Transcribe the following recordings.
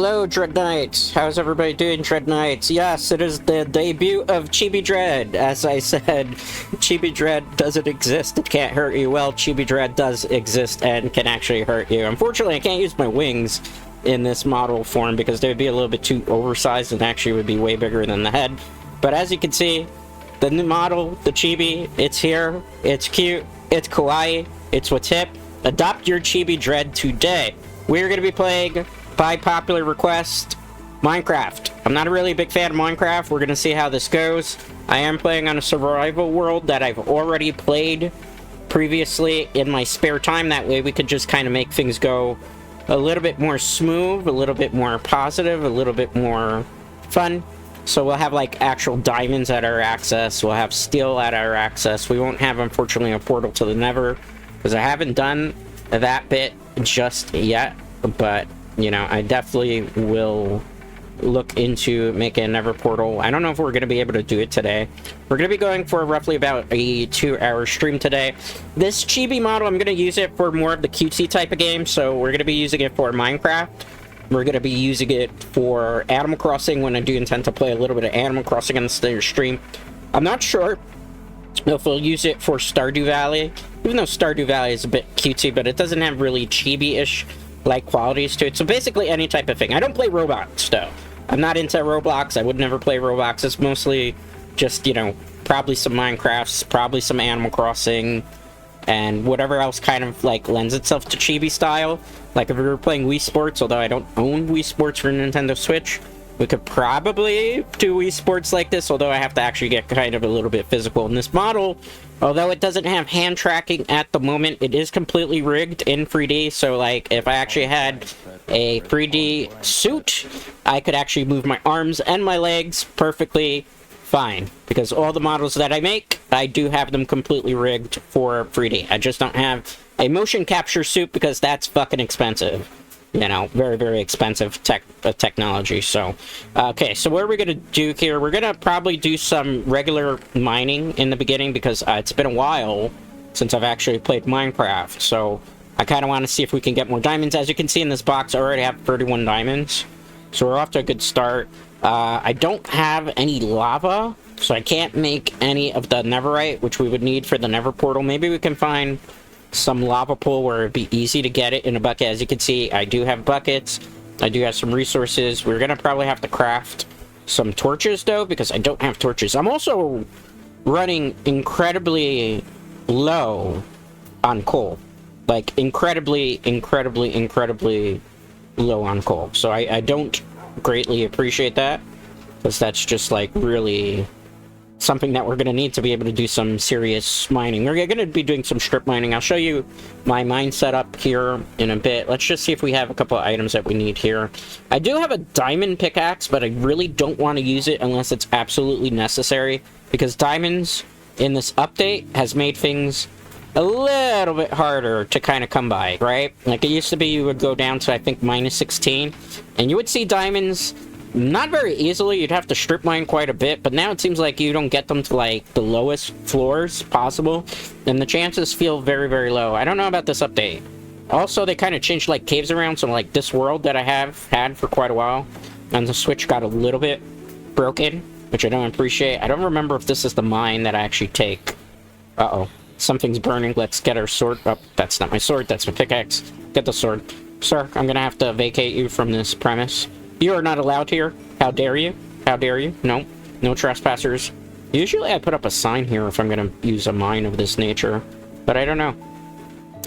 Hello, Dread Knights. How's everybody doing, Dread Knights? Yes, it is the debut of Chibi Dread. As I said, Chibi Dread doesn't exist. It can't hurt you. Well, Chibi Dread does exist and can actually hurt you. Unfortunately, I can't use my wings in this model form because they would be a little bit too oversized and actually would be way bigger than the head. But as you can see, the new model, the Chibi, it's here. It's cute. It's kawaii. It's what's hip. Adopt your Chibi Dread today. We're going to be playing, by popular request, Minecraft. I'm not a really big fan of Minecraft. We're going to see how this goes. I am playing on a survival world that I've already played previously in my spare time. That way we could just kind of make things go a little bit more smooth, a little bit more positive, a little bit more fun. So we'll have like actual diamonds at our access. We'll have steel at our access. We won't have, unfortunately, a portal to the Nether because I haven't done that bit just yet. But, you know, I definitely will look into making a Nether portal. I don't know if we're going to be able to do it today. We're going to be going for roughly about a 2-hour stream today. This Chibi model, I'm going to use it for more of the cutesy type of game. So we're going to be using it for Minecraft. We're going to be using it for Animal Crossing when I do intend to play a little bit of Animal Crossing on the stream. I'm not sure if we'll use it for Stardew Valley, even though Stardew Valley is a bit cutesy, but it doesn't have really chibi-ish like qualities to it. So basically any type of thing. I don't play Roblox though. I'm not into Roblox. I would never play Roblox. It's mostly just, you know, probably some Minecrafts, probably some Animal Crossing, and whatever else kind of like lends itself to chibi style. Like if we were playing Wii Sports, although I don't own Wii Sports for Nintendo Switch, we could probably do Wii Sports like this, although I have to actually get kind of a little bit physical. In this model, although it doesn't have hand tracking at the moment, it is completely rigged in 3D. So like if I actually had a 3D suit, I could actually move my arms and my legs perfectly fine. Because all the models that I make, I do have them completely rigged for 3D. I just don't have a motion capture suit because that's fucking expensive. You know, very, very expensive technology. So, okay, so what are we going to do here? We're going to probably do some regular mining in the beginning because it's been a while since I've actually played Minecraft. So, I kind of want to see if we can get more diamonds. As you can see in this box, I already have 31 diamonds. So, we're off to a good start. I don't have any lava, so I can't make any of the netherite, which we would need for the nether portal. Maybe we can find some lava pool where it'd be easy to get it in a bucket. As you can see, I do have buckets. I do have some resources. We're gonna probably have to craft some torches though, because I don't have torches. I'm also running incredibly low on coal. Like incredibly low on coal. So I don't greatly appreciate that, because that's just like really something that we're going to need to be able to do some serious mining. We're going to be doing some strip mining. I'll show you my mine setup here in a bit. Let's just see if we have a couple of items that we need here. I do have a diamond pickaxe, but I really don't want to use it unless it's absolutely necessary, because diamonds in this update has made things a little bit harder to kind of come by, right? Like it used to be you would go down to, I think, -16, and you would see diamonds not very easily. You'd have to strip mine quite a bit, but now it seems like you don't get them to like the lowest floors possible, and the chances feel very, very low. I don't know about this update. Also, they kind of changed like caves around, so like this world that I have had for quite a while, and the Switch got a little bit broken, which I don't appreciate. I don't remember if this is the mine that I actually take. Uh-oh. Something's burning. Let's get our sword. Oh, that's not my sword. That's my pickaxe. Get the sword. Sir, I'm gonna have to vacate you from this premise. You are not allowed here. How dare you? How dare you? No. No trespassers. Usually I put up a sign here if I'm going to use a mine of this nature. But I don't know.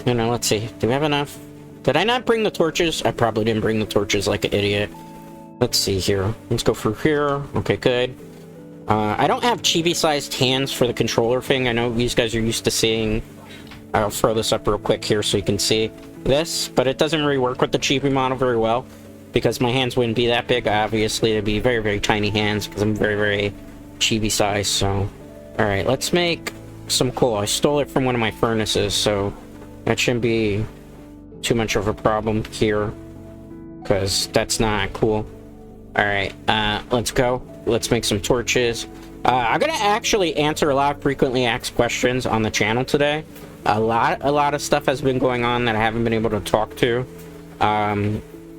You know, let's see. Do we have enough? Did I not bring the torches? I probably didn't bring the torches like an idiot. Let's see here. Let's go through here. Okay, good. I don't have chibi-sized hands for the controller thing. I know these guys are used to seeing... I'll throw this up real quick here so you can see this. But it doesn't really work with the chibi model very well, because my hands wouldn't be that big. Obviously, it'd be very, very tiny hands because I'm very, very chibi size. So, all right, let's make some coal. I stole it from one of my furnaces, so that shouldn't be too much of a problem here, because that's not cool. All right, let's go. Let's make some torches. I'm gonna actually answer a lot of frequently asked questions on the channel today. A lot of stuff has been going on that I haven't been able to talk to.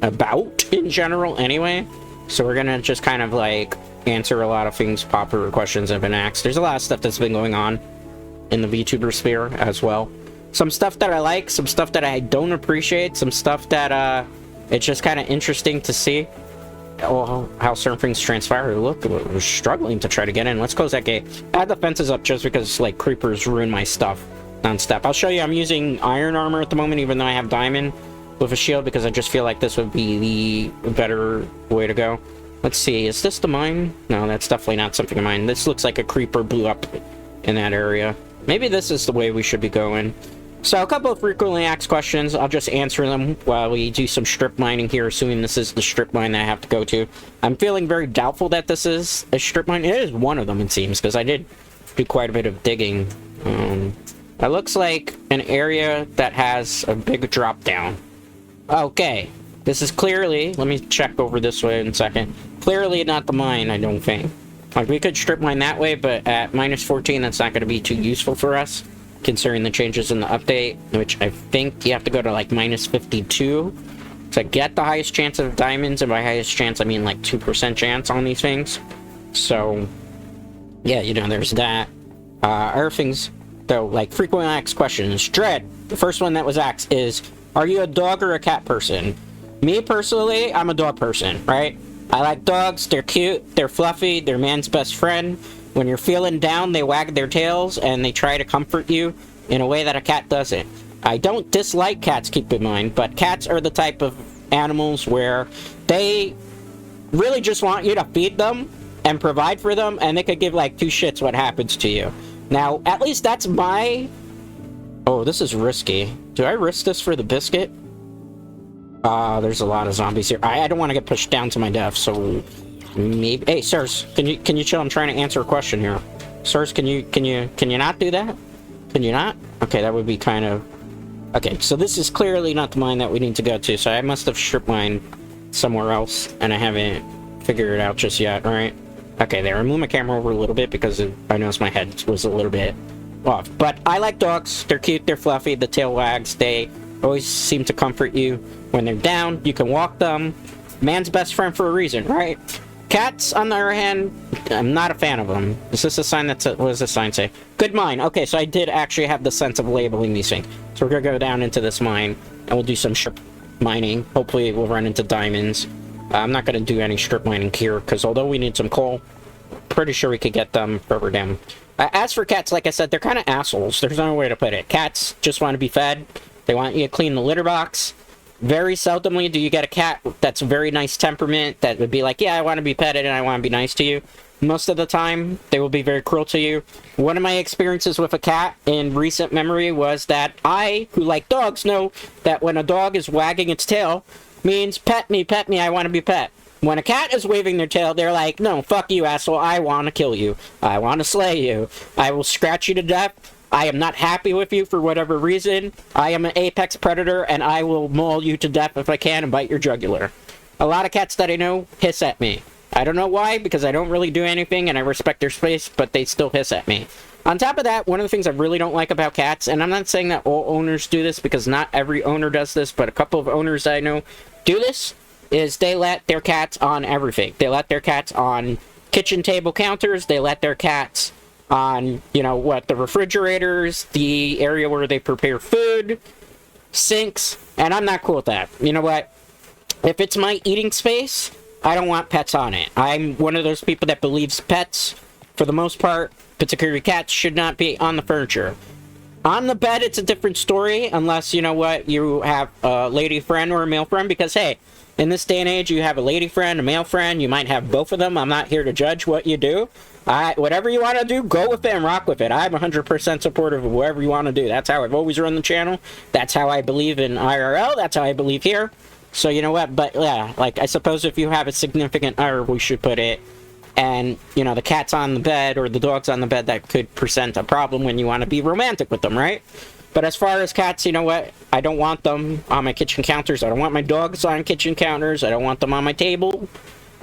about in general anyway. So we're gonna just kind of like answer a lot of things, popular questions have been asked. There's a lot of stuff that's been going on in the VTuber sphere as well. Some stuff that I like, some stuff that I don't appreciate, some stuff that it's just kind of interesting to see how certain things transpire. Look, we're struggling to try to get in. Let's close that gate. I had the fences up just because like creepers ruin my stuff non-stop. I'll show you, I'm using iron armor at the moment, even though I have diamond with a shield, because I just feel like this would be the better way to go. Let's see, is this the mine? No, that's definitely not something of mine. This looks like a creeper blew up in that area. Maybe this is the way we should be going. So a couple of frequently asked questions. I'll just answer them while we do some strip mining here, assuming this is the strip mine that I have to go to. I'm feeling very doubtful that this is a strip mine. It is one of them, it seems, because I did do quite a bit of digging. It looks like an area that has a big drop down. Okay, this is clearly, let me check over this way in a second. Clearly not the mine, I don't think. Like, we could strip mine that way, but at -14, that's not going to be too useful for us, considering the changes in the update, which I think you have to go to like -52 to get the highest chance of diamonds, and by highest chance I mean like 2% chance on these things. So yeah, you know, there's that. Other things though, like frequently asked questions. Dread, the first one that was asked is, are you a dog or a cat person? Me personally, I'm a dog person, right? I like dogs, they're cute, they're fluffy, they're man's best friend. When you're feeling down, they wag their tails and they try to comfort you in a way that a cat doesn't. I don't dislike cats, keep in mind, but cats are the type of animals where they really just want you to feed them and provide for them, and they could give like two shits what happens to you. Now, at least that's my... Oh, this is risky. Do I risk this for the biscuit? There's a lot of zombies here. I don't want to get pushed down to my death, so... Maybe. Hey, sirs, can you chill? I'm trying to answer a question here. Sirs, can you not do that? Can you not? Okay, that would be kind of... Okay, so this is clearly not the mine that we need to go to, so I must have strip mined somewhere else, and I haven't figured it out just yet, right? Okay, there, I moved my camera over a little bit because I noticed my head was a little bit off. But I like dogs. They're cute, they're fluffy, the tail wags, they always seem to comfort you when they're down. You can walk them. Man's best friend for a reason, right? Cats, on the other hand, I'm not a fan of them. Is this a sign that's... What does this sign say? Good mine. Okay, so I did actually have the sense of labeling these things. So we're gonna go down into this mine, and we'll do some strip mining. Hopefully we'll run into diamonds. I'm not gonna do any strip mining here, because although we need some coal, pretty sure we could get them further down. As for cats, like I said, they're kind of assholes. There's no way to put it. Cats just want to be fed. They want you to clean the litter box. Very seldomly do you get a cat that's a very nice temperament that would be like, yeah, I want to be petted and I want to be nice to you. Most of the time, they will be very cruel to you. One of my experiences with a cat in recent memory was that I, who like dogs, know that when a dog is wagging its tail, means pet me, I want to be pet. When a cat is waving their tail, they're like, no, fuck you, asshole, I want to kill you. I want to slay you. I will scratch you to death. I am not happy with you for whatever reason. I am an apex predator, and I will maul you to death if I can and bite your jugular. A lot of cats that I know hiss at me. I don't know why, because I don't really do anything, and I respect their space, but they still hiss at me. On top of that, one of the things I really don't like about cats, and I'm not saying that all owners do this, because not every owner does this, but a couple of owners I know do this, is they let their cats on everything. They let their cats on kitchen table counters, they let their cats on, you know, what, the refrigerators, the area where they prepare food, sinks, and I'm not cool with that. You know what? If it's my eating space, I don't want pets on it. I'm one of those people that believes pets, for the most part, particularly cats, should not be on the furniture. On the bed, it's a different story, unless, you know what, you have a lady friend or a male friend, because, hey, in this day and age, you have a lady friend, a male friend, you might have both of them. I'm not here to judge what you do. Whatever you want to do, go with it and rock with it. I'm 100% supportive of whatever you want to do. That's how I've always run the channel. That's how I believe in IRL. That's how I believe here. So, you know what? But, yeah, like, I suppose if you have a significant other, we should put it. And, you know, the cat's on the bed or the dog's on the bed, that could present a problem when you want to be romantic with them, right? But as far as cats, you know what? I don't want them on my kitchen counters. I don't want my dogs on kitchen counters. I don't want them on my table.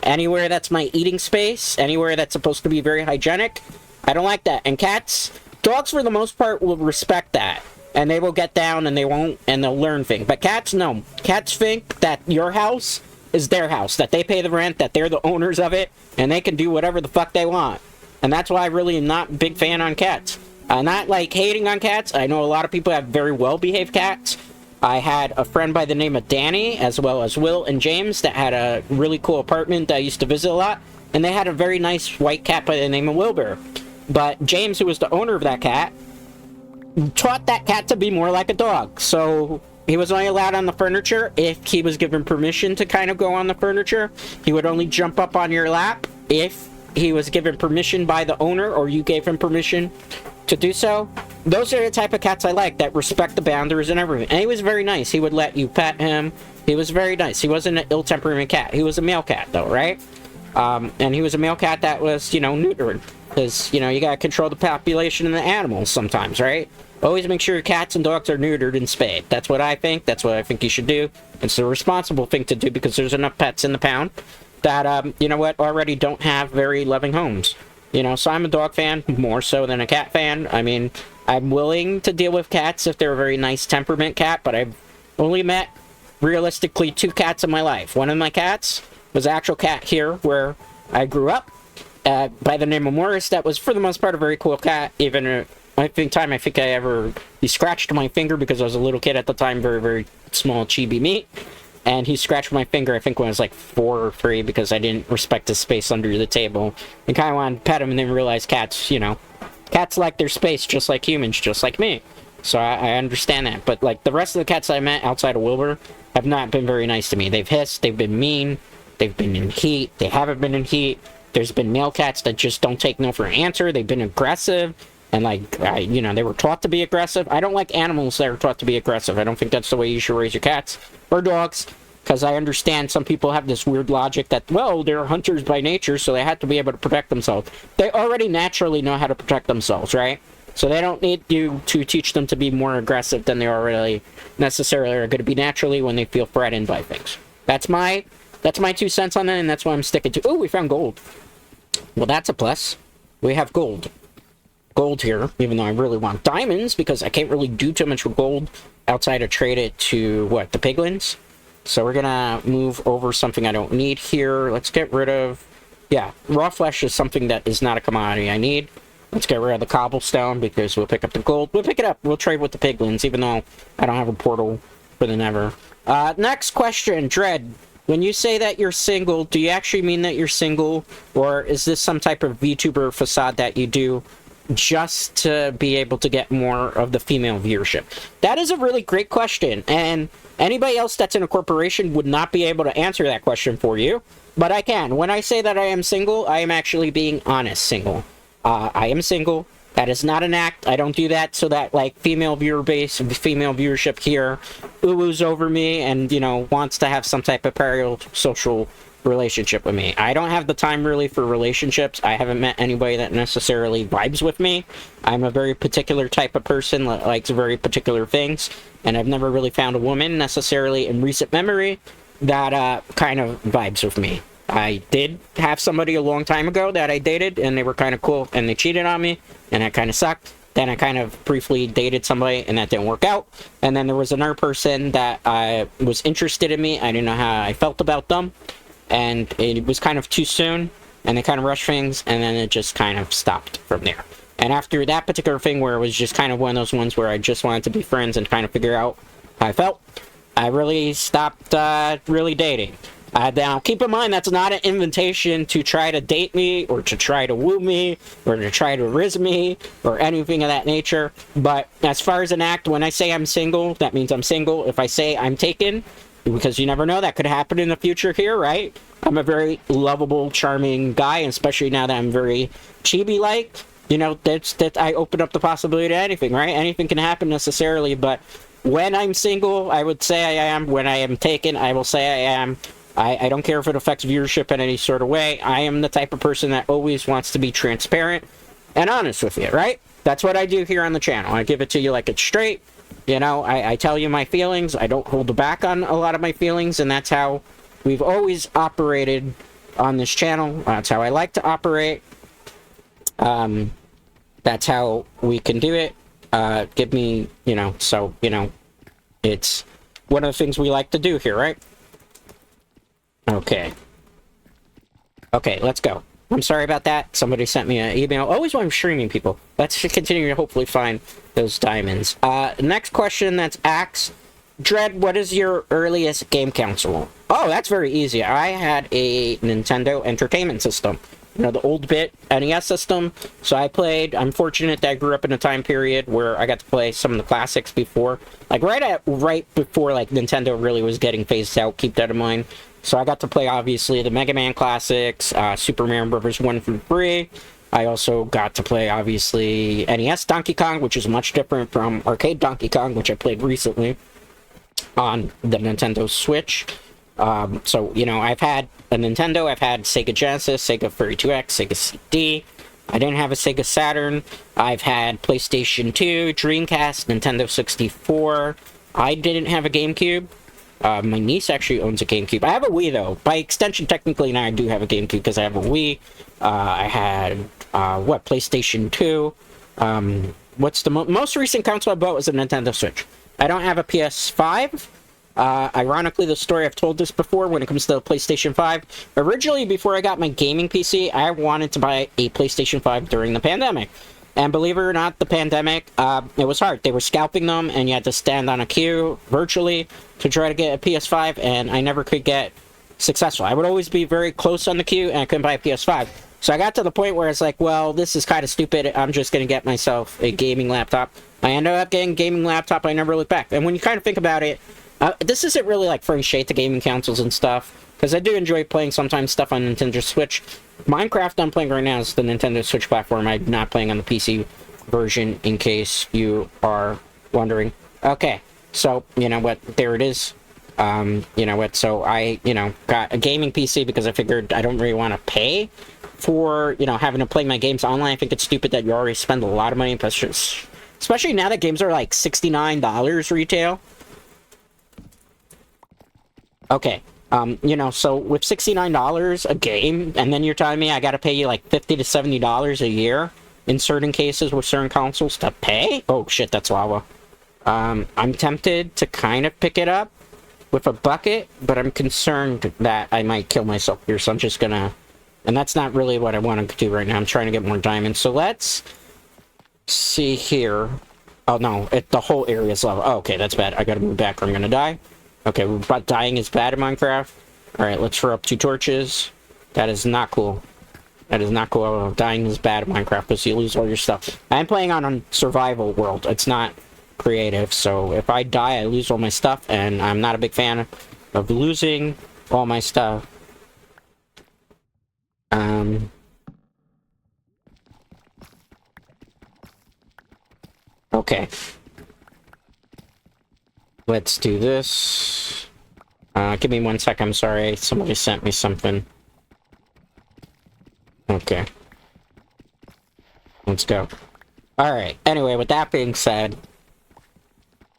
Anywhere that's my eating space, anywhere that's supposed to be very hygienic, I don't like that. And cats, dogs for the most part will respect that. and they will get down and they won't, and they'll learn things. But cats, no. Cats think that your house is their house, that they pay the rent, that they're the owners of it, and they can do whatever the fuck they want. And that's why I really am not a big fan on cats. I'm not, like, hating on cats. I know a lot of people have very well-behaved cats. I had a friend by the name of Danny, as well as Will and James, that had a really cool apartment that I used to visit a lot, and they had a very nice white cat by the name of Wilbur. But James, who was the owner of that cat, taught that cat to be more like a dog. So he was only allowed on the furniture if he was given permission to kind of go on the furniture. He would only jump up on your lap if he was given permission by the owner, or you gave him permission to do so. Those are the type of cats I like, that respect the boundaries and everything. And he was very nice. He would let you pet him. He was very nice. He wasn't an ill-temperament cat. He was a male cat, though, right? And he was a male cat that was, you know, neutered. Because, you know, you gotta control the population of the animals sometimes, right? Always make sure your cats and dogs are neutered and spayed. That's what I think. That's what I think you should do. It's the responsible thing to do, because there's enough pets in the pound that, you know what, already don't have very loving homes. You know, so I'm a dog fan more so than a cat fan. I mean, I'm willing to deal with cats if they're a very nice temperament cat, but I've only met, realistically, 2 cats in my life. One of my cats was an actual cat here where I grew up, by the name of Morris. That was, for the most part, a very cool cat. Even, I think he scratched my finger because I was a little kid at the time, very, very small chibi me. And he scratched my finger, I think, when I was like 4 or 3, because I didn't respect his space under the table. And kind of wanted to pet him, and then realized cats, you know, cats like their space just like humans, just like me. So I understand that. But, like, the rest of the cats I met outside of Wilbur have not been very nice to me. They've hissed, they've been mean, they've been in heat, they haven't been in heat. There's been male cats that just don't take no for an answer. They've been aggressive. And, like, you know, they were taught to be aggressive. I don't like animals that are taught to be aggressive. I don't think that's the way you should raise your cats or dogs. Because I understand some people have this weird logic that, well, they're hunters by nature, so they have to be able to protect themselves. They already naturally know how to protect themselves, right? So they don't need you to teach them to be more aggressive than they already necessarily are going to be naturally when they feel threatened by things. That's my 2 cents on that, and that's what I'm sticking to. Oh, we found gold. Well, that's a plus. We have gold. Gold here, even though I really want diamonds, because I can't really do too much with gold outside of trade it to, what, the piglins? So we're gonna move over something I don't need here. Let's get rid of, yeah, raw flesh is something that is not a commodity I need. Let's get rid of the cobblestone, because we'll pick up the gold. We'll pick it up. We'll trade with the piglins, even though I don't have a portal for the Nether. Next question, Dread. When you say that you're single, do you actually mean that you're single, or is this some type of VTuber facade that you do just to be able to get more of the female viewership? That is a really great question, and anybody else that's in a corporation would not be able to answer that question for you, but I can. When I say that I am single, I am actually being honest single. I am single. That is not an act. I don't do that so that, like, female viewer base, female viewership here ooh-oohs over me and, you know, wants to have some type of parasocial relationship with me. I don't have the time really for relationships. I haven't met anybody that necessarily vibes with me. I'm a very particular type of person that likes very particular things, and I've never really found a woman necessarily in recent memory that kind of vibes with me. I did have somebody a long time ago that I dated, and they were kind of cool, and they cheated on me, and that kind of sucked. Then I kind of briefly dated somebody, and that didn't work out. And then there was another person that was interested in me. I didn't know how I felt about them, and it was kind of too soon, and they kind of rushed things, and then it just kind of stopped from there. And after that particular thing where it was just kind of one of those ones where I just wanted to be friends and kind of figure out how I felt, I really stopped really dating. Now, keep in mind, that's not an invitation to try to date me, or to try to woo me, or to try to riz me, or anything of that nature. But as far as an act, when I say I'm single, that means I'm single. If I say I'm taken, because you never know, that could happen in the future here, right? I'm a very lovable, charming guy, and especially now that I'm very chibi-like, you know, that I open up the possibility to anything, right? Anything can happen necessarily, but when I'm single, I would say I am. When I am taken, I will say I am. I don't care if it affects viewership in any sort of way. I am the type of person that always wants to be transparent and honest with you, right? That's what I do here on the channel. I give it to you like it's straight. You know, I tell you my feelings. I don't hold back on a lot of my feelings, and that's how we've always operated on this channel. That's how I like to operate. That's how we can do it. give me, so, it's one of the things we like to do here, right? Okay. Okay, let's go. I'm sorry about that. Somebody sent me an email. Always when I'm streaming, people. Let's continue to hopefully find those diamonds. Next question that's asked. Dread, what is your earliest game console? Oh, that's very easy. I had a Nintendo Entertainment System. The old bit NES system. So I played. I'm fortunate that I grew up in a time period where I got to play some of the classics before. Like, right before, like, Nintendo really was getting phased out. Keep that in mind. So I got to play, obviously, the Mega Man classics, Super Mario Bros. 1 through 3. I also got to play, obviously, NES Donkey Kong, which is much different from arcade Donkey Kong, which I played recently on the Nintendo Switch. So, I've had a Nintendo, I've had Sega Genesis, Sega 32X, Sega CD. I didn't have a Sega Saturn. I've had PlayStation 2, Dreamcast, Nintendo 64. I didn't have a GameCube. My niece actually owns a GameCube. I have a Wii, though. By extension, technically, now I do have a GameCube because I have a Wii. I had, PlayStation 2. What's the most recent console I bought was a Nintendo Switch. I don't have a PS5. Ironically, the story I've told this before when it comes to the PlayStation 5. Originally, before I got my gaming PC, I wanted to buy a PlayStation 5 during the pandemic. And believe it or not, the pandemic, it was hard. They were scalping them, and you had to stand on a queue virtually to try to get a PS5, and I never could get successful. I would always be very close on the queue, and I couldn't buy a PS5. So I got to the point where it's like, well, this is kind of stupid. I'm just going to get myself a gaming laptop. I ended up getting a gaming laptop. I never looked back. And when you kind of think about it, this isn't really like throwing shade to gaming consoles and stuff, because I do enjoy playing sometimes stuff on Nintendo Switch. Minecraft I'm playing right now is the Nintendo Switch platform. I'm not playing on the PC version, in case you are wondering. Okay, so, you know what, there it is. You know what, so I, got a gaming PC because I figured I don't really want to pay for, having to play my games online. I think it's stupid that you already spend a lot of money, especially now that games are like $69 retail. Okay. So with $69 a game, and then you're telling me I gotta pay you like $50 to $70 a year in certain cases with certain consoles to pay? Oh shit, that's lava. I'm tempted to kind of pick it up with a bucket, but I'm concerned that I might kill myself here, so I'm just gonna... And that's not really what I want to do right now. I'm trying to get more diamonds. So let's see here. Oh no, the whole area is lava. Oh, okay, that's bad. I gotta move back or I'm gonna die. Okay, but dying is bad in Minecraft. Alright, let's throw up 2 torches. That is not cool. That is not cool. Dying is bad in Minecraft because you lose all your stuff. I'm playing on survival world. It's not creative, so if I die, I lose all my stuff, and I'm not a big fan of losing all my stuff. Okay. Let's do this. Give me 1 sec, I'm sorry. Somebody sent me something. Okay. Let's go. Alright, anyway, with that being said...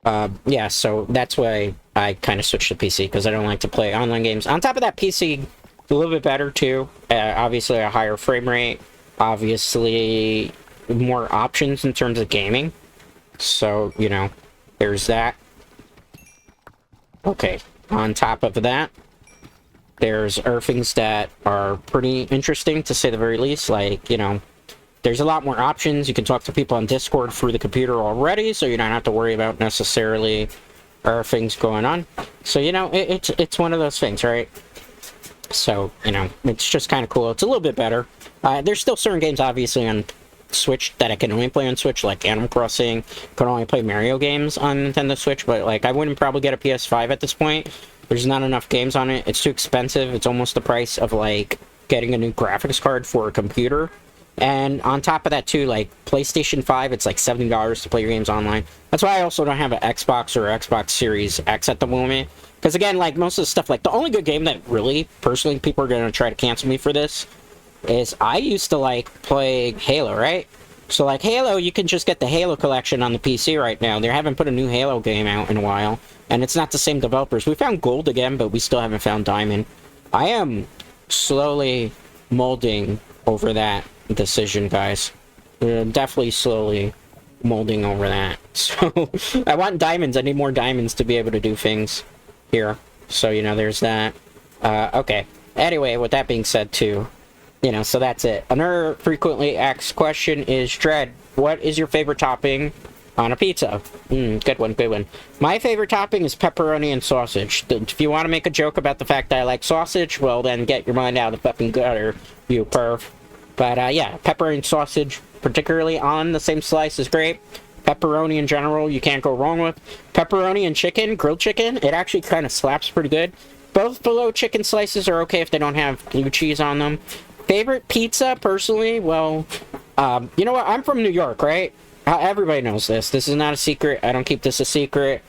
yeah, so that's why I kind of switched to PC, because I don't like to play online games. On top of that, PC, a little bit better, too. Obviously, a higher frame rate. Obviously, more options in terms of gaming. So, there's that. Okay, on top of that, there's things that are pretty interesting, to say the very least. Like, there's a lot more options. You can talk to people on Discord through the computer already, so you don't have to worry about necessarily things going on. So, it's one of those things, right? So, it's just kind of cool. It's a little bit better. There's still certain games, obviously, on Switch that I can only play on Switch, like Animal Crossing. Can only play Mario games on Nintendo Switch, but like I wouldn't probably get a PS5 at this point. There's not enough games on it. It's too expensive. It's almost the price of like getting a new graphics card for a computer. And on top of that too, like PlayStation 5, it's like $70 to play your games online. That's why I also don't have an Xbox or Xbox Series X at the moment. Because again, like most of the stuff, like the only good game that really, personally, people are going to try to cancel me for this is I used to like play Halo, right? So like Halo, you can just get the Halo collection on the PC right now. They haven't put a new Halo game out in a while, and it's not the same developers. We found Gold again, but we still haven't found Diamond. I am slowly molding over that decision, guys. Definitely slowly molding over that. So I want diamonds. I need more diamonds to be able to do things here. So, you know, there's that. Okay. Anyway, with that being said, too, you know, so that's it. Another frequently asked question is, Dread, what is your favorite topping on a pizza? Good one, good one. My favorite topping is pepperoni and sausage. If you want to make a joke about the fact that I like sausage, well, then get your mind out of the fucking gutter, you perv. But, yeah, pepperoni and sausage, particularly on the same slice, is great. Pepperoni in general, you can't go wrong with. Pepperoni and chicken, grilled chicken, it actually kind of slaps pretty good. Both below chicken slices are okay if they don't have blue cheese on them. Favorite pizza, personally, well, you know what, I'm from New York, right? Everybody knows this. This is not a secret. I don't keep this a secret.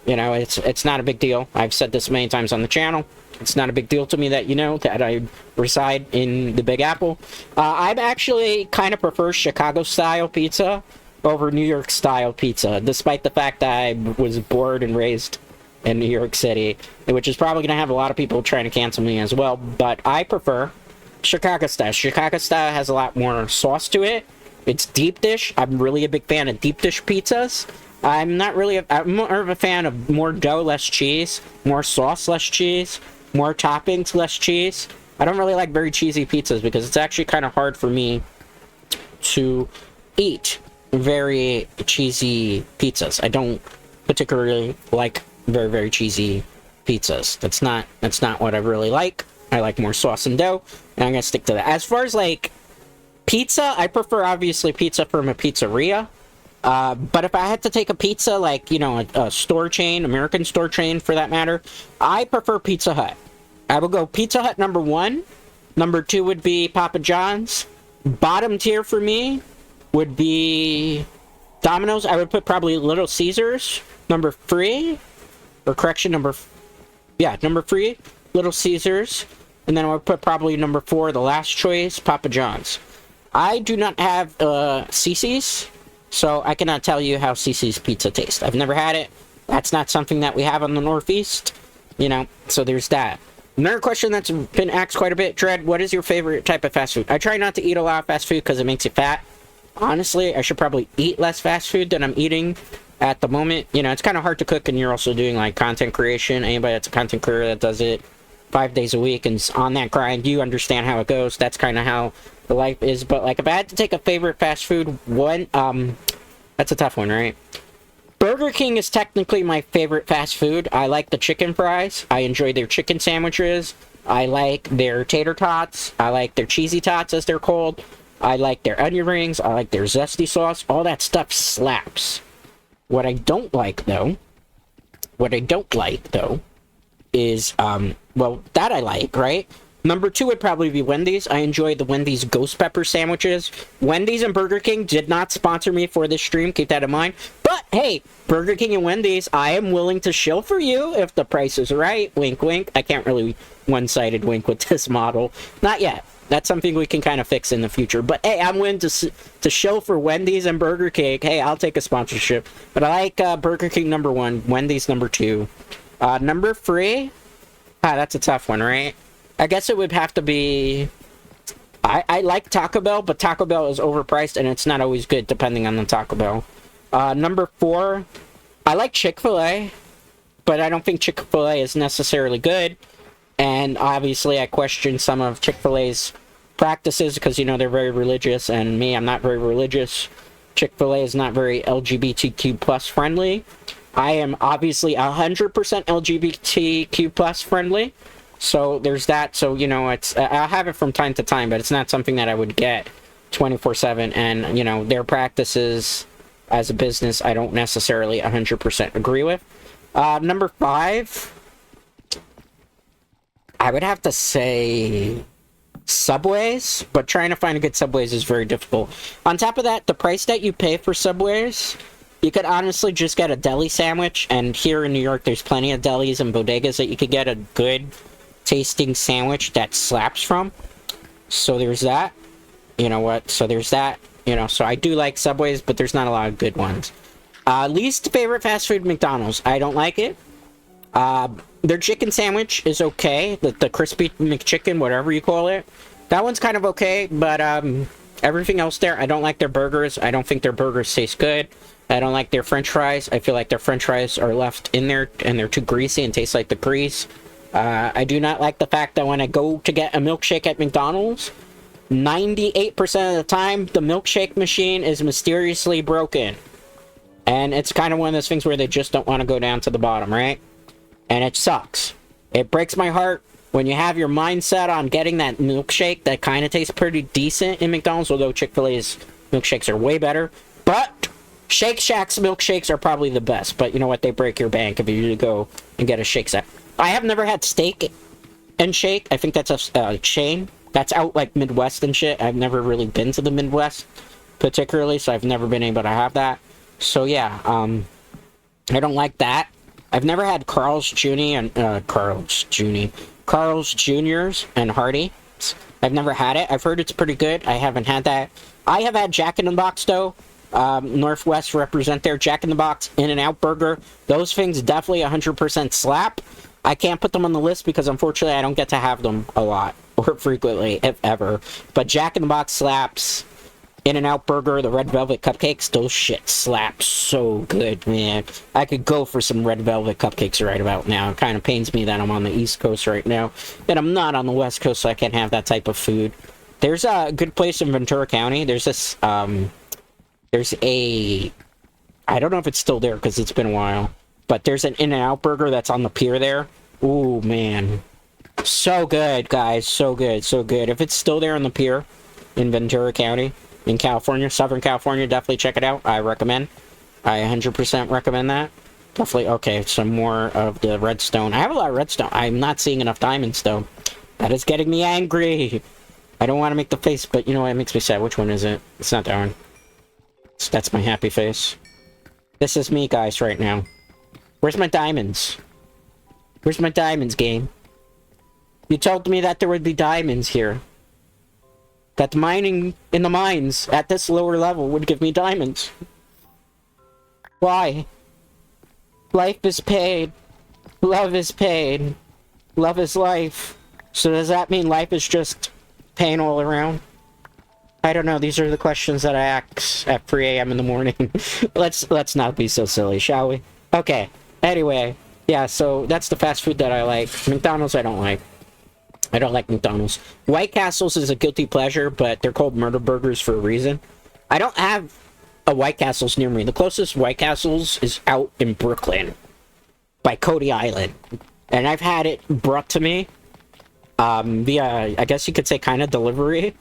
You know, it's not a big deal. I've said this many times on the channel. It's not a big deal to me that you know that I reside in the Big Apple. I actually kind of prefer Chicago-style pizza over New York-style pizza, despite the fact that I was born and raised in New York City, which is probably going to have a lot of people trying to cancel me as well, but I prefer Chicago-style. Chicago-style has a lot more sauce to it. It's deep dish. I'm really a big fan of deep dish pizzas. I'm more of a fan of more dough, less cheese, more sauce, less cheese, more toppings, less cheese. I don't really like very cheesy pizzas because it's actually kind of hard for me to eat very cheesy pizzas. I don't particularly like very, very cheesy pizzas. That's not what I really like. I like more sauce and dough, and I'm gonna stick to that. As far as, like, pizza, I prefer, obviously, pizza from a pizzeria. But if I had to take a pizza, like, you know, a store chain, American store chain for that matter, I prefer Pizza Hut. I would go Pizza Hut number 1. Number 2 would be Papa John's. Bottom tier for me would be Domino's. I would put probably Little Caesars. Number 3. Or correction, number 3, Little Caesars. And then I would put probably number 4, the last choice, Papa John's. I do not have CC's, so I cannot tell you how CC's pizza tastes. I've never had it. That's not something that we have on the Northeast, you know, so there's that. Another question that's been asked quite a bit, Dread, what is your favorite type of fast food? I try not to eat a lot of fast food because it makes you fat. Honestly, I should probably eat less fast food than I'm eating at the moment. You know, it's kind of hard to cook, and you're also doing, like, content creation. Anybody that's a content creator that does it 5 days a week and is on that grind, you understand how it goes. That's kind of how the life is. But, like, if I had to take a favorite fast food one, that's a tough one, right? Burger King is technically my favorite fast food. I like the chicken fries. I enjoy their chicken sandwiches. I like their tater tots. I like their cheesy tots, as they're called. I like their onion rings. I like their zesty sauce. All that stuff slaps. What I don't like, though, is, well, that I like, right? Number 2 would probably be Wendy's. I enjoy the Wendy's ghost pepper sandwiches. Wendy's and Burger King did not sponsor me for this stream, keep that in mind. But, hey, Burger King and Wendy's, I am willing to shill for you if the price is right. Wink, wink. I can't really one-sided wink with this model. Not yet. That's something we can kind of fix in the future. But, hey, I'm willing to show for Wendy's and Burger King. Hey, I'll take a sponsorship. But I like Burger King number 1, Wendy's number 2. Number 3? That's a tough one, right? I guess it would have to be... I like Taco Bell, but Taco Bell is overpriced, and it's not always good, depending on the Taco Bell. Number 4, I like Chick-fil-A, but I don't think Chick-fil-A is necessarily good. And obviously, I question some of Chick-fil-A's practices, because, you know, they're very religious, and me, I'm not very religious. Chick-fil-A is not very LGBTQ plus friendly. I am obviously 100% LGBTQ plus friendly. So there's that. So, you know, I'll have it from time to time, but it's not something that I would get 24/7. And, you know, their practices as a business, I don't necessarily 100% agree with. Number 5, I would have to say Subways, but trying to find a good Subways is very difficult. On top of that, the price that you pay for Subways, you could honestly just get a deli sandwich, and here in New York, there's plenty of delis and bodegas that you could get a good tasting sandwich that slaps from. So there's that. You know what? So there's that. You know, so I do like Subways, but there's not a lot of good ones. Least favorite fast food, McDonald's. I don't like it. Their chicken sandwich is okay. The crispy McChicken, whatever you call it. That one's kind of okay, but Everything else there, I don't like their burgers. I don't think their burgers taste good. I don't like their french fries. I feel like their french fries are left in there and they're too greasy and taste like the grease. I do not like the fact that when I go to get a milkshake at McDonald's, 98% of the time, the milkshake machine is mysteriously broken. And it's kind of one of those things where they just don't want to go down to the bottom, right? And it sucks. It breaks my heart when you have your mindset on getting that milkshake that kind of tastes pretty decent in McDonald's, although Chick-fil-A's milkshakes are way better. But Shake Shack's milkshakes are probably the best. But you know what? They break your bank if you go and get a Shake Shack. I have never had Steak and Shake. I think that's a chain. That's out like Midwest and shit. I've never really been to the Midwest particularly, so I've never been able to have that. So yeah, I don't like that. I've never had Carl's Jr. Jr.'s and Hardy. I've never had it. I've heard it's pretty good. I haven't had that. I have had Jack in the Box though. Northwest represent their Jack in the Box, In-N-Out Burger. Those things definitely 100% slap. I can't put them on the list because unfortunately I don't get to have them a lot or frequently, if ever. But Jack in the Box slaps. In-N-Out Burger, the Red Velvet Cupcakes, those shit slap so good, man. I could go for some Red Velvet Cupcakes right about now. It kind of pains me that I'm on the East Coast right now, and I'm not on the West Coast, so I can't have that type of food. There's a good place in Ventura County. There's this, there's a, I don't know if it's still there because it's been a while, but there's an In-N-Out Burger that's on the pier there. Ooh, man. So good, guys. So good, so good. If it's still there on the pier in Ventura County, in California, Southern California, definitely check it out. I recommend. I 100% recommend that. Definitely. Okay, some more of the redstone. I have a lot of redstone. I'm not seeing enough diamonds, though. That is getting me angry. I don't want to make the face, but you know what? It makes me sad. Which one is it? It's not that one. That's my happy face. This is me, guys, right now. Where's my diamonds? Where's my diamonds, game? You told me that there would be diamonds here. That mining in the mines at this lower level would give me diamonds. Why? Life is paid. Love is paid. Love is life. So does that mean life is just pain all around? I don't know. These are the questions that I ask at 3 a.m. in the morning. Let's not be so silly, shall we? Okay. Anyway, yeah, so that's the fast food that I like. McDonald's I don't like. I don't like McDonald's. White Castles is a guilty pleasure, but they're called murder burgers for a reason. I don't have a White Castles near me. The closest White Castles is out in Brooklyn by Cody Island. And I've had it brought to me via, I guess you could say, kind of delivery.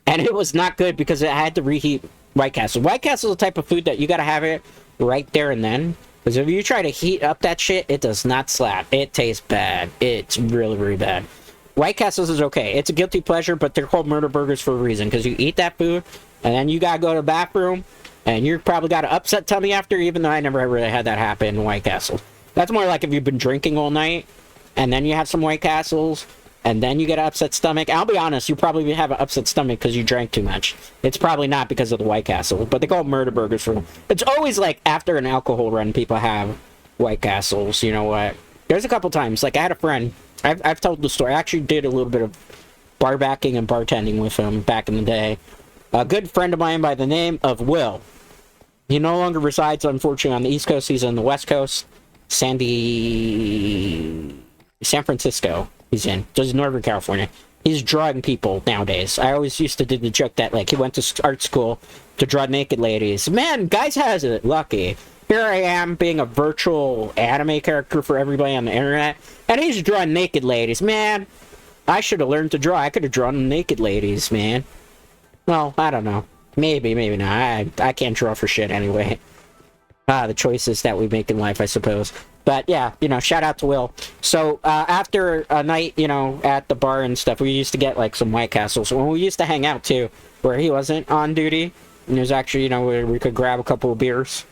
And it was not good because I had to reheat White Castle. White Castle is the type of food that you gotta have it right there and then. Because if you try to heat up that shit, it does not slap. It tastes bad. It's really, really bad. White Castles is okay. It's a guilty pleasure, but they're called murder burgers for a reason. Because you eat that food, and then you gotta go to the bathroom, and you probably got an upset tummy after, even though I never really had that happen in White Castle. That's more like if you've been drinking all night, and then you have some White Castles, and then you get an upset stomach. I'll be honest, you probably have an upset stomach because you drank too much. It's probably not because of the White Castle, but they call them murder burgers for them. It's always like after an alcohol run, people have White Castles, you know what? There's a couple times, like I had a friend, I've told the story. I actually did a little bit of bar backing and bartending with him back in the day. A good friend of mine by the name of Will. He no longer resides, unfortunately, on the East Coast. He's on the West Coast. San Francisco. He's in. Just Northern California. He's drawing people nowadays. I always used to do the joke that, like, he went to art school to draw naked ladies. Man, guys has it lucky. Here I am being a virtual anime character for everybody on the internet, and he's drawing naked ladies. Man, I should have learned to draw. I could have drawn naked ladies, man. Well, I don't know. Maybe, maybe not. I can't draw for shit anyway. The choices that we make in life, I suppose. But yeah, you know, shout out to Will. So after a night, you know, at the bar and stuff, we used to get like some White Castles. When we used to hang out too, where he wasn't on duty, and there's actually, you know, where we could grab a couple of beers.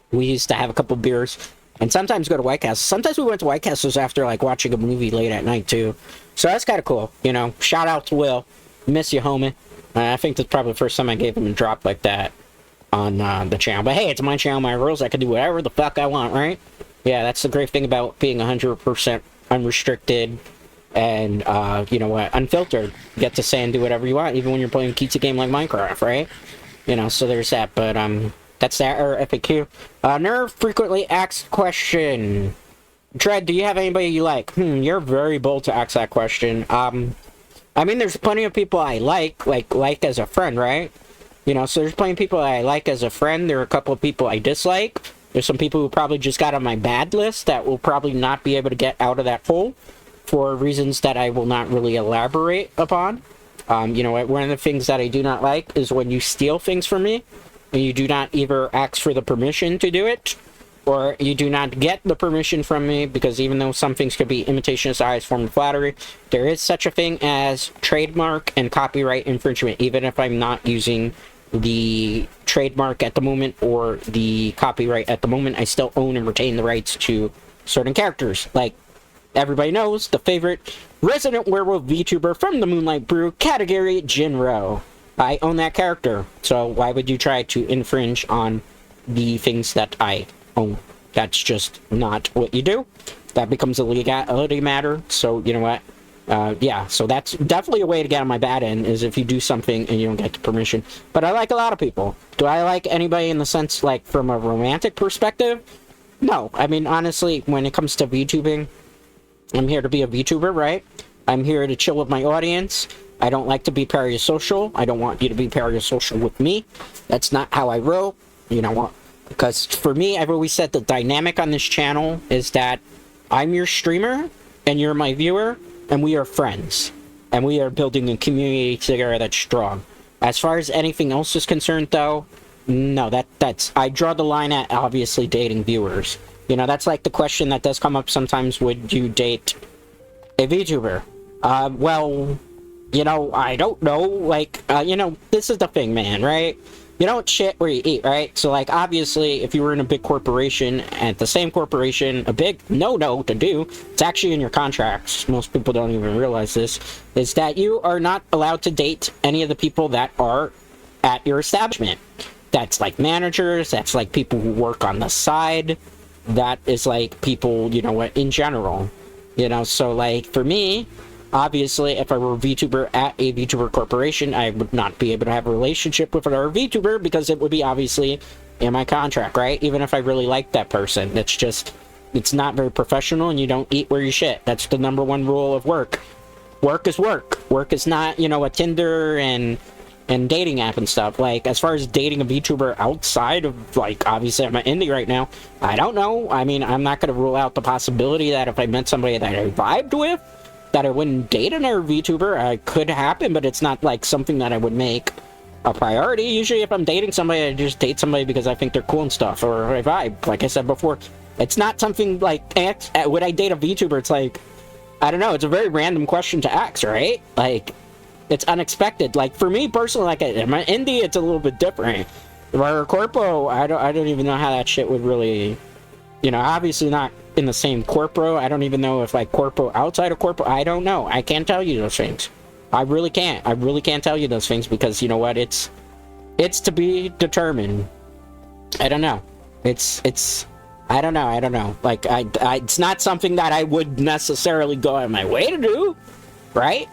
We used to have a couple of beers, and sometimes go to White Castles. Sometimes we went to White Castles after like watching a movie late at night too. So that's kind of cool, you know. Shout out to Will. Miss you, homie. I think that's probably the first time I gave him a drop like that on the channel. But hey, it's my channel, my rules. I can do whatever the fuck I want, right? Yeah, that's the great thing about being 100% unrestricted and you know what, unfiltered. You get to say and do whatever you want, even when you're playing a pizza game like Minecraft, right? You know, so there's that. But that's that, or FAQ. Another frequently asked question. Dread, do you have anybody you like? You're very bold to ask that question. I mean, there's plenty of people I like as a friend, right? You know, so there's plenty of people I like as a friend. There are a couple of people I dislike. There's some people who probably just got on my bad list that will probably not be able to get out of that hole for reasons that I will not really elaborate upon. You know, one of the things that I do not like is when you steal things from me, and you do not either ask for the permission to do it, or you do not get the permission from me, because even though some things could be imitation is the highest form of flattery, there is such a thing as trademark and copyright infringement, even if I'm not using the trademark at the moment or the copyright at the moment. I still own and retain the rights to certain characters, like everybody knows, the favorite resident werewolf VTuber from the Moonlight Brew category, Jinro. I own that character, so why would you try to infringe on the things that I own? That's just not what you do. That becomes a legality matter, so you know what? Yeah, so that's definitely a way to get on my bad end, is if you do something and you don't get the permission. But I like a lot of people. Do I like anybody in the sense, like, from a romantic perspective? No. I mean, honestly, when it comes to VTubing, I'm here to be a VTuber, right? I'm here to chill with my audience. I don't like to be parasocial. I don't want you to be parasocial with me. That's not how I roll. You know what? Because for me, I've always said the dynamic on this channel is that I'm your streamer, and you're my viewer, and we are friends. And we are building a community together that's strong. As far as anything else is concerned, though, no, that's... I draw the line at, obviously, dating viewers. You know, that's like the question that does come up sometimes, would you date a VTuber? Well, you know, I don't know. Like, you know, this is the thing, man, right? You don't shit where you eat, right? So, like, obviously, if you were in a big corporation, at the same corporation, a big no-no to do, it's actually in your contracts, most people don't even realize this, is that you are not allowed to date any of the people that are at your establishment. That's like managers, that's like people who work on the side, that is like people, you know what, in general. You know, so, like, for me, obviously, if I were a VTuber at a VTuber corporation, I would not be able to have a relationship with another VTuber, because it would be obviously in my contract, right? Even if I really like that person. It's just, it's not very professional, and you don't eat where you shit. That's the #1 rule of work. Work is work. Work is not, you know, a Tinder and dating app and stuff. Like, as far as dating a VTuber outside of, like, obviously I'm an indie right now, I don't know. I mean, I'm not going to rule out the possibility that if I met somebody that I vibed with, that I wouldn't date another VTuber. It could happen, but it's not like something that I would make a priority. Usually if I'm dating somebody, I just date somebody because I think they're cool and stuff, or I vibe, like I said before. It's not something like, would I date a VTuber? It's like, I don't know, it's a very random question to ask, right? Like, it's unexpected. Like, for me personally, like, in my indie, it's a little bit different. For corpo, I don't even know how that shit would really, you know, obviously not in the same corpo. I don't even know if, like, corpo outside of corpo, I don't know. I can't tell you those things. I really can't. I really can't tell you those things, because, you know what, it's to be determined. I don't know. I don't know. Like, it's not something that I would necessarily go out of my way to do, right?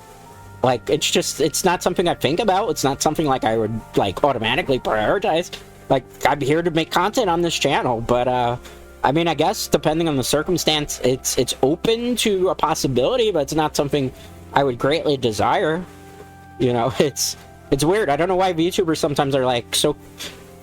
Like, it's not something I think about. It's not something, like, I would, like, automatically prioritize. Like, I'm here to make content on this channel, but, I mean, I guess, depending on the circumstance, it's open to a possibility, but it's not something I would greatly desire. You know, it's weird. I don't know why VTubers sometimes are, like, so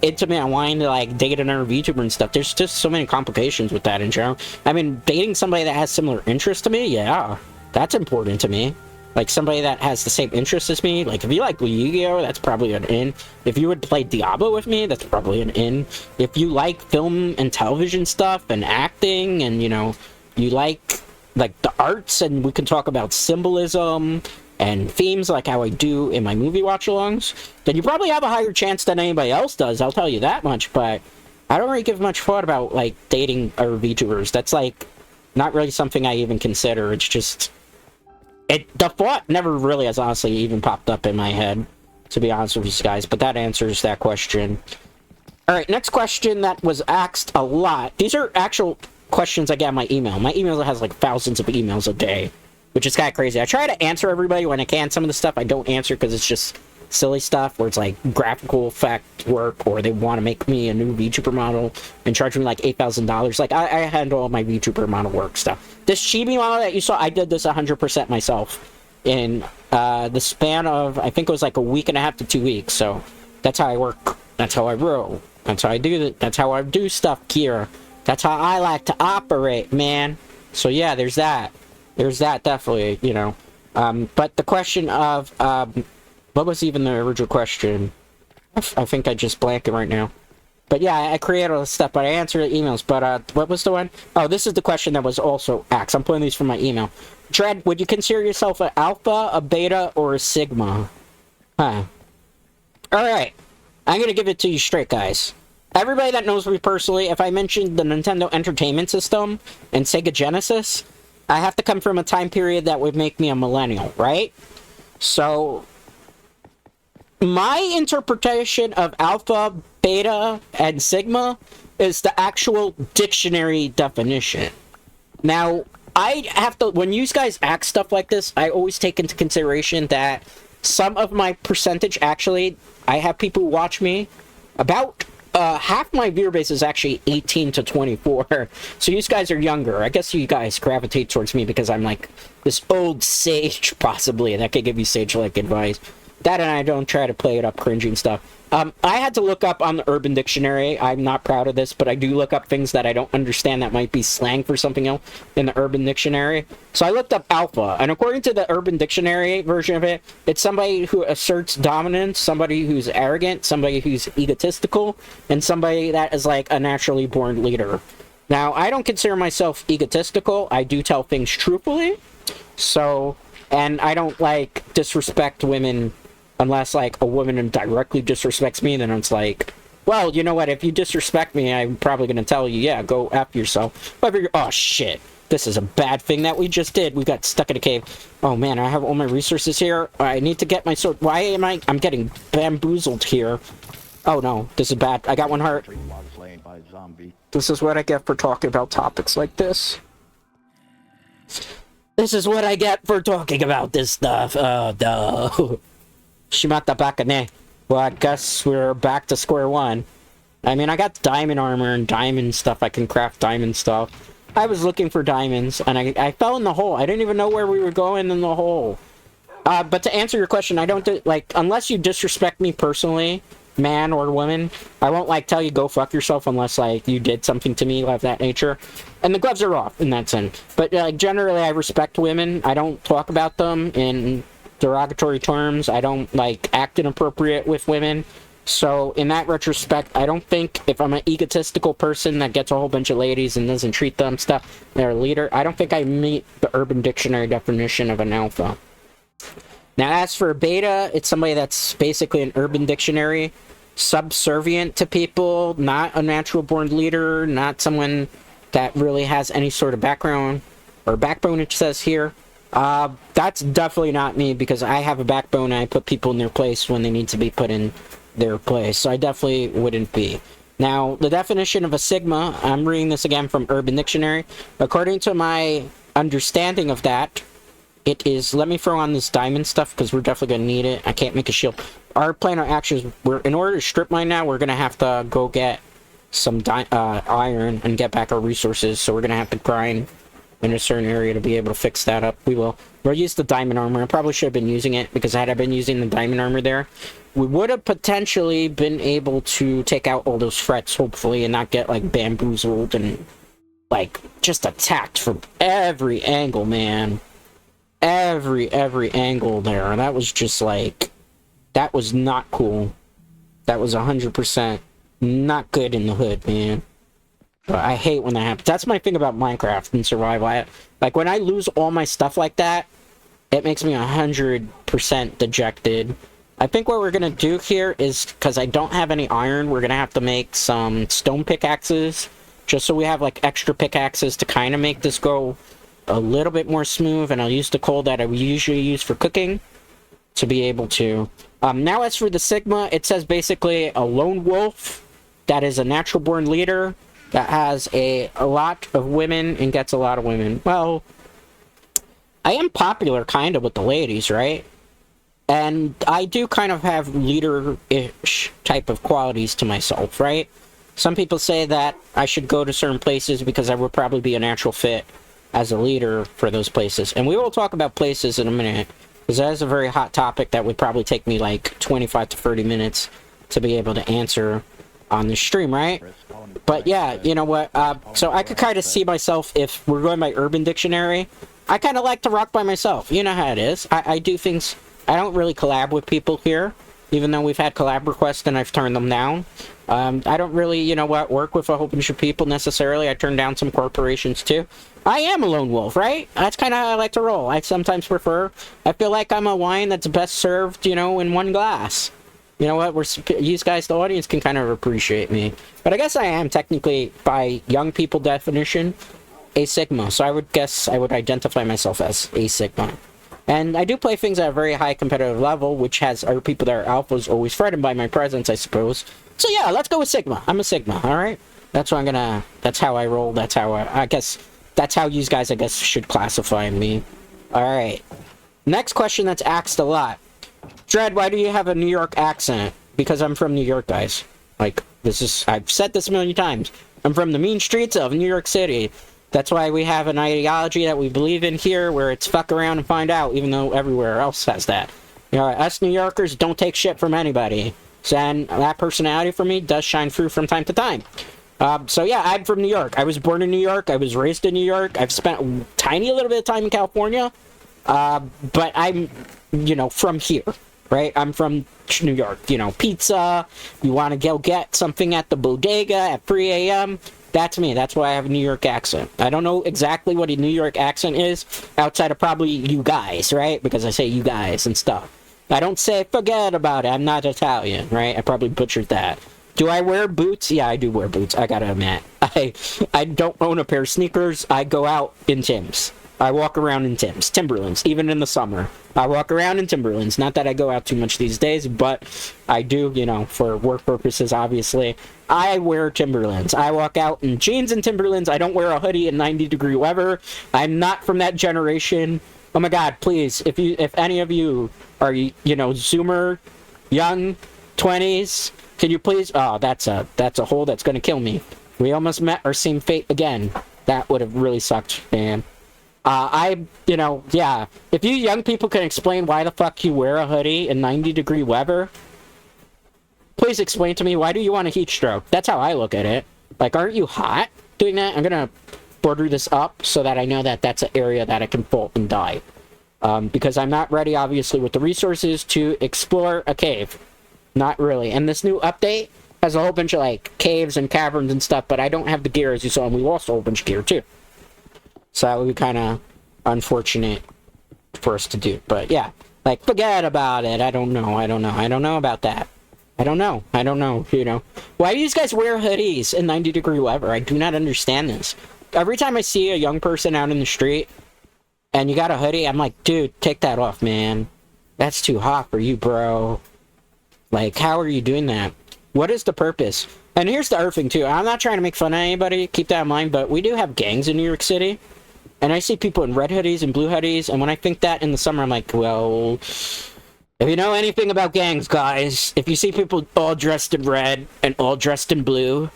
intimate and wanting to, like, date another VTuber and stuff. There's just so many complications with that in general. I mean, dating somebody that has similar interests to me, yeah, that's important to me. Like, somebody that has the same interests as me. Like, if you like Yu-Gi-Oh, that's probably an in. If you would play Diablo with me, that's probably an in. If you like film and television stuff and acting, and, you know, you like the arts, and we can talk about symbolism and themes like how I do in my movie watch-alongs, then you probably have a higher chance than anybody else does, I'll tell you that much. But I don't really give much thought about, like, dating other VTubers. That's, like, not really something I even consider. It's just... the thought never really has honestly even popped up in my head, to be honest with you guys, but that answers that question. Alright, next question that was asked a lot. These are actual questions I get in my email. My email has like thousands of emails a day. which is kind of crazy. I try to answer everybody when I can. Some of the stuff I don't answer because it's just silly stuff, where it's like graphical effect work, or they want to make me a new VTuber model and charge me like $8,000. Like, I handle all my VTuber model work stuff. This Chibi model that you saw, I did this 100% myself in the span of, I think it was like a week and a half to 2 weeks. So that's how I work. That's how I roll. That's how I do it. That's how I do stuff, Kira. That's how I like to operate, man. So yeah, there's that. There's that, definitely, you know. But the question of, what was even the original question? I think I just blanked it right now. But yeah, I created all this stuff, but I answered the emails. But what was the one? Oh, this is the question that was also asked. I'm putting these from my email. Dread, would you consider yourself an alpha, a beta, or a sigma? Huh. Alright. I'm gonna give it to you straight, guys. Everybody that knows me personally, if I mentioned the Nintendo Entertainment System and Sega Genesis, I have to come from a time period that would make me a millennial, right? So, my interpretation of alpha, beta, and sigma is the actual dictionary definition. Now, I have to, when you guys ask stuff like this, I always take into consideration that some of my percentage, actually, I have people who watch me, about half my viewer base is actually 18 to 24. So you guys are younger. I guess you guys gravitate towards me because I'm like this old sage, possibly, that could give you sage-like advice. That and I don't try to play it up cringing stuff. I had to look up on the Urban Dictionary. I'm not proud of this, but I do look up things that I don't understand that might be slang for something else in the Urban Dictionary. So I looked up alpha, and according to the Urban Dictionary version of it, it's somebody who asserts dominance, somebody who's arrogant, somebody who's egotistical, and somebody that is like a naturally born leader. Now, I don't consider myself egotistical. I do tell things truthfully. So, and I don't like disrespect women. Unless, like, a woman directly disrespects me, then it's like, well, you know what, if you disrespect me, I'm probably gonna tell you, yeah, go F yourself. Oh, shit. This is a bad thing that we just did. We got stuck in a cave. Oh, man, I have all my resources here. I need to get my sword. Why am I'm getting bamboozled here. Oh, no, this is bad. I got one heart. This is what I get for talking about topics like this. This is what I get for talking about this stuff. Oh, no. Shimata bakane. Well, I guess we're back to square one. I mean, I got diamond armor and diamond stuff. I can craft diamond stuff. I was looking for diamonds, and I fell in the hole. I didn't even know where we were going in the hole. But to answer your question, I don't like, unless you disrespect me personally, man or woman, I won't, like, tell you go fuck yourself unless, like, you did something to me of that nature. And the gloves are off in that sense. But, like, generally, I respect women. I don't talk about them in derogatory terms. I don't, like, act inappropriate with women. So in that retrospect, I don't think if I'm an egotistical person that gets a whole bunch of ladies and doesn't treat them stuff, they're a leader, I don't think I meet the Urban Dictionary definition of an alpha. Now, as for beta, it's somebody that's basically an Urban Dictionary, subservient to people, not a natural born leader, not someone that really has any sort of background or backbone, it says here. That's definitely not me, because I have a backbone and I put people in their place when they need to be put in their place. So I definitely wouldn't be. Now, the definition of a sigma, I'm reading this again from Urban Dictionary. According to my understanding of that, it is, let me throw on this diamond stuff because we're definitely going to need it. I can't make a shield. Our plan of action is, in order to strip mine now, we're going to have to go get some iron and get back our resources. So we're going to have to grind in a certain area to be able to fix that up. We will. We'll use the diamond armor. I probably should have been using it, because had I been using the diamond armor there, we would have potentially been able to take out all those threats, hopefully, and not get, like, bamboozled and, like, just attacked from every angle, man. Every angle there. And that was just, like, that was not cool. That was 100% not good in the hood, man. But I hate when that happens. That's my thing about Minecraft and survival. Like, when I lose all my stuff like that, it makes me 100% dejected. I think what we're gonna do here is, because I don't have any iron, we're gonna have to make some stone pickaxes, just so we have, like, extra pickaxes to kind of make this go a little bit more smooth, and I'll use the coal that I usually use for cooking to be able to. Now, as for the Sigma, it says basically a lone wolf that is a natural born leader, that has a lot of women and gets a lot of women. Well, I am popular kind of with the ladies, right? And I do kind of have leader-ish type of qualities to myself, right? Some people say that I should go to certain places because I would probably be a natural fit as a leader for those places. And we will talk about places in a minute, because that is a very hot topic that would probably take me like 25 to 30 minutes to be able to answer on the stream, right? But yeah, you know what? So I could kind of see myself, if we're going by Urban Dictionary, I kind of like to rock by myself. You know how it is. I do things... I don't really collab with people here, even though we've had collab requests and I've turned them down. I don't really, you know what, work with a whole bunch of people necessarily. I turn down some corporations too. I am a lone wolf, right? That's kind of how I like to roll. I sometimes prefer... I feel like I'm a wine that's best served, you know, in one glass. You know what, you guys, the audience, can kind of appreciate me. But I guess I am technically, by young people definition, a Sigma. So I would guess I would identify myself as a Sigma. And I do play things at a very high competitive level, which has other people that are alphas always threatened by my presence, I suppose. So yeah, let's go with Sigma. I'm a Sigma, alright? That's what I'm gonna... That's how I roll. That's how I guess... That's how you guys, I guess, should classify me. Alright. Next question that's asked a lot. Dread, why do you have a New York accent? Because I'm from New York, guys. Like, this is... I've said this a million times. I'm from the mean streets of New York City. That's why we have an ideology that we believe in here, where it's fuck around and find out, even though everywhere else has that. You know, us New Yorkers don't take shit from anybody. So, and that personality for me does shine through from time to time. So yeah, I'm from New York. I was born in New York. I was raised in New York. I've spent a tiny little bit of time in California. But I'm, you know, from here, right? I'm from New York. You know, pizza. You want to go get something at the bodega at 3 a.m., that's me. That's why I have a New York accent. I don't know exactly what a New York accent is, outside of probably you guys, right? Because I say you guys and stuff. I don't say forget about it. I'm not Italian, right? I probably butchered that. Do I wear boots? Yeah, I do wear boots. I gotta admit. I don't own a pair of sneakers. I go out in Timbs. I walk around in Timberlands, even in the summer. I walk around in Timberlands. Not that I go out too much these days, but I do, you know, for work purposes, obviously. I wear Timberlands. I walk out in jeans and Timberlands. I don't wear a hoodie in 90-degree weather. I'm not from that generation. Oh my god, please, if any of you are, you know, Zoomer, young, 20s, can you please... Oh, that's a hole that's gonna kill me. We almost met our same fate again. That would have really sucked, man. You know, yeah. If you young people can explain why the fuck you wear a hoodie in 90-degree weather, please explain to me, why do you want a heat stroke? That's how I look at it. Like, aren't you hot doing that? I'm gonna border this up so that I know that that's an area that I can fall and die. Because I'm not ready, obviously, with the resources to explore a cave. Not really. And this new update has a whole bunch of, like, caves and caverns and stuff, but I don't have the gear, as you saw, and we lost a whole bunch of gear, too. So that would be kind of unfortunate for us to do. But yeah, like, forget about it. I don't know about that. I don't know, you know. Why do you guys wear hoodies in 90-degree weather? I do not understand this. Every time I see a young person out in the street, and you got a hoodie, I'm like, dude, take that off, man. That's too hot for you, bro. Like, how are you doing that? What is the purpose? And here's the other thing, too. I'm not trying to make fun of anybody, keep that in mind, but we do have gangs in New York City. And I see people in red hoodies and blue hoodies, and when I think that in the summer, I'm like, well, if you know anything about gangs, guys, if you see people all dressed in red and all dressed in blue,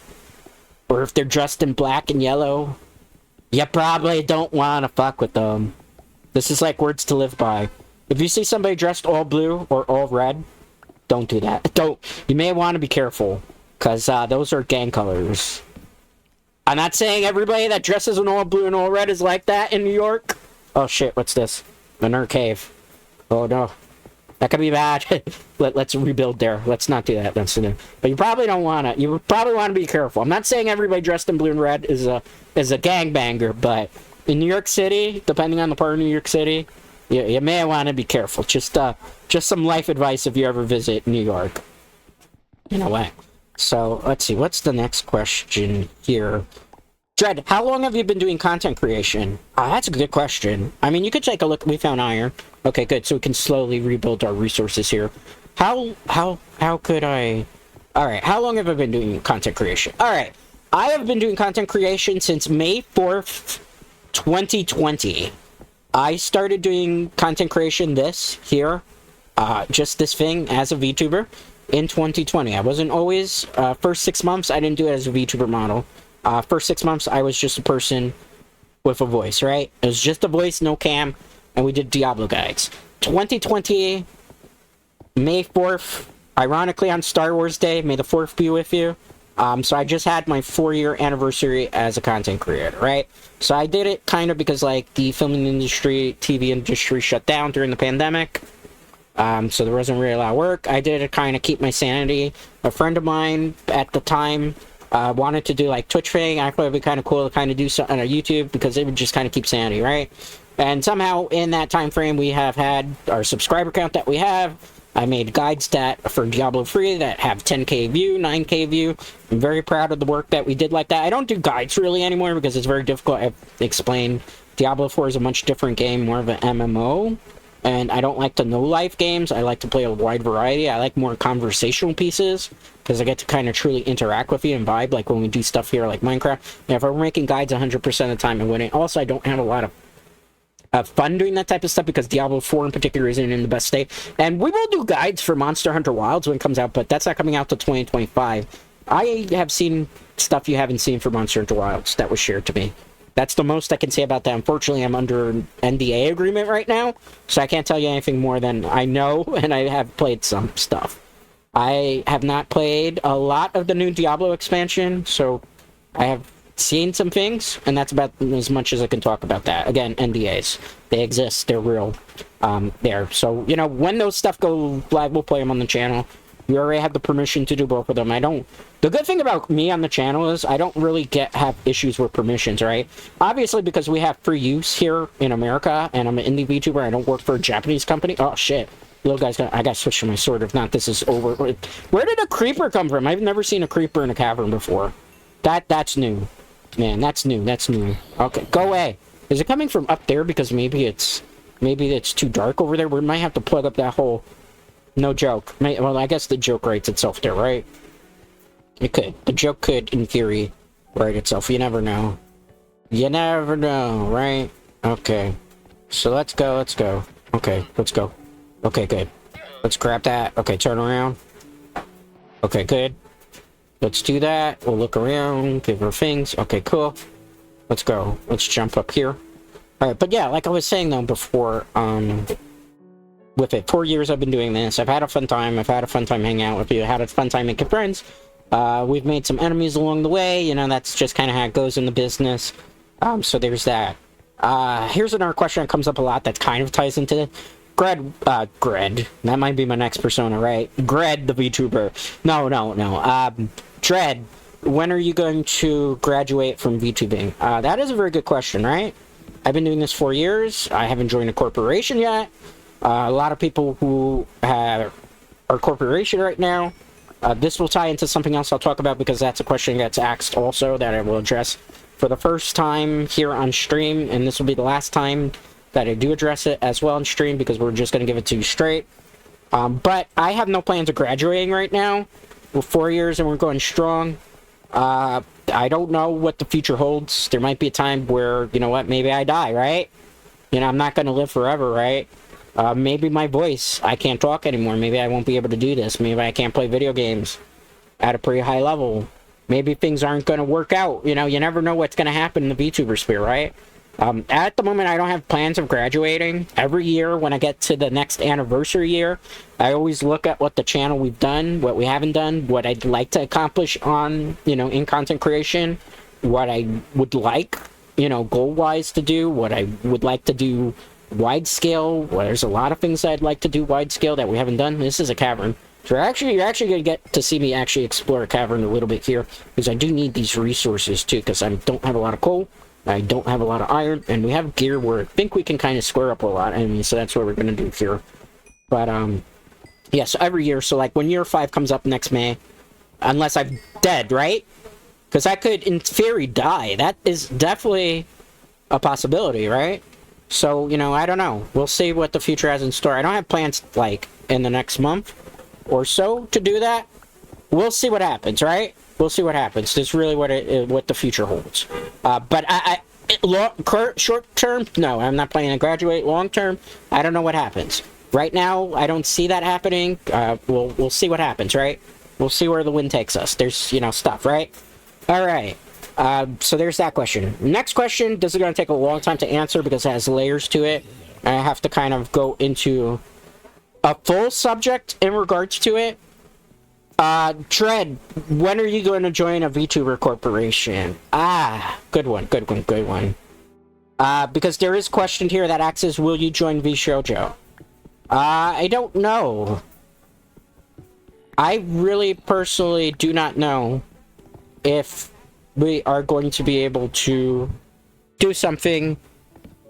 or if they're dressed in black and yellow, you probably don't want to fuck with them. This is like words to live by. If you see somebody dressed all blue or all red, don't do that. You may want to be careful, because those are gang colors. I'm not saying everybody that dresses in all blue and all red is like that in New York. Oh shit, what's this? Another cave. Oh no. That could be bad. Let's rebuild there. Let's not do that. But you probably don't want to. You probably want to be careful. I'm not saying everybody dressed in blue and red is a gangbanger, but in New York City, depending on the part of New York City, you may want to be careful. Just some life advice if you ever visit New York. You know what? So, let's see, what's the next question here? Dread, how long have you been doing content creation? That's a good question. I mean, you could take a look. We found iron. Okay, good. So we can slowly rebuild our resources here. How could I... Alright, how long have I been doing content creation? Alright, I have been doing content creation since May 4th, 2020. I started doing content creation just this thing as a VTuber in 2020. I wasn't always, first 6 months, I didn't do it as a VTuber model. First 6 months, I was just a person with a voice, right? It was just a voice, no cam, and we did Diablo guides. 2020, May 4th, ironically on Star Wars Day, may the 4th be with you. So I just had my 4-year anniversary as a content creator, right? So I did it kind of because, like, the filming industry, TV industry shut down during the pandemic. So there wasn't really a lot of work. I did it kind of keep my sanity. A friend of mine at the time wanted to do, like, Twitch thing. I thought it'd be kind of cool to kind of do something on YouTube because it would just kind of keep sanity, right? And somehow in that time frame, we have had our subscriber count that we have. I made guides for Diablo 3 that have 10k view, 9k view. I'm very proud of the work that we did like that. I don't do guides really anymore because it's very difficult to explain. Diablo 4 is a much different game, more of an MMO. And I don't like the no-life games. I like to play a wide variety. I like more conversational pieces because I get to kind of truly interact with you and vibe, like when we do stuff here like Minecraft. And if we're making guides 100% of the time and winning. Also, I don't have a lot of fun doing that type of stuff because Diablo 4 in particular isn't in the best state. And we will do guides for Monster Hunter Wilds when it comes out, but that's not coming out till 2025. I have seen stuff you haven't seen for Monster Hunter Wilds that was shared to me. That's the most I can say about that. Unfortunately, I'm under an NDA agreement right now, so I can't tell you anything more than I know, and I have played some stuff. I have not played a lot of the new Diablo expansion, so I have seen some things, and that's about as much as I can talk about that. Again, NDAs. They exist. They're real. There. So, you know, when those stuff go live, we'll play them on the channel. We already have the permission to do both of them. The good thing about me on the channel is I don't really have issues with permissions, right? Obviously, because we have free use here in America, and I'm an indie VTuber, I don't work for a Japanese company. Oh, shit. Little guy's I gotta switch to my sword. If not, this is over. Where did a creeper come from? I've never seen a creeper in a cavern before. That's new. Man, that's new. Okay, go away. Is it coming from up there? Because maybe it's too dark over there. We might have to plug up that hole. No joke. Well, I guess the joke writes itself there, right? It could. The joke could, in theory, write itself. You never know. You never know, right? Okay. So let's go. Okay, let's go. Okay, good. Let's grab that. Okay, turn around. Okay, good. Let's do that. We'll look around, give her things. Okay, cool. Let's go. Let's jump up here. Alright, but yeah, like I was saying though before, with it, 4 years I've been doing this. I've had a fun time. I've had a fun time hanging out with you. I had a fun time making friends. We've made some enemies along the way. You know, that's just kind of how it goes in the business. So there's that. Here's another question that comes up a lot that kind of ties into Gred. That might be my next persona, right? Gred, the VTuber. No. Dread, when are you going to graduate from VTubing? That is a very good question, right? I've been doing this 4 years. I haven't joined a corporation yet. A lot of people who are corporation right now. This will tie into something else I'll talk about because that's a question that's asked also that I will address for the first time here on stream, and this will be the last time that I do address it as well on stream because we're just going to give it to you straight. But I have no plans of graduating right now. We're 4 years and we're going strong. I don't know what the future holds. There might be a time where, you know what, maybe I die, right? You know, I'm not going to live forever, right? Maybe my voice, I can't talk anymore. Maybe I won't be able to do this. Maybe I can't play video games at a pretty high level. Maybe things aren't going to work out. You know, you never know what's going to happen in the VTuber sphere, right? At the moment, I don't have plans of graduating. Every year, when I get to the next anniversary year, I always look at what the channel we've done, what we haven't done, what I'd like to accomplish on, you know, in content creation, what I would like, you know, goal-wise to do, what I would like to do wide scale. Well, there's a lot of things I'd like to do wide scale that we haven't done. This is a cavern. So you're actually going to get to see me actually explore a cavern a little bit here, because I do need these resources too, because I don't have a lot of coal. I don't have a lot of iron, and we have gear where I think we can kind of square up a lot. I mean, so that's what we're going to do here. But, yeah, so every year, so like when year 5 comes up next May, unless I'm dead, right? Because I could, in theory, die. That is definitely a possibility, right? So, you know, I don't know. We'll see what the future has in store. I don't have plans, like, in the next month or so to do that. We'll see what happens, right? We'll see what happens. That's really what the future holds. But Short term, no, I'm not planning to graduate. Long term, I don't know what happens. Right now, I don't see that happening. We'll see what happens, right? We'll see where the wind takes us. There's, stuff, right? All right. So there's that question. Next question, this is going to take a long time to answer because it has layers to it. I have to kind of go into a full subject in regards to it. Dread, when are you going to join a VTuber corporation? Good one. Because there is a question here that asks, will you join VShojo? I don't know. I really personally do not know if we are going to be able to do something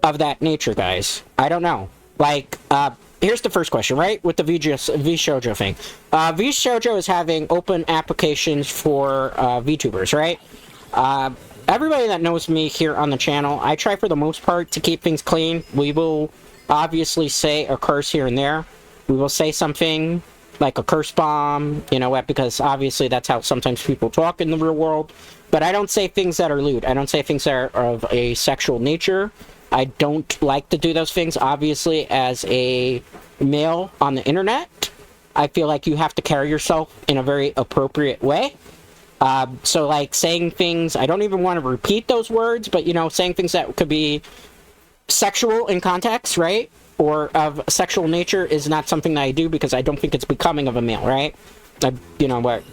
of that nature, guys. I don't know. Like, here's the first question, right? With the VShojo thing. VShojo is having open applications for VTubers, right? Everybody that knows me here on the channel, I try for the most part to keep things clean. We will obviously say a curse here and there. We will say something like a curse bomb, you know what, because obviously that's how sometimes people talk in the real world. But I don't say things that are lewd. I don't say things that are of a sexual nature. I don't like to do those things. Obviously, as a male on the internet, I feel like you have to carry yourself in a very appropriate way. So, like, saying things, I don't even want to repeat those words, but, saying things that could be sexual in context, right? Or of sexual nature is not something that I do because I don't think it's becoming of a male, right? I,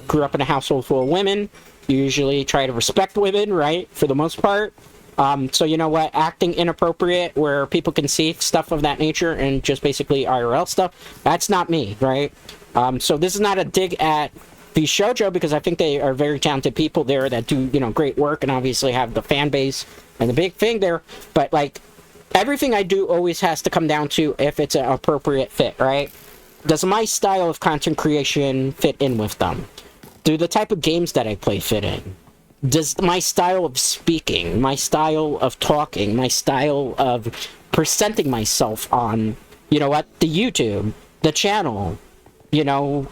grew up in a household full of women. You usually try to respect women, right? For the most part. So you know what? Acting inappropriate where people can see stuff of that nature and just basically IRL stuff, that's not me, right? So this is not a dig at VShojo because I think they are very talented people there that do, great work and obviously have the fan base and the big thing there. But, like, everything I do always has to come down to if it's an appropriate fit, right? Does my style of content creation fit in with them? Do the type of games that I play fit in? Does my style of speaking, my style of talking, my style of presenting myself on, the YouTube, the channel,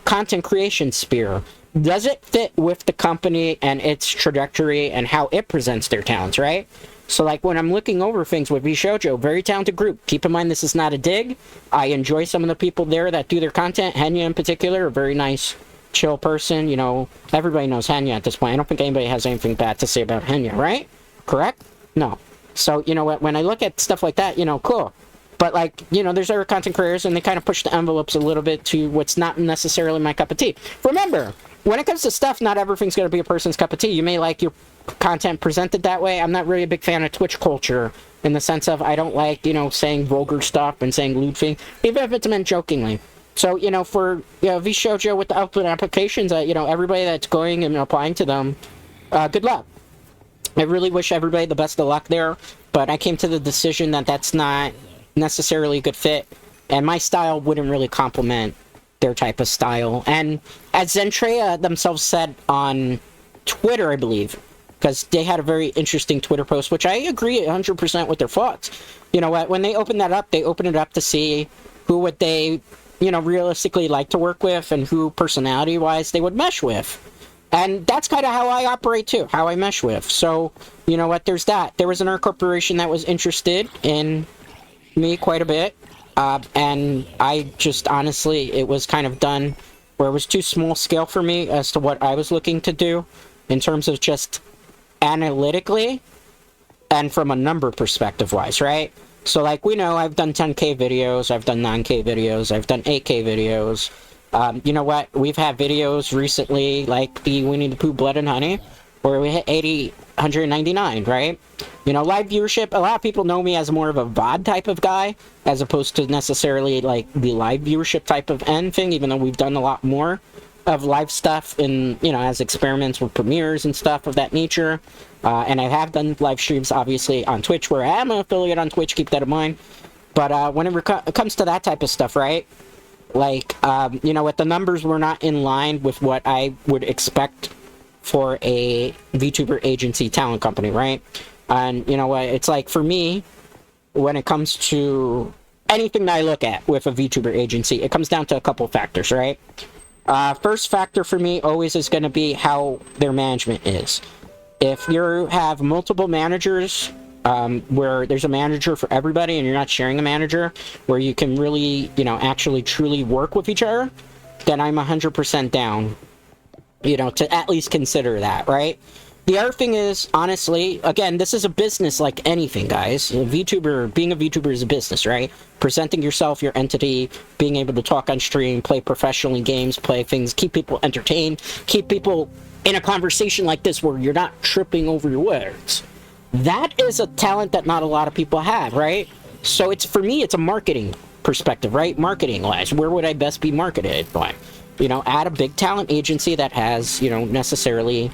content creation sphere, does it fit with the company and its trajectory and how it presents their talents, right? So, like, when I'm looking over things with VShojo, very talented group. Keep in mind, this is not a dig. I enjoy some of the people there that do their content. Henya, in particular, a very nice, chill person. Everybody knows Henya at this point. I don't think anybody has anything bad to say about Henya, right? Correct? No. So, when I look at stuff like that, cool. But, like, there's other content creators, and they kind of push the envelopes a little bit to what's not necessarily my cup of tea. Remember, when it comes to stuff, not everything's going to be a person's cup of tea. You may like your content presented that way. I'm not really a big fan of Twitch culture in the sense of I don't like, saying vulgar stuff and saying lewd things, even if it's meant jokingly. So, for VShojo with the open applications, everybody that's going and applying to them, good luck. I really wish everybody the best of luck there, but I came to the decision that that's not necessarily a good fit, and my style wouldn't really complement their type of style. And as Zentrea themselves said on Twitter, I believe, because they had a very interesting Twitter post, which I agree 100% with their thoughts. When they opened that up, they opened it up to see who would they, realistically like to work with and who personality-wise they would mesh with. And that's kind of how I operate too, how I mesh with. So, there's that. There was another corporation that was interested in me quite a bit. And I just, honestly, it was kind of done where it was too small scale for me as to what I was looking to do in terms of just analytically and from a number perspective wise, right? So, like, we know I've done 10K videos, I've done 9K videos, I've done 8K videos. You know what? We've had videos recently, like the Winnie the Pooh Blood and Honey, where we hit 199, right? Live viewership, a lot of people know me as more of a VOD type of guy, as opposed to necessarily, like, the live viewership type of end thing, even though we've done a lot more of live stuff in, as experiments with premieres and stuff of that nature. And I have done live streams, obviously, on Twitch, where I am an affiliate on Twitch, keep that in mind. But whenever it comes to that type of stuff, right? Like, what the numbers were not in line with what I would expect for a VTuber agency talent company, right? And it's like, for me, when it comes to anything that I look at with a VTuber agency, it comes down to a couple factors, right? First factor for me always is going to be how their management is. If you have multiple managers where there's a manager for everybody and you're not sharing a manager, where you can really, you know, actually truly work with each other, then I'm 100% down, you know, to at least consider that, right? The other thing is, honestly, again, this is a business like anything, guys. VTuber, being a VTuber is a business, right? Presenting yourself, your entity, being able to talk on stream, play professionally games, play things, keep people entertained, keep people in a conversation like this where you're not tripping over your words. That is a talent that not a lot of people have, right? So it's, for me, it's a marketing perspective, right? Marketing-wise, where would I best be marketed by? You know, at a big talent agency that has, you know, necessarily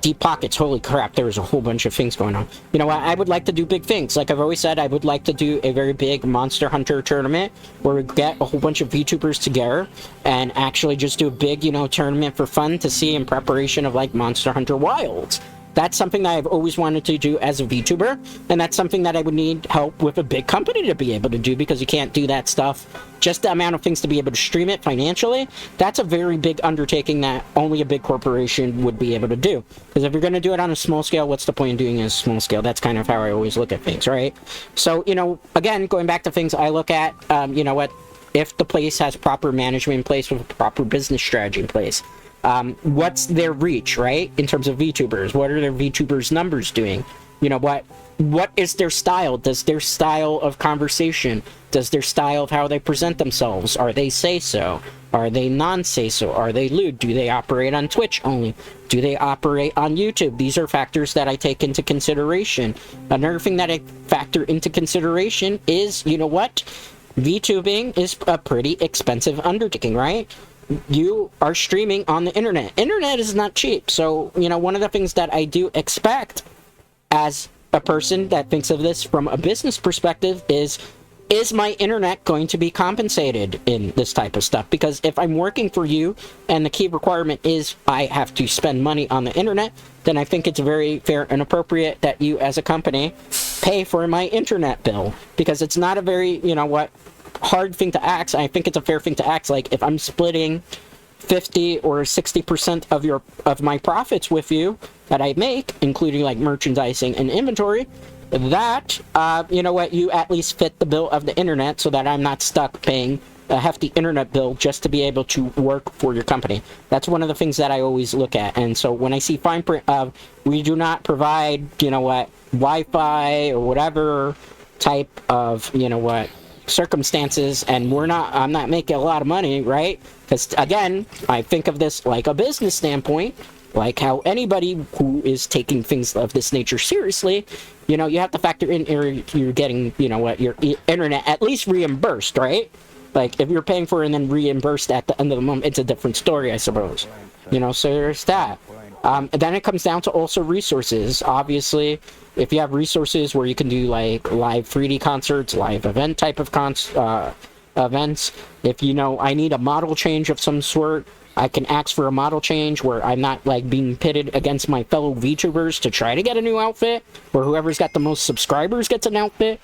deep pockets. Holy crap, there's a whole bunch of things going on. You know, I would like to do big things. Like I've always said, I would like to do a very big Monster Hunter tournament where we get a whole bunch of VTubers together and actually just do a big, you know, tournament for fun to see in preparation of like Monster Hunter Wilds. That's something that I've always wanted to do as a VTuber, and that's something that I would need help with a big company to be able to do, because you can't do that stuff. Just the amount of things to be able to stream it financially, that's a very big undertaking that only a big corporation would be able to do. Because if you're going to do it on a small scale, what's the point in doing it on a small scale? That's kind of how I always look at things, right? So, you know, again, going back to things I look at, you know what, if the place has proper management in place with a proper business strategy in place, what's their reach, right, in terms of VTubers? What are their VTubers numbers doing? You know, what is their style? Does their style of conversation, does their style of how they present themselves, are they say-so? Are they non-say-so? Are they lewd? Do they operate on Twitch only? Do they operate on YouTube? These are factors that I take into consideration. Another thing that I factor into consideration is, you know what, VTubing is a pretty expensive undertaking, right? You are streaming on the internet. Internet is not cheap. So, you know, one of the things that I do expect as a person that thinks of this from a business perspective is my internet going to be compensated in this type of stuff? Because if I'm working for you and the key requirement is I have to spend money on the internet, then I think it's very fair and appropriate that you as a company pay for my internet bill. Because it's not a very, you know what, hard thing to ask. I think it's a fair thing to ask. Like, if I'm splitting 50 or 60% of my profits with you that I make, including like merchandising and inventory, that you know what, you at least fit the bill of the internet, so that I'm not stuck paying a hefty internet bill just to be able to work for your company. That's one of the things that I always look at. And so when I see fine print of we do not provide, you know what, Wi-Fi or whatever type of, you know what, circumstances, and I'm not making a lot of money, right? Because again, I think of this like a business standpoint, like how anybody who is taking things of this nature seriously, you know, you have to factor in you're getting, you know what, your internet at least reimbursed, right? Like, if you're paying for it and then reimbursed at the end of the month, it's a different story, I suppose. You know, so there's that. Then it comes down to also resources. Obviously, if you have resources where you can do like live 3D concerts, live event type of events, if you know I need a model change of some sort, I can ask for a model change where I'm not like being pitted against my fellow VTubers to try to get a new outfit, or whoever's got the most subscribers gets an outfit.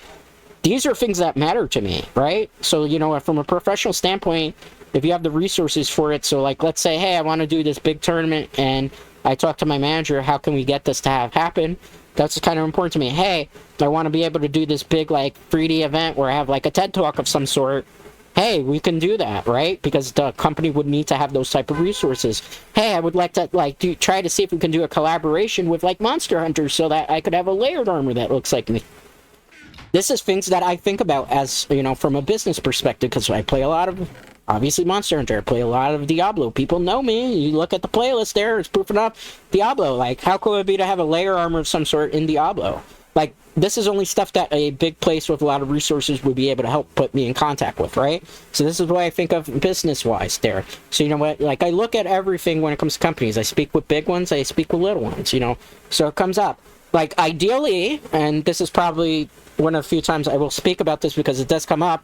These are things that matter to me, right? So, you know, from a professional standpoint, if you have the resources for it, so like, let's say, hey, I want to do this big tournament, and I talk to my manager, how can we get this to happen? That's kind of important to me. Hey, I want to be able to do this big, like, 3D event where I have, like, a TED Talk of some sort. Hey, we can do that, right? Because the company would need to have those type of resources. Hey, I would like to, like, try to see if we can do a collaboration with, like, Monster Hunter so that I could have a layered armor that looks like me. This is things that I think about as, you know, from a business perspective, because I play a lot of, obviously, Monster Hunter. I play a lot of Diablo. People know me. You look at the playlist there, it's proof enough. Diablo, like, how cool would it be to have a layer armor of some sort in Diablo? Like, this is only stuff that a big place with a lot of resources would be able to help put me in contact with, right? So this is what I think of business-wise there. So, you know what, like, I look at everything when it comes to companies. I speak with big ones, I speak with little ones, you know? So it comes up. Like, ideally, and this is probably one of the few times I will speak about this because it does come up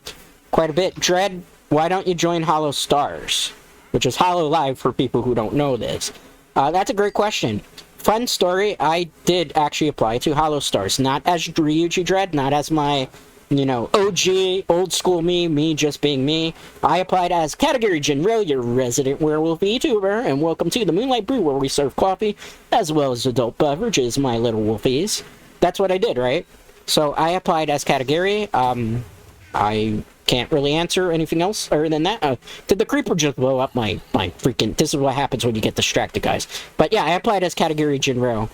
quite a bit. Dread, why don't you join Hollow Stars? Which is Hollow Live for people who don't know this. That's a great question. Fun story, I did actually apply to Hollow Stars. Not as Ryuji Dread, not as my, you know, OG, old school me just being me. I applied as Category Jinro, your resident werewolf VTuber, and welcome to the Moonlight Brew, where we serve coffee, as well as adult beverages, my little wolfies. that's what I did, right? So I applied as category. I can't really answer anything else other than that. Did the creeper just blow up my freaking... This is what happens when you get distracted, guys. But yeah, I applied as category Jinro.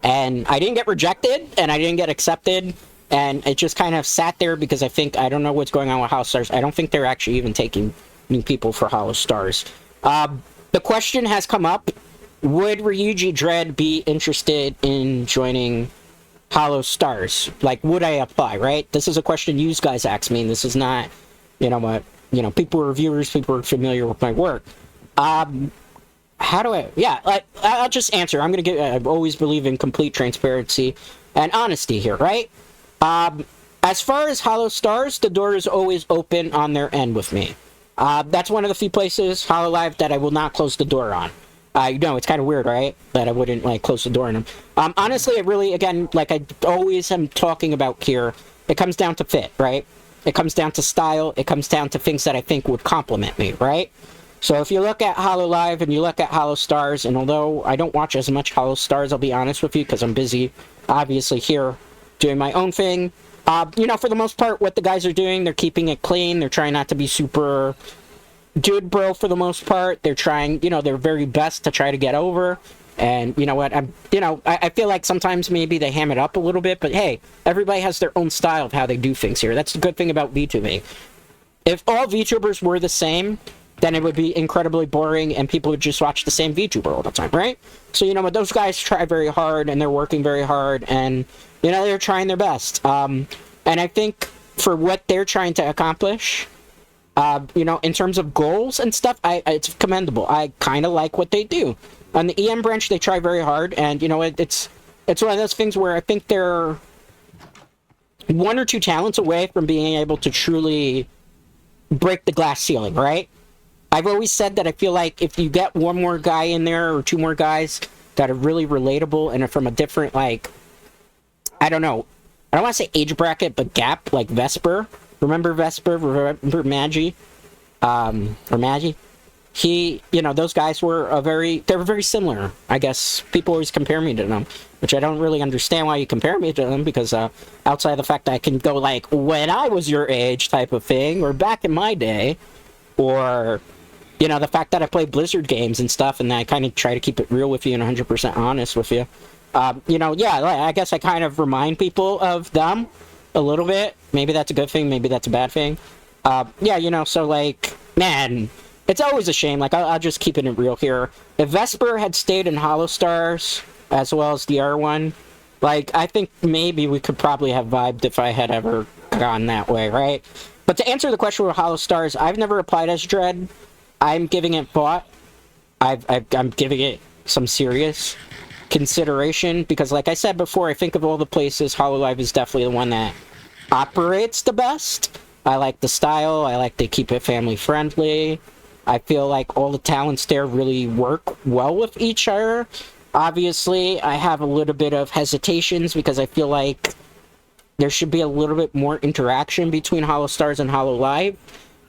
And I didn't get rejected, and I didn't get accepted, and it just kind of sat there because I don't know what's going on with Hollow Stars. I don't think they're actually even taking new people for Hollow Stars. The question has come up, would Ryuji Dread be interested in joining Hollow Stars? Like, would I apply, right? This is a question you guys asked me, and this is not, people are viewers, people are familiar with my work. How do I... Yeah, I'll just answer. I always believe in complete transparency and honesty here, right? As far as Hollow Stars, the door is always open on their end with me. That's one of the few places, Hololive, that I will not close the door on. I know, it's kind of weird, right? That I wouldn't, close the door on them. Honestly, it really, again, like I always am talking about here, it comes down to fit, right? It comes down to style, it comes down to things that I think would complement me, right? So if you look at Hololive and you look at Hollow Stars, and although I don't watch as much Hollow Stars, I'll be honest with you, because I'm busy, obviously, here, doing my own thing. For the most part, what the guys are doing, they're keeping it clean, they're trying not to be super dude bro for the most part. They're trying, their very best to try to get over. And you know what, I feel like sometimes maybe they ham it up a little bit, but hey, everybody has their own style of how they do things here. That's the good thing about VTubing. If all VTubers were the same, then it would be incredibly boring and people would just watch the same VTuber all the time, right? So, what, those guys try very hard and they're working very hard and, they're trying their best. And I think for what they're trying to accomplish, in terms of goals and stuff, it's commendable. I kind of like what they do. On the EM branch, they try very hard, and, it's one of those things where I think they're one or two talents away from being able to truly break the glass ceiling, right? I've always said that I feel like if you get one more guy in there, or two more guys that are really relatable and are from a different, I don't know, I don't want to say age bracket, but gap, like Vesper. Remember Vesper? Remember Maggie? Or Maggie? Those guys were they were very similar. I guess people always compare me to them, which I don't really understand why you compare me to them, because outside of the fact that I can go when I was your age type of thing, or back in my day, or, the fact that I play Blizzard games and stuff, and I kind of try to keep it real with you and 100% honest with you. I guess I kind of remind people of them a little bit. Maybe that's a good thing, maybe that's a bad thing. So, man, it's always a shame. I'll just keep it real here. If Vesper had stayed in Hollow Stars, as well as the R1, I think maybe we could probably have vibed if I had ever gone that way, right? But to answer the question with Hollow Stars, I've never applied as Dread. I'm giving it thought. I'm giving it some serious consideration, because like I said before, I think of all the places, Hololive is definitely the one that operates the best. I like the style, I like to keep it family friendly. I feel like all the talents there really work well with each other. Obviously, I have a little bit of hesitations because I feel like there should be a little bit more interaction between Hollow Stars and Hololive.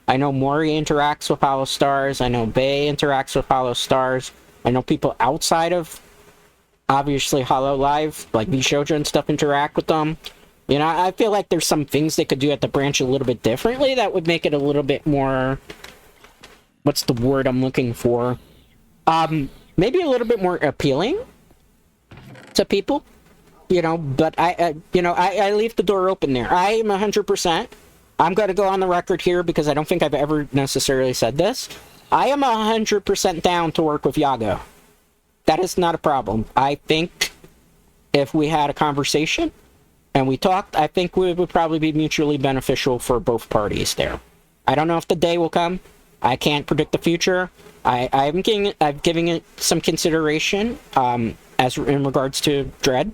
I know Mori interacts with Hollow Stars, I know Bay interacts with Hollow Stars, I know people outside of obviously Hololive, like VShoja and stuff, interact with them. I feel like there's some things they could do at the branch a little bit differently that would make it a little bit more... What's the word I'm looking for? Maybe a little bit more appealing to people. But I leave the door open there. I am 100%. I'm going to go on the record here because I don't think I've ever necessarily said this. I am 100% down to work with Yago. That is not a problem. I think if we had a conversation and we talked, I think we would probably be mutually beneficial for both parties there. I don't know if the day will come. I can't predict the future. I'm giving it some consideration as in regards to Dread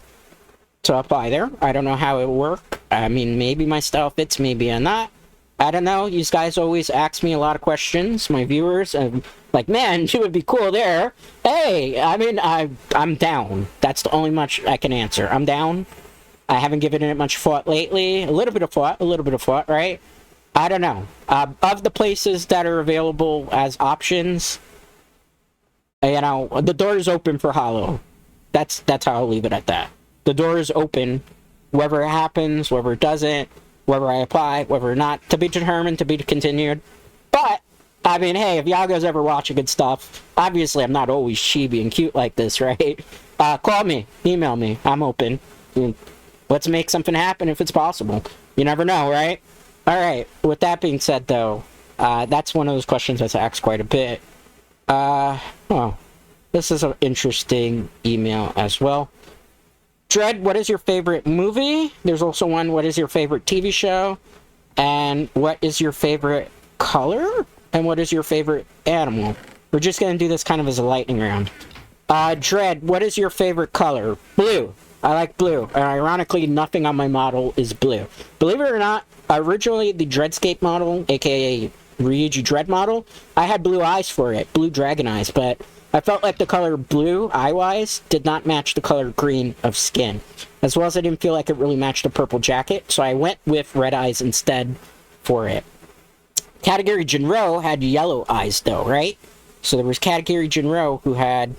to apply there. I don't know how it will work. I mean, maybe my style fits, maybe not. I don't know. You guys always ask me a lot of questions, my viewers, and man, you would be cool there. Hey, I mean, I'm down. That's the only much I can answer. I'm down. I haven't given it much thought lately. A little bit of thought, right? I don't know. Of the places that are available as options, the door is open for Hollow. That's how I'll leave it at that. The door is open. Whether it happens, whether it doesn't, whether I apply, whether or not, to be determined, to be continued. But, I mean, hey, if Yago's ever watching good stuff, obviously I'm not always chibi and cute like this, right? Call me, email me, I'm open. Let's make something happen if it's possible. You never know, right? Alright, with that being said, though, that's one of those questions that's asked quite a bit. This is an interesting email as well. Dread, what is your favorite movie? There's also one, what is your favorite TV show? And what is your favorite color? And what is your favorite animal? We're just going to do this kind of as a lightning round. Dread, what is your favorite color? Blue. I like blue. And ironically, nothing on my model is blue. Believe it or not, originally the Dreadscape model, aka Ryuji Dread model, I had blue eyes for it, blue dragon eyes, but I felt like the color blue, eye-wise, did not match the color green of skin. As well as I didn't feel like it really matched the purple jacket, so I went with red eyes instead for it. Category Jinro had yellow eyes, though, right? So there was Category Jinro who had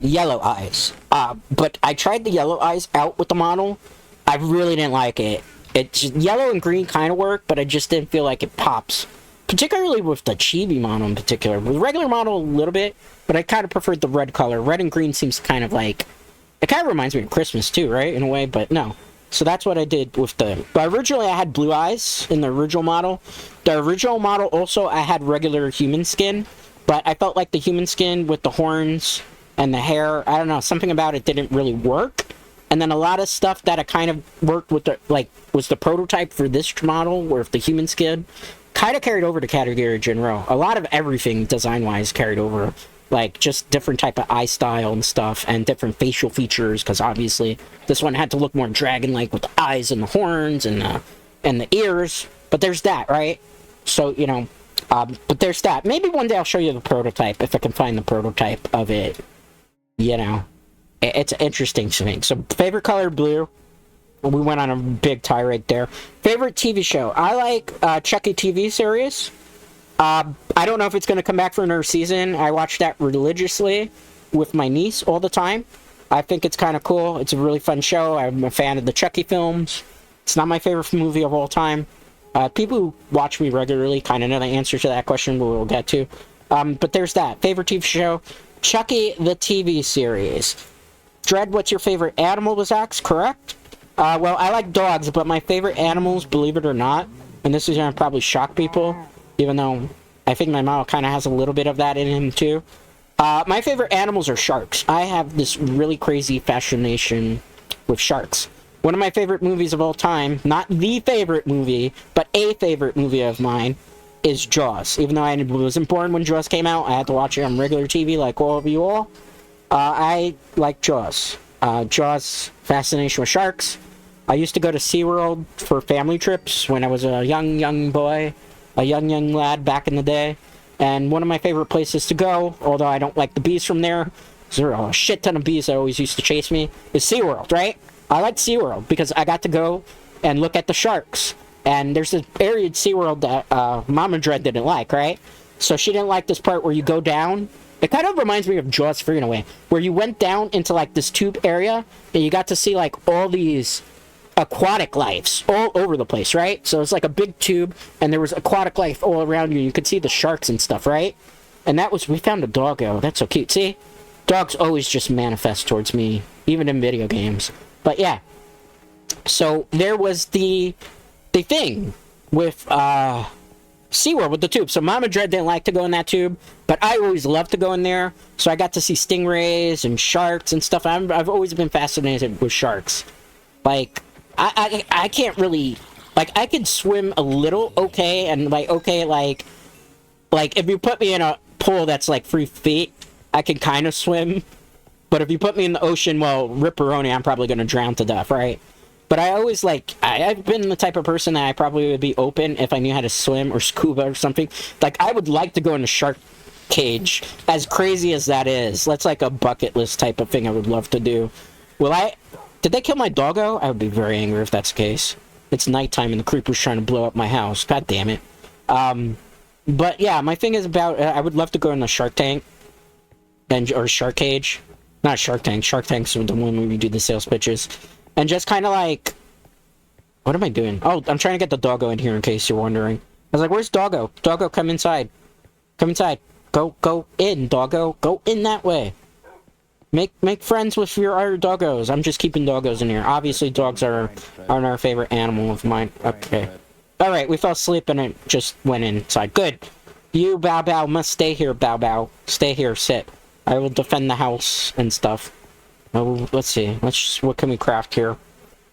yellow eyes. But I tried the yellow eyes out with the model. I really didn't like it. Yellow and green kind of work, but I just didn't feel like it pops. Particularly with the Chibi model in particular. With the regular model, a little bit, but I kind of preferred the red color. Red and green seems kind of like... It kind of reminds me of Christmas too, right? In a way, but no. So that's what I did with the... But originally I had blue eyes in the original model. The original model also, I had regular human skin, but I felt like the human skin with the horns and the hair, I don't know, something about it didn't really work. And then a lot of stuff that I kind of worked with, the, like, was the prototype for this model, where if the human skin kind of carried over to Category Jinro. A lot of everything design-wise carried over, like just different type of eye style and stuff, and different facial features, because obviously this one had to look more dragon-like with the eyes and the horns and the ears. But there's that, right? So, you know, but there's that. Maybe one day I'll show you the prototype, if I can find the prototype of it. You know, it's an interesting thing. So, favorite color, blue. We went on a big tirade there. Favorite TV show? I like Chucky TV series. I don't know if it's going to come back for another season. I watch that religiously with my niece all the time. I think it's kind of cool. It's a really fun show. I'm a fan of the Chucky films. It's not my favorite movie of all time. People who watch me regularly kind of know the answer to that question, but we'll get to. But there's that. Favorite TV show? Chucky the TV series. Dread, what's your favorite animal was asked, correct? Well, I like dogs, but my favorite animals, believe it or not, and this is going to probably shock people, even though I think my model kind of has a little bit of that in him too. My favorite animals are sharks. I have this really crazy fascination with sharks. One of my favorite movies of all time, not the favorite movie, but a favorite movie of mine, is Jaws. Even though I wasn't born when Jaws came out, I had to watch it on regular TV like all of you all. I like Jaws. Jaws' fascination with sharks. I used to go to SeaWorld for family trips when I was a young boy, a young lad back in the day. And one of my favorite places to go, although I don't like the bees from there, there are a shit ton of bees that always used to chase me, is SeaWorld, right? I like SeaWorld because I got to go and look at the sharks. And there's this area at SeaWorld that Mama Dread didn't like, right? So she didn't like this part where you go down. It kind of reminds me of Jaws 3 in a way, where you went down into like this tube area and you got to see like all these aquatic lives all over the place, right? So it's like a big tube and there was aquatic life all around you. You could see the sharks and stuff, right? And that was, we found a doggo. That's so cute. See? Dogs always just manifest towards me, even in video games. But yeah. So there was the thing with SeaWorld with the tube. So Mama Dread didn't like to go in that tube, but I always loved to go in there. So I got to see stingrays and sharks and stuff. I've always been fascinated with sharks. Like, I can't really, like, I can swim a little okay, and like, okay, like if you put me in a pool that's like 3 feet, I can kind of swim. But if you put me in the ocean, well, ripperoni, I'm probably going to drown to death, right? But I always, like, I've been the type of person that I probably would be open if I knew how to swim or scuba or something. Like, I would like to go in a shark cage, as crazy as that is. That's like a bucket list type of thing I would love to do. Did they kill my doggo? I would be very angry if that's the case. It's nighttime and the creeper's trying to blow up my house. God damn it. But yeah, my thing is about, I would love to go in a shark tank, or shark cage. Not Shark Tank. Shark Tank's the one where we do the sales pitches. And just kind of like... What am I doing? Oh, I'm trying to get the doggo in here in case you're wondering. I was like, where's Doggo? Doggo, come inside. Come inside. Go in, Doggo. Go in that way. Make friends with your other doggos. I'm just keeping doggos in here. Obviously, dogs aren't our favorite animal of mine. Okay. Alright, we fell asleep and it just went inside. Good. You, Bow Bow, must stay here, Bow Bow. Stay here, sit. I will defend the house and stuff. Oh, let's see. What can we craft here,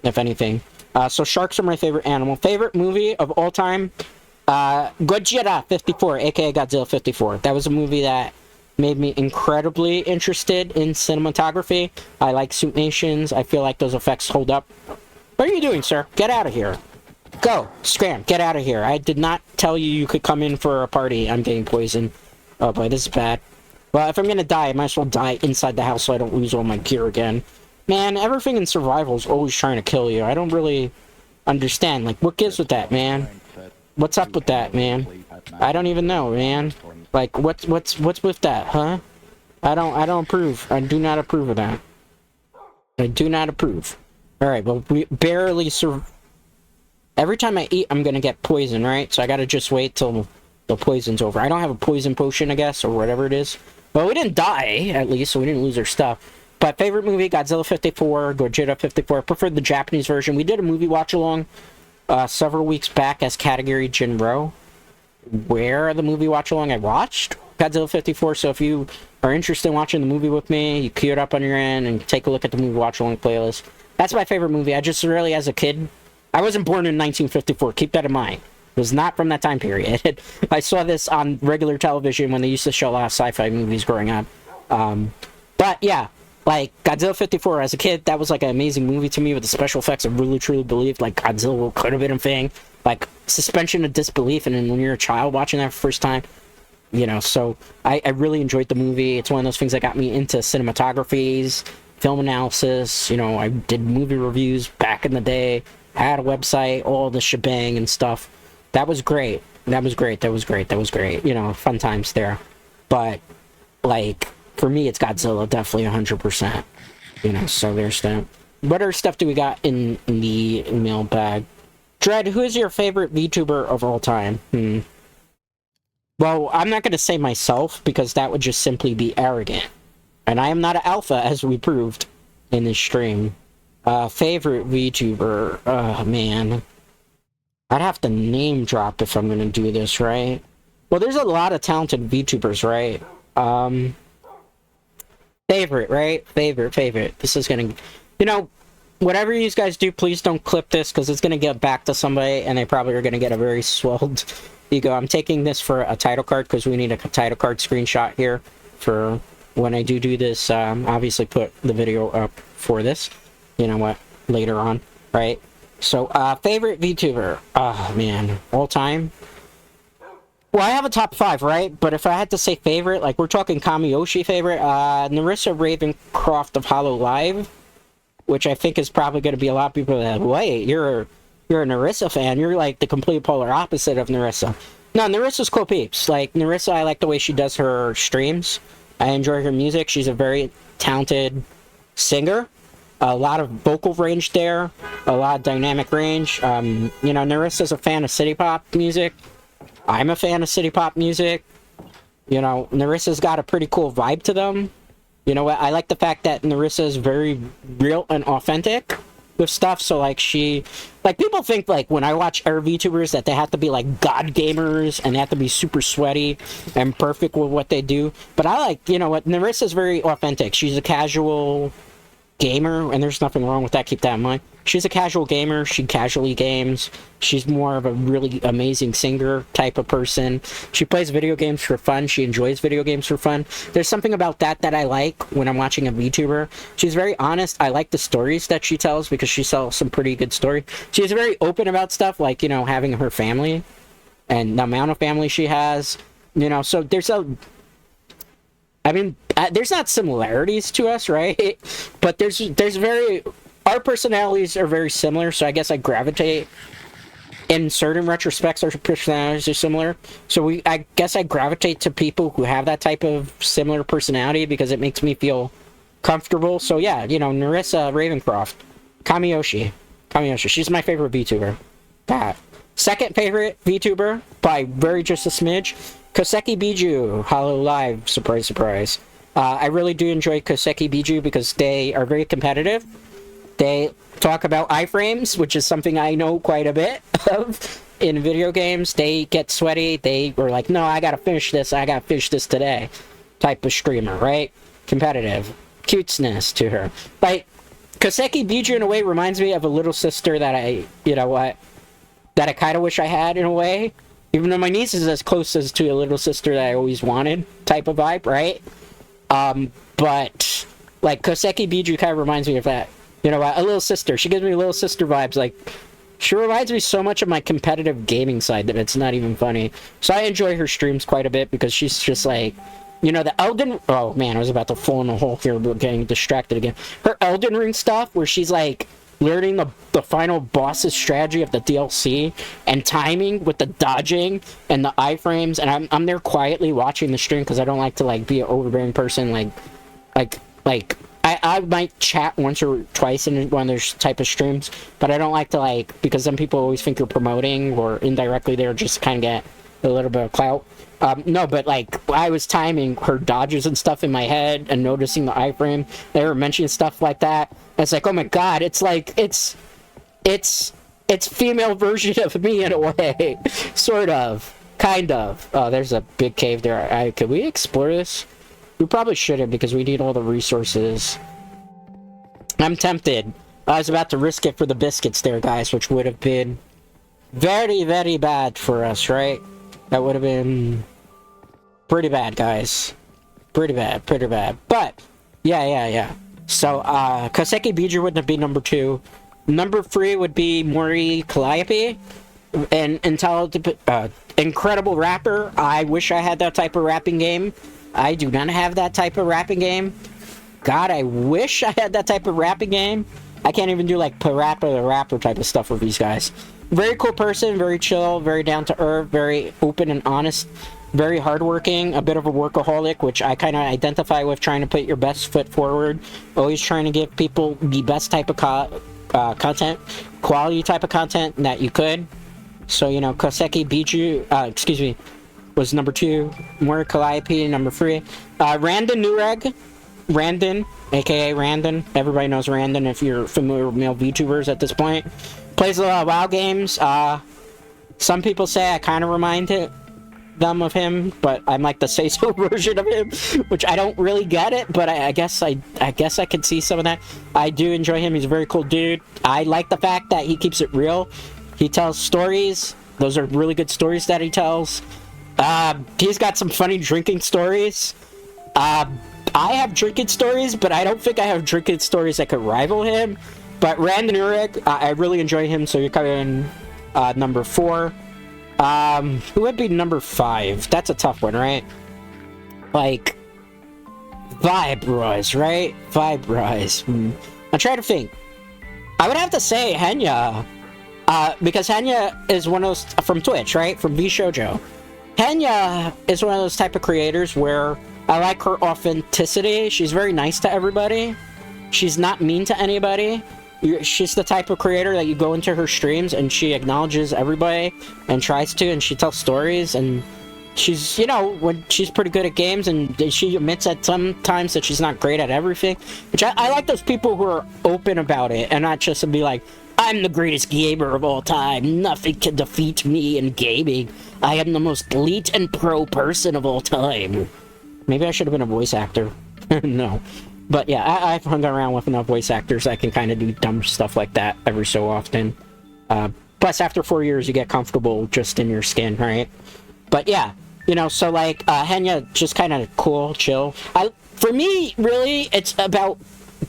if anything? So sharks are my favorite animal. Favorite movie of all time? Gojira 54, aka Godzilla 54. That was a movie that made me incredibly interested in cinematography. I like Suit Nations. I feel like those effects hold up. What are you doing, sir? Get out of here. Go. Scram. Get out of here. I did not tell you you could come in for a party. I'm getting poisoned. Oh boy, this is bad. Well, if I'm gonna die, I might as well die inside the house so I don't lose all my gear again. Man, everything in survival is always trying to kill you. I don't really understand. Like, what gives with that, man? What's up with that, man? I don't even know, man. Like, what's with that, huh? I don't approve. I do not approve of that. I do not approve. Alright, well, we barely every time I eat, I'm gonna get poison, right? So I gotta just wait till the poison's over. I don't have a poison potion, I guess, or whatever it is. Well, we didn't die, at least, so we didn't lose our stuff. But favorite movie, Godzilla 54, Gojira 54. I preferred the Japanese version. We did a movie watch-along several weeks back as Category Jinro, where the movie watch-along I watched Godzilla 54. So if you are interested in watching the movie with me, you queue it up on your end and take a look at the movie watch-along playlist. That's my favorite movie. I just really, as a kid, I wasn't born in 1954. Keep that in mind. It was not from that time period. I saw this on regular television when they used to show a lot of sci-fi movies growing up. But yeah, like Godzilla 54 as a kid, that was like an amazing movie to me with the special effects. I really truly believed like Godzilla could have been a thing. Like suspension of disbelief, and then when you're a child watching that for the first time, you know, so I really enjoyed the movie. It's one of those things that got me into cinematographies, film analysis. You know, I did movie reviews back in the day, had a website, all the shebang and stuff. That was great. That was great. You know, fun times there. But, like, for me, it's Godzilla, definitely 100%. You know, so there's that. What other stuff do we got in the mailbag? Dread, who is your favorite VTuber of all time? Well, I'm not going to say myself, because that would just simply be arrogant. And I am not an alpha, as we proved in this stream. Favorite VTuber? Oh, man. I'd have to name drop if I'm gonna do this, right? Well, there's a lot of talented VTubers, right? Favorite, right? Favorite. This is gonna... You know, whatever you guys do, please don't clip this, because it's gonna get back to somebody, and they probably are gonna get a very swelled ego. I'm taking this for a title card, because we need a title card screenshot here for when I do this. Obviously put the video up for this. You know what? Later on, right? So, favorite VTuber? Oh, man. All time? Well, I have a top 5, right? But if I had to say favorite, like, we're talking Kamiyoshi favorite, Narissa Ravencroft of Hollow Live, which I think is probably going to be a lot of people that, wait, you're a Narissa fan. You're, like, the complete polar opposite of Narissa. No, Narissa's cool peeps. Like, Narissa, I like the way she does her streams. I enjoy her music. She's a very talented singer. A lot of vocal range there, a lot of dynamic range. You know, Narissa's a fan of city pop music. I'm a fan of city pop music. You know, Narissa's got a pretty cool vibe to them. You know what? I like the fact that Narissa is very real and authentic with stuff. So, like, people think, like, when I watch other VTubers that they have to be, like, god gamers and they have to be super sweaty and perfect with what they do. But I like, you know what? Narissa's very authentic. She's a casual gamer, and there's nothing wrong with that. Keep that in mind. She's a casual gamer. She casually games. She's more of a really amazing singer type of person. She plays video games for fun. She enjoys video games for fun. There's something about that I like when I'm watching a VTuber. She's very honest. I like the stories that she tells, because she tells some pretty good stories. She's very open about stuff, like, you know, having her family and the amount of family she has. You know, so there's there's not similarities to us, right? But our personalities are very similar, so I guess I gravitate, in certain retrospects, our personalities are similar. So I guess I gravitate to people who have that type of similar personality, because it makes me feel comfortable. So yeah, you know, Narissa Ravencroft, Kamiyoshi, she's my favorite VTuber. That second favorite VTuber by very just a smidge, Koseki Biju, Hollow Live, surprise, surprise. I really do enjoy Koseki Biju because they are very competitive. They talk about iframes, which is something I know quite a bit of in video games. They get sweaty. They were like, no, I gotta finish this today. Type of streamer, right? Competitive. Cuteness to her. Like, Koseki Biju in a way reminds me of a little sister that I kind of wish I had in a way. Even though my niece is as close as to a little sister that I always wanted type of vibe, right? But, like, Koseki Biju kind of reminds me of that. You know, a little sister. She gives me little sister vibes. Like, she reminds me so much of my competitive gaming side that it's not even funny. So I enjoy her streams quite a bit because she's just like, you know, the Elden... Oh, man, I was about to fall in a hole here, but getting distracted again. Her Elden Ring stuff, where she's, like, learning the final boss's strategy of the DLC and timing with the dodging and the iframes, and I'm there quietly watching the stream because I don't like to, like, be an overbearing person, I might chat once or twice in one of those type of streams, but I don't like to, like, because some people always think you're promoting, or indirectly they're just kind of get a little bit of clout. No, but, like, I was timing her dodges and stuff in my head and noticing the iframe. They were mentioning stuff like that. And it's like, oh my god, it's like, it's female version of me in a way. Sort of. Kind of. Oh, there's a big cave there. Could we explore this? We probably shouldn't because we need all the resources. I'm tempted. I was about to risk it for the biscuits there, guys, which would have been very, very bad for us, right? That would have been pretty bad, guys. Pretty bad, pretty bad. But, yeah. So, Koseki Biju would be number 2. Number 3 would be Mori Calliope. An intelligent, incredible rapper. I wish I had that type of rapping game. I do not have that type of rapping game. God, I wish I had that type of rapping game. I can't even do, like, parappa the rapper type of stuff with these guys. Very cool person, very chill, very down to earth, very open and honest, very hardworking, a bit of a workaholic, which I kind of identify with, trying to put your best foot forward, always trying to give people the best type of content, quality type of content that you could. So, you know, Koseki Biju, was number 2, Mori Calliope, number 3. Randon Nureg, Randon, aka Randon. Everybody knows Randon if you're familiar with male VTubers at this point. Plays a lot of WoW games. Some people say I kind of remind them of him, but I'm like the say-so version of him, which I don't really get it, but I guess I can see some of that. I do enjoy him. He's a very cool dude. I like the fact that he keeps it real. He tells stories. Those are really good stories that he tells. He's got some funny drinking stories. I have drinking stories, but I don't think I have drinking stories that could rival him. But Randon Urek, I really enjoy him, so you're coming in number 4. Who would be number 5? That's a tough one, right? Like, Vibe Rise, right? Vibe Rise. I'm trying to think. I would have to say Henya, because Henya is one of those, from Twitch, right? From VShojo. Henya is one of those type of creators where I like her authenticity. She's very nice to everybody. She's not mean to anybody. She's the type of creator that you go into her streams and she acknowledges everybody and tries to, and she tells stories, and she's, you know, when she's pretty good at games, and she admits at some times that she's not great at everything, which I like those people who are open about it and not just to be like, I'm the greatest gamer of all time. Nothing can defeat me in gaming. I am the most elite and pro person of all time. Maybe I should have been a voice actor. No. But yeah, I've hung around with enough voice actors that can kind of do dumb stuff like that every so often. Plus, after 4 years, you get comfortable just in your skin, right? But yeah, you know, so like, Henya, just kind of cool, chill. For me, really, it's about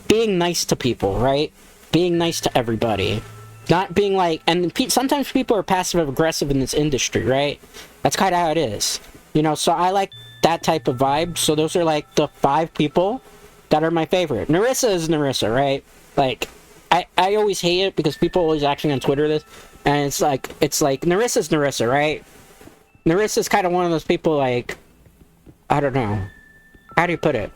being nice to people, right? Being nice to everybody. Not being like, and sometimes people are passive-aggressive in this industry, right? That's kind of how it is. You know, so I like that type of vibe. So those are like the 5 people that are my favorite. Narissa is Narissa, right? Like, I always hate it because people always asking on Twitter this, and it's like Narissa's Narissa, right? Narissa's kind of one of those people, like, I don't know. How do you put it?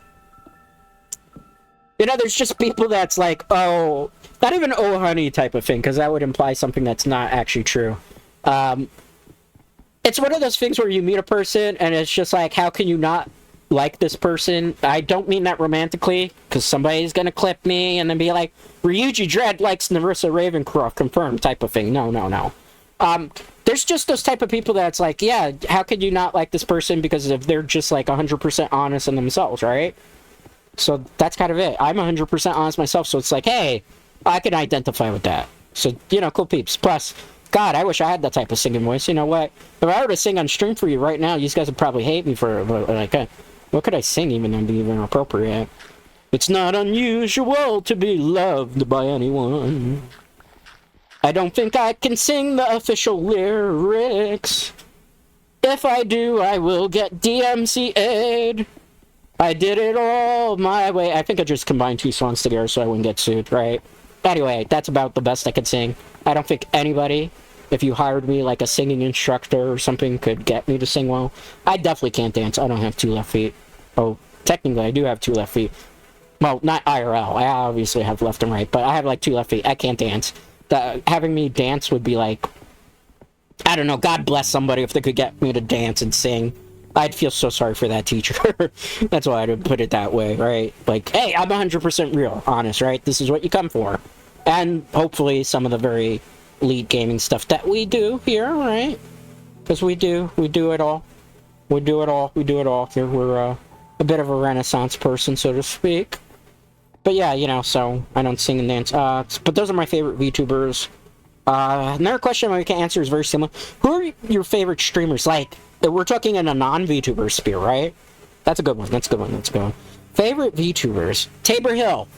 You know, there's just people that's like, oh, not even oh honey type of thing, because that would imply something that's not actually true. It's one of those things where you meet a person and it's just like, how can you not like this person? I don't mean that romantically, because somebody's gonna clip me and then be like, Ryuji Dread likes Narissa Ravencroft, confirmed type of thing. No. There's just those type of people that's like, yeah, how could you not like this person because if they're just like 100% honest in themselves, right? So that's kind of it. I'm 100% honest myself, so it's like, hey, I can identify with that. So, you know, cool peeps. Plus, God, I wish I had that type of singing voice. You know what? If I were to sing on stream for you right now, you guys would probably hate me for, like, what could I sing even and be even appropriate? It's not unusual to be loved by anyone. I don't think I can sing the official lyrics. If I do, I will get DMCA'd. I did it all my way. I think I just combined two songs together so I wouldn't get sued, right? Anyway, that's about the best I could sing. I don't think anybody, if you hired me like a singing instructor or something, could get me to sing well. I definitely can't dance. I don't have two left feet. Oh, technically I do have two left feet. Well, not IRL. I obviously have left and right, but I have like two left feet. I can't dance. Having me dance would be like, I don't know, God bless somebody if they could get me to dance and sing. I'd feel so sorry for that teacher. That's why I'd put it that way, right? Like, hey, I'm 100% real, honest, right? This is what you come for. And hopefully some of the very elite gaming stuff that we do here, right? Because we do it all. We do it all here. We're a bit of a renaissance person, so to speak. But yeah, you know, so I don't sing and dance. But those are my favorite VTubers. Another question I can answer is very similar. Who are your favorite streamers? Like, we're talking in a non-VTuber sphere, right? That's a good one. Favorite VTubers. Tabor Hill.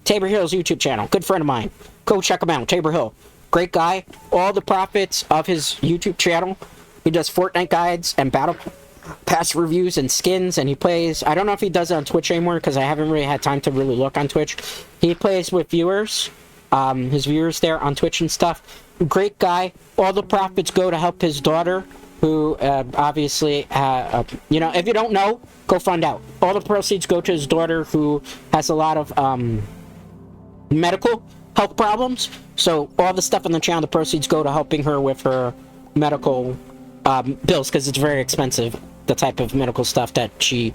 Tabor Hill's YouTube channel. Good friend of mine. Go check him out. Tabor Hill. Great guy. All the profits of his YouTube channel. He does Fortnite guides and Battle Pass reviews and skins, and he plays... I don't know if he does it on Twitch anymore, because I haven't really had time to really look on Twitch. He plays with viewers. His viewers there on Twitch and stuff. Great guy. All the profits go to help his daughter, who obviously, you know, if you don't know, go find out. All the proceeds go to his daughter, who has a lot of medical health problems. So all the stuff on the channel, the proceeds go to helping her with her medical bills, because it's very expensive, the type of medical stuff that she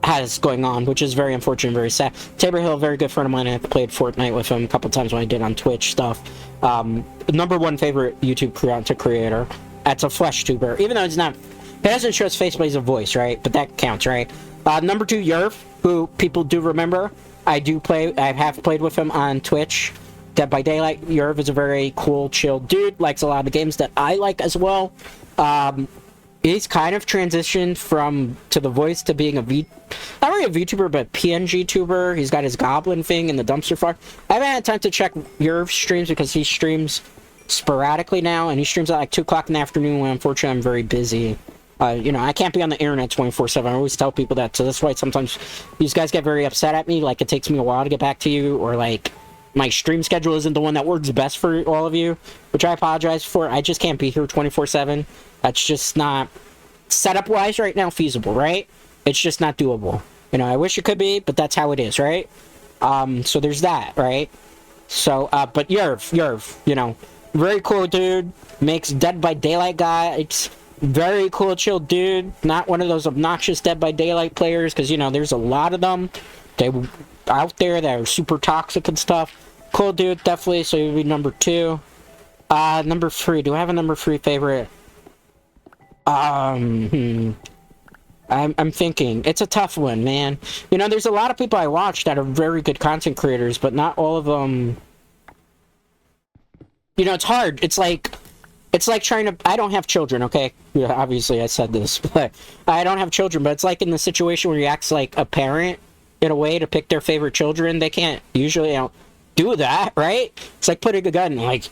has going on, which is very unfortunate and very sad. Tabor Hill, a very good friend of mine. I played Fortnite with him a couple times when I did on Twitch stuff. #1 favorite YouTube content creator. That's a flesh tuber, even though it's not, he doesn't show his face, but he's a voice, right? But that counts, right? #2, yearn, who people do remember. I have played with him on Twitch. Dead by Daylight. yearn is a very cool, chill dude. Likes a lot of the games that I like as well. He's kind of transitioned to the voice to being not really a VTuber, but PNG tuber. He's got his goblin thing in the dumpster fire. I haven't had time to check yearn's streams because he streams sporadically now, and he streams at like 2 o'clock in the afternoon when unfortunately I'm very busy. You know, I can't be on the internet 24/7. I always tell people that, so that's why sometimes these guys get very upset at me, like it takes me a while to get back to you, or like my stream schedule isn't the one that works best for all of you, which I apologize for. I just can't be here 24/7. That's just not, setup-wise right now, feasible, right? It's just not doable. You know, I wish it could be, but that's how it is, right? So there's that, right? So, but yearn, you know, very cool dude, makes Dead by Daylight guys, very cool, chill dude, not one of those obnoxious Dead by Daylight players, because, you know, there's a lot of them out there that are super toxic and stuff. Cool dude, definitely, so he'd be #2. #3, do I have a #3 favorite? I'm thinking. It's a tough one, man. You know, there's a lot of people I watch that are very good content creators, but not all of them... You know, it's hard. It's like trying to... I don't have children, okay? Yeah, obviously I said this, but I don't have children, but it's like in the situation where you act like a parent, in a way, to pick their favorite children. They can't usually, you know, do that, right? It's like putting a gun, like,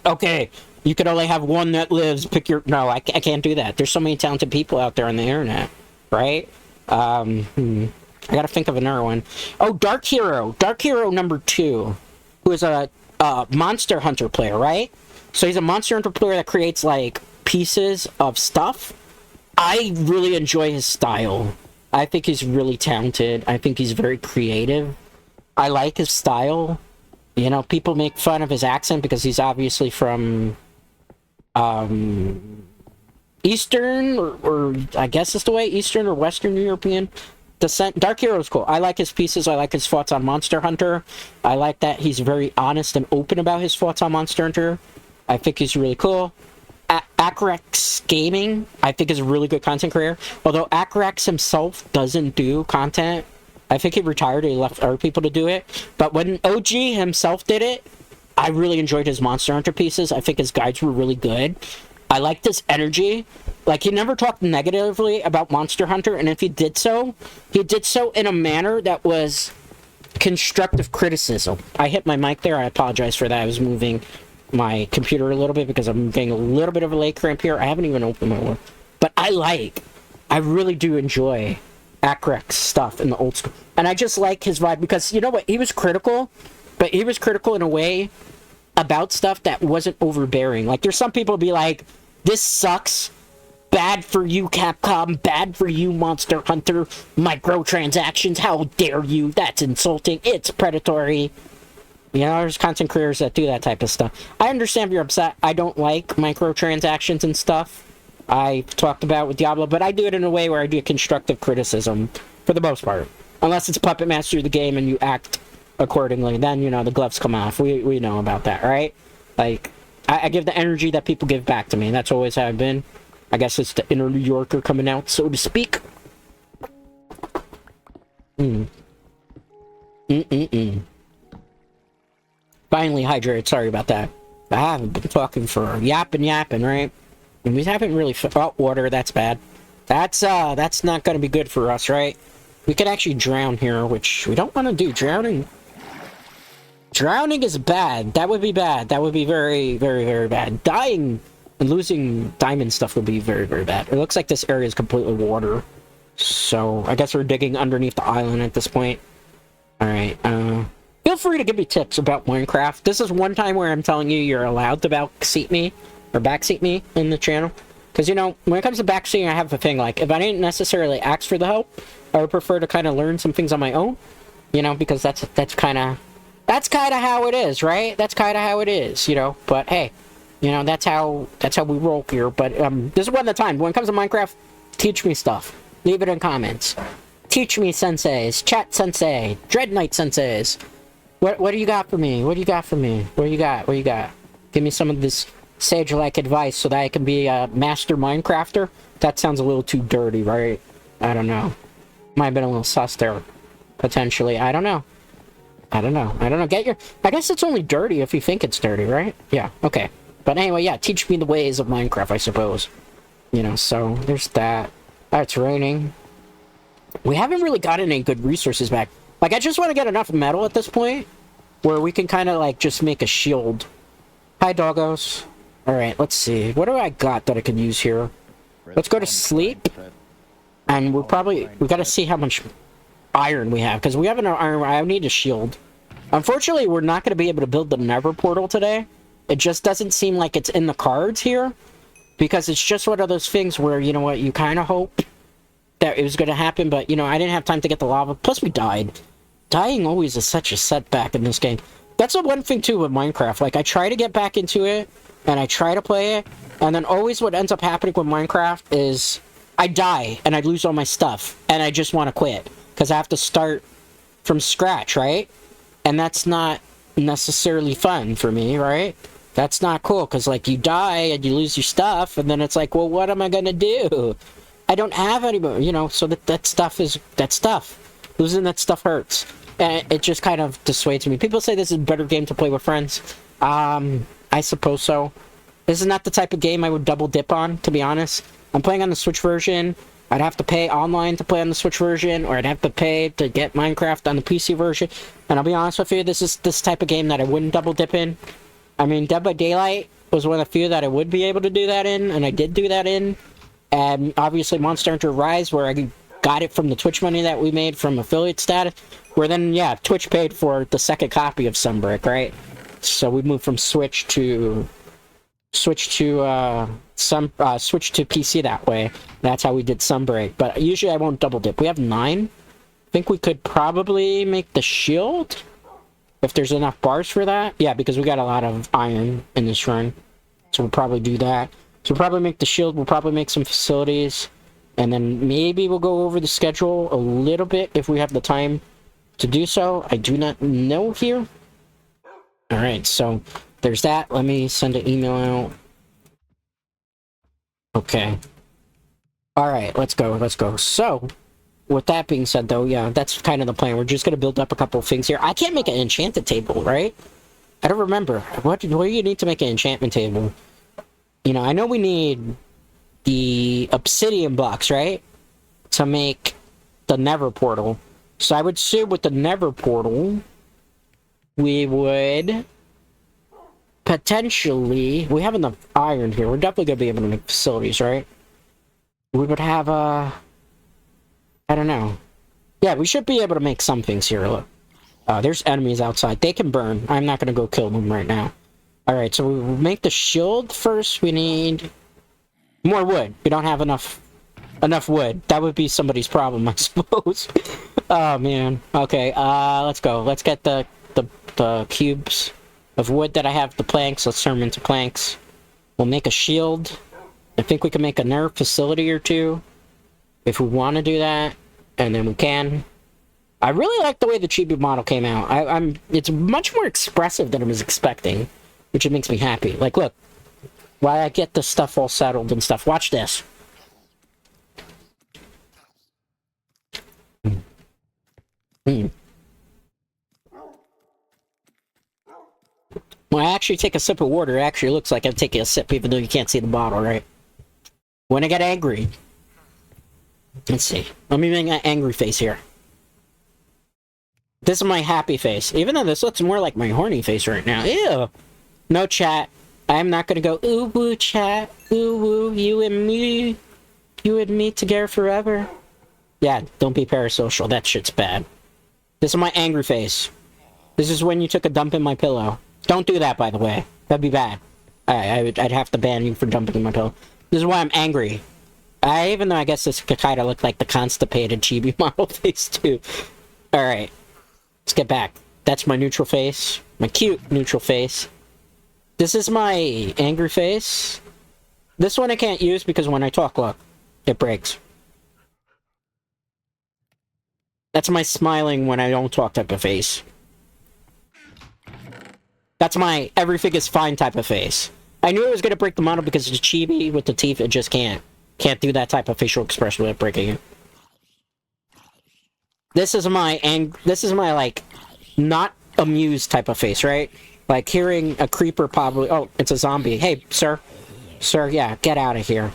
okay... You could only have one that lives, pick your... No, I can't do that. There's so many talented people out there on the internet, right? I gotta think of another one. Oh, Dark Hero #2, who is a Monster Hunter player, right? So he's a Monster Hunter player that creates, like, pieces of stuff. I really enjoy his style. I think he's really talented. I think he's very creative. I like his style. You know, people make fun of his accent because he's obviously from Eastern, or I guess it's the way, Eastern or Western European descent. Dark Hero's cool. I like his pieces. I like his thoughts on Monster Hunter. I like that he's very honest and open about his thoughts on Monster Hunter. I think he's really cool. Acrex Gaming, I think, is a really good content creator. Although Acrex himself doesn't do content. I think he retired. He left other people to do it. But when OG himself did it, I really enjoyed his Monster Hunter pieces. I think his guides were really good. I liked his energy. Like, he never talked negatively about Monster Hunter, and if he did so in a manner that was constructive criticism. I hit my mic there. I apologize for that. I was moving my computer a little bit because I'm getting a little bit of a leg cramp here. I haven't even opened my door. But I really do enjoy Acrex stuff in the old school. And I just like his vibe because, you know what, he was critical, but he was critical in a way about stuff that wasn't overbearing. Like, there's some people be like, this sucks, bad for you, Capcom, bad for you, Monster Hunter, microtransactions, how dare you, that's insulting, it's predatory. You know, there's content creators that do that type of stuff. I understand if you're upset. I don't like microtransactions and stuff. I talked about with Diablo, but I do it in a way where I do constructive criticism, for the most part. Unless it's Puppet Master of the game and you act accordingly, then, you know, the gloves come off. We know about that, right? Like, I give the energy that people give back to me. That's always how I've been. I guess it's the inner New Yorker coming out, so to speak. Finally hydrated, sorry about that. I haven't been talking for yapping, right? And we haven't really water, that's bad. That's not gonna be good for us, right? We could actually drown here, which we don't want to do. Drowning is bad. That would be bad. That would be very, very, very bad. Dying and losing diamond stuff would be very, very bad. It looks like this area is completely water. So, I guess we're digging underneath the island at this point. Alright, feel free to give me tips about Minecraft. This is one time where I'm telling you you're allowed to backseat me in the channel. Because, you know, when it comes to backseating, I have a thing, like, if I didn't necessarily ask for the help, I would prefer to kind of learn some things on my own. You know, because that's kind of how it is, right? That's kind of how it is, you know? But, hey, you know, that's how we roll here. But, this is one of the time. When it comes to Minecraft, teach me stuff. Leave it in comments. Teach me, senseis. Chat sensei. Dread Knight senseis. What do you got for me? What do you got for me? What do you got? What do you got? Give me some of this sage-like advice so that I can be a master Minecrafter. That sounds a little too dirty, right? I don't know. Might have been a little sus there. Potentially. I don't know. I guess it's only dirty if you think it's dirty, right? Yeah, okay. But anyway, yeah, teach me the ways of Minecraft, I suppose. You know, so there's that. It's raining. We haven't really gotten any good resources back. Like, I just want to get enough metal at this point where we can kind of, like, just make a shield. Hi, doggos. Alright, let's see. What do I got that I can use here? Let's go to sleep. And we gotta see how much iron we have. Because we have enough iron. I need a shield. Unfortunately, we're not going to be able to build the Nether portal today. It just doesn't seem like it's in the cards here. Because it's just one of those things where, you know what, you kind of hope that it was going to happen. But, you know, I didn't have time to get the lava. Plus, we died. Dying always is such a setback in this game. That's the one thing, too, with Minecraft. Like, I try to get back into it. And I try to play it. And then always what ends up happening with Minecraft is I die. And I lose all my stuff. And I just want to quit. Because I have to start from scratch, right? And that's not necessarily fun for me, right? That's not cool. Because, like, you die and you lose your stuff. And then it's like, well, what am I going to do? I don't have any more, you know? So that stuff is... That stuff. Losing that stuff hurts. And it just kind of dissuades me. People say this is a better game to play with friends. I suppose so. This is not the type of game I would double dip on, to be honest. I'm playing on the Switch version. I'd have to pay online to play on the Switch version, or I'd have to pay to get Minecraft on the PC version. And I'll be honest with you, this is this type of game that I wouldn't double dip in. I mean, Dead by Daylight was one of the few that I would be able to do that in, and I did do that in. And obviously Monster Hunter Rise, where I got it from the Twitch money that we made from affiliate status, where then, yeah, Twitch paid for the second copy of Sunbrick, right? So we moved from Switch to switch to switch to PC that way. That's how we did Sunbreak. But usually I won't double dip. We have 9. I think we could probably make the shield if there's enough bars for that. Yeah, because we got a lot of iron in this run, so we'll probably do that. So we'll probably make the shield. We'll probably make some facilities, and then maybe we'll go over the schedule a little bit if we have the time to do so. I do not know here. All right, so there's that. Let me send an email out. Okay. All right, let's go. Let's go. So, with that being said, though, yeah, that's kind of the plan. We're just gonna build up a couple of things here. I can't make an enchanted table, right? I don't remember. What do you need to make an enchantment table? You know, I know we need the obsidian blocks, right? To make the nether portal. So I would say with the nether portal, we would potentially... We have enough iron here. We're definitely going to be able to make facilities, right? We would have I don't know. Yeah, we should be able to make some things here. Look. There's enemies outside. They can burn. I'm not going to go kill them right now. Alright, so we'll make the shield first. We need more wood. We don't have enough wood. That would be somebody's problem, I suppose. Oh, man. Okay, let's go. Let's get the cubes of wood that I have, the planks. Let's turn them into planks. We'll make a shield. I think we can make a nerve facility or two if we want to do that, and then we can. I really like the way the Chibi model came out. It's much more expressive than I was expecting, which makes me happy. Like, look, while I get the stuff all settled and stuff, watch this. When I actually take a sip of water, it actually looks like I'm taking a sip, even though you can't see the bottle, right? When I get angry. Let's see. Let me make an angry face here. This is my happy face. Even though this looks more like my horny face right now. Ew. No chat. I'm not gonna go, ooh woo chat. Ooh woo, you and me. You and me together forever. Yeah, don't be parasocial. That shit's bad. This is my angry face. This is when you took a dump in my pillow. Don't do that, by the way. That'd be bad. I'd have to ban you for dumping in my pillow. This is why I'm angry. Even though I guess this could kind of look like the constipated chibi model face, too. Alright. Let's get back. That's my neutral face. My cute neutral face. This is my angry face. This one I can't use because when I talk, look, it breaks. That's my smiling when I don't talk type of face. That's my everything is fine type of face. I knew it was going to break the model because it's chibi with the teeth. It just can't do that type of facial expression without breaking it. This is my like not amused type of face, right? Like hearing a creeper probably. Oh, it's a zombie. Hey, sir, yeah, get out of here.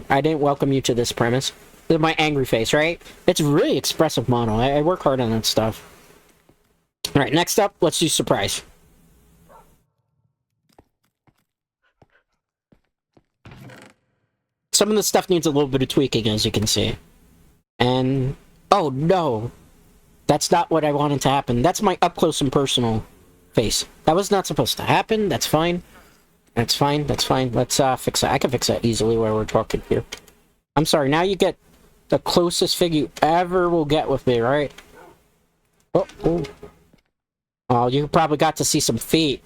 I didn't welcome you to this premise. This is my angry face, right? It's a really expressive model. I work hard on that stuff. All right, next up, let's do surprise. Some of the stuff needs a little bit of tweaking, as you can see. And... oh, no. That's not what I wanted to happen. That's my up-close and personal face. That was not supposed to happen. That's fine. That's fine. That's fine. Let's fix that. I can fix that easily while we're talking here. I'm sorry. Now you get the closest figure you ever will get with me, right? Oh, oh. Oh, you probably got to see some feet.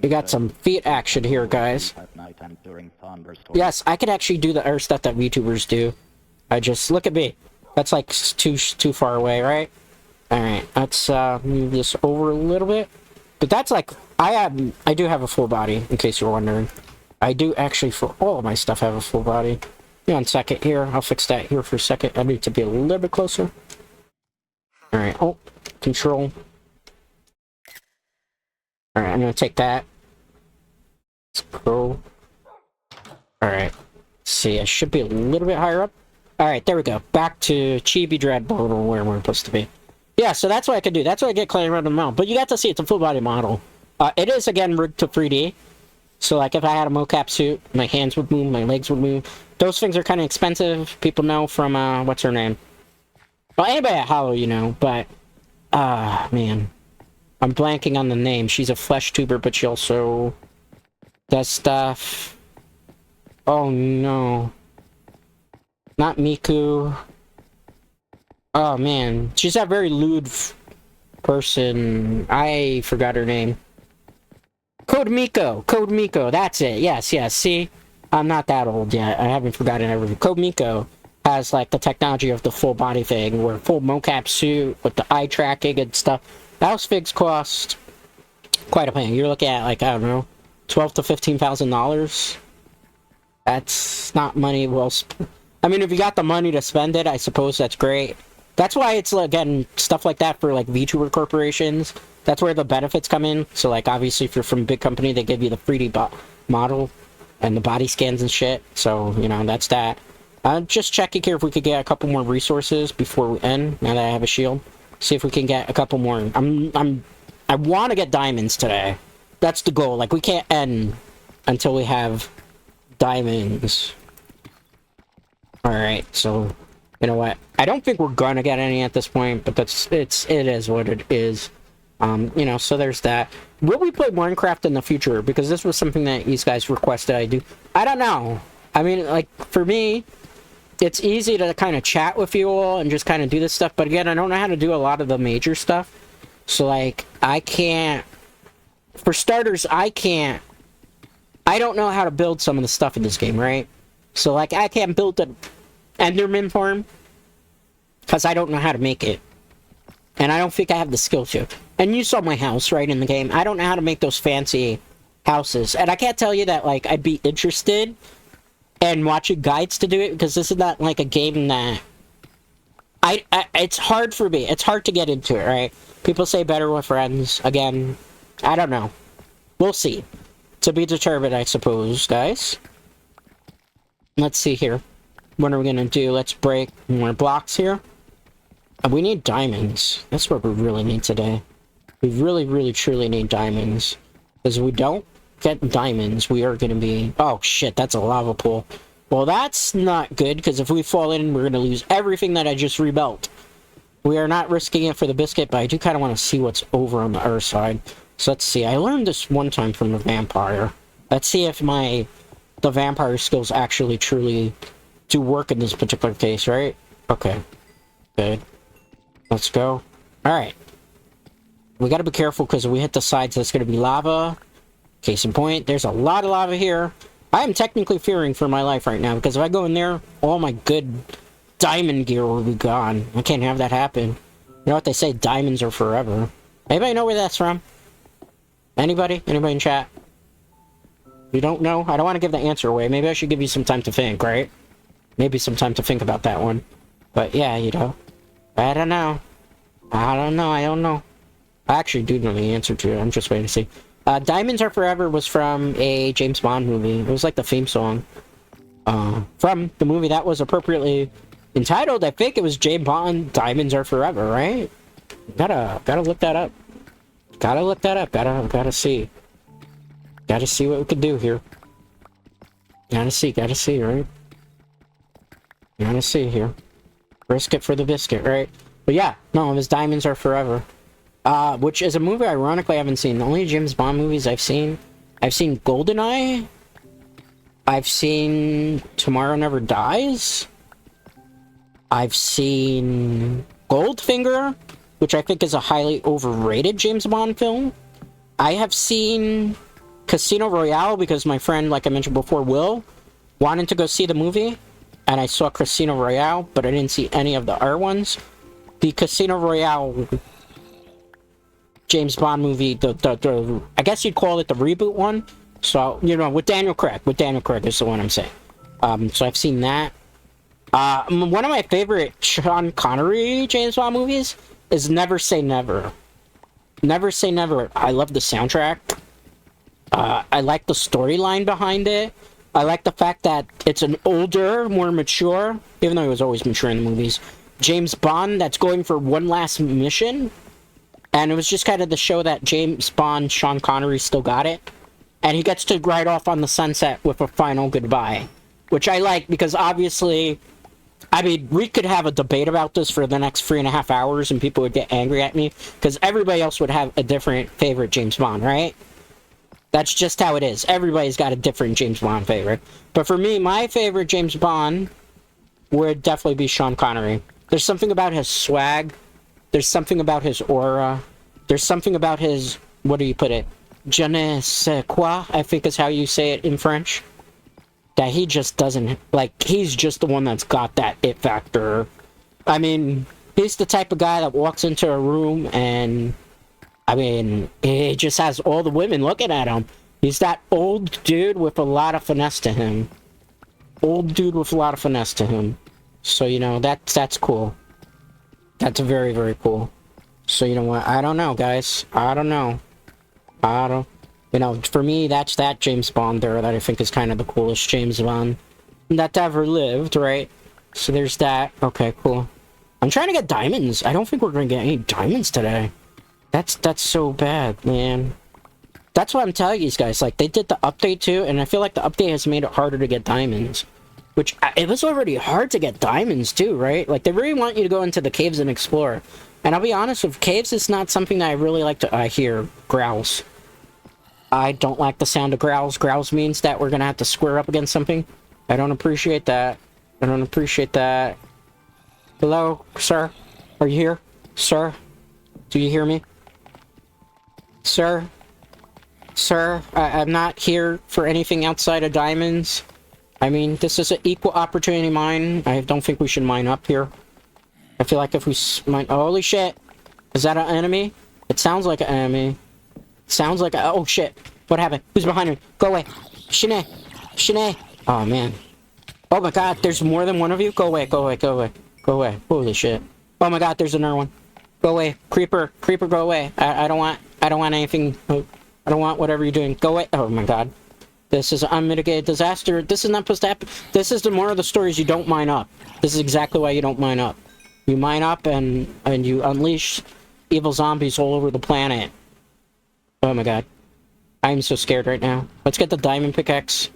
You got some feet action here, guys. Yes, I could actually do the stuff that VTubers do. I just... look at me. That's like too far away, right? Alright, let's move this over a little bit. But that's like... I do have a full body, in case you're wondering. I do actually, for all of my stuff, have a full body. Hang on a second here. I'll fix that here for a second. I need to be a little bit closer. Alright, oh, control. Alright, I'm gonna take that. Let's go. Alright. See, I should be a little bit higher up. Alright, there we go. Back to Chibi Dread model where we're supposed to be. Yeah, so that's what I can do. That's what I get clear around the mount. But you got to see it's a full body model. It is, again, rigged to 3D. So, like, if I had a mocap suit, my hands would move, my legs would move. Those things are kind of expensive. People know from, what's her name? Well, anybody at Hollow, you know, but... man. I'm blanking on the name. She's a flesh tuber, but she also That stuff. Oh no. Not Miku. Oh man, she's that very lewd person. I forgot her name. Code Miko, that's it. Yes, see? I'm not that old yet. I haven't forgotten everything. Code Miko has like the technology of the full body thing, where full mocap suit with the eye tracking and stuff. Those figs cost quite a penny. You're looking at like, I don't know, $12,000 to $15,000. That's not money well spent. I mean, if you got the money to spend it, I suppose that's great. That's why it's, again, stuff like that for, like, VTuber corporations. That's where the benefits come in. So, like, obviously, if you're from a big company, they give you the 3D model and the body scans and shit. So, you know, that's that. Just checking here if we could get a couple more resources before we end, now that I have a shield. See if we can get a couple more. I want to get diamonds today. That's the goal. Like, we can't end until we have diamonds. Alright, so... You know what? I don't think we're gonna get any at this point, but it is what it is. You know, so there's that. Will we play Minecraft in the future? Because this was something that these guys requested I do. I don't know. I mean, like, for me, it's easy to kind of chat with you all and just kind of do this stuff, but again, I don't know how to do a lot of the major stuff. So, like, I can't... For starters, I don't know how to build some of the stuff in this game, right? So, like, I can't build the Enderman farm because I don't know how to make it, and I don't think I have the skill to. And you saw my house right in the game. I don't know how to make those fancy houses, and I can't tell you that like I'd be interested in watching guides to do it, because this is not like a game that it's hard for me. It's hard to get into it, right? People say better with friends. Again, I don't know. We'll see. To be determined, I suppose, guys. Let's see here. What are we gonna do? Let's break more blocks here. We need diamonds. That's what we really need today. We really, really, truly need diamonds. Because if we don't get diamonds, we are gonna be... Oh, shit, that's a lava pool. Well, that's not good, because if we fall in, we're gonna lose everything that I just rebuilt. We are not risking it for the biscuit, but I do kind of want to see what's over on the other side. So let's see. I learned this one time from the vampire. Let's see if the vampire skills actually, truly... do work in this particular case, right? Okay. Good. Let's go. Alright. We gotta be careful, because if we hit the sides, that's gonna be lava. Case in point, there's a lot of lava here. I am technically fearing for my life right now, because if I go in there, all my good diamond gear will be gone. I can't have that happen. You know what they say, diamonds are forever. Anybody know where that's from? Anybody? Anybody in chat? You don't know? I don't want to give the answer away. Maybe I should give you some time to think, right? Maybe some time to think about that one. But yeah, you know. I don't know. I don't know. I actually do know the answer to it. I'm just waiting to see. Diamonds Are Forever was from a James Bond movie. It was like the theme song. From the movie that was appropriately entitled. I think it was James Bond, Diamonds Are Forever, right? Gotta look that up. Gotta see. Gotta see what we can do here. Gotta see, right? Gotta see here. Risk it for the biscuit, right? But yeah, no, it was Diamonds Are Forever. Which is a movie, ironically, I haven't seen. The only James Bond movies I've seen GoldenEye. I've seen Tomorrow Never Dies. I've seen Goldfinger, which I think is a highly overrated James Bond film. I have seen Casino Royale, because my friend, like I mentioned before, Will, wanted to go see the movie. And I saw Casino Royale, but I didn't see any of the other ones. The Casino Royale James Bond movie, I guess you'd call it the reboot one. So, you know, with Daniel Craig. With Daniel Craig is the one I'm saying. So I've seen that. One of my favorite Sean Connery James Bond movies is Never Say Never. Never Say Never. I love the soundtrack. I like the storyline behind it. I like the fact that it's an older, more mature, even though he was always mature in the movies, James Bond that's going for one last mission. And it was just kind of the show that James Bond, Sean Connery still got it. And he gets to ride off on the sunset with a final goodbye. Which I like, because obviously, I mean, we could have a debate about this for the next 3.5 hours and people would get angry at me. Because everybody else would have a different favorite James Bond, right? That's just how it is. Everybody's got a different James Bond favorite. But for me, my favorite James Bond would definitely be Sean Connery. There's something about his swag. There's something about his aura. There's something about his, what do you put it? Je ne sais quoi, I think is how you say it in French. That he just doesn't, like, he's just the one that's got that it factor. I mean, he's the type of guy that walks into a room and, I mean, he just has all the women looking at him. He's that old dude with a lot of finesse to him. Old dude with a lot of finesse to him. So, you know, that's cool. That's very, very cool. So, you know what? I don't know, guys. I don't know. You know, for me, that's that James Bond there that I think is kind of the coolest James Bond that ever lived, right? So there's that. Okay, cool. I'm trying to get diamonds. I don't think we're going to get any diamonds today. That's so bad, man. That's what I'm telling you guys. Like, they did the update too, and I feel like the update has made it harder to get diamonds. Which, it was already hard to get diamonds too, right? Like, they really want you to go into the caves and explore. And I'll be honest, with caves, it's not something that I really like to hear growls. I don't like the sound of growls. Growls means that we're gonna have to square up against something. I don't appreciate that. I don't appreciate that. Hello, sir? Are you here? Sir? Do you hear me? Sir? Sir, I'm not here for anything outside of diamonds. I mean, this is an equal opportunity mine. I don't think we should mine up here. I feel like if we mine... Holy shit! Is that an enemy? It sounds like an enemy. Sounds like a... Oh shit! What happened? Who's behind me? Go away! Shanae! Shanae! Oh man. Oh my god, there's more than one of you? Go away, go away, go away. Go away. Holy shit. Oh my god, there's another one. Go away. Creeper. Creeper, go away. I don't want anything... I don't want whatever you're doing. Go away. Oh my god. This is an unmitigated disaster. This is not supposed to happen. This is the moral of the story is you don't mine up. This is exactly why you don't mine up. You mine up and you unleash evil zombies all over the planet. Oh my god. I'm so scared right now. Let's get the diamond pickaxe.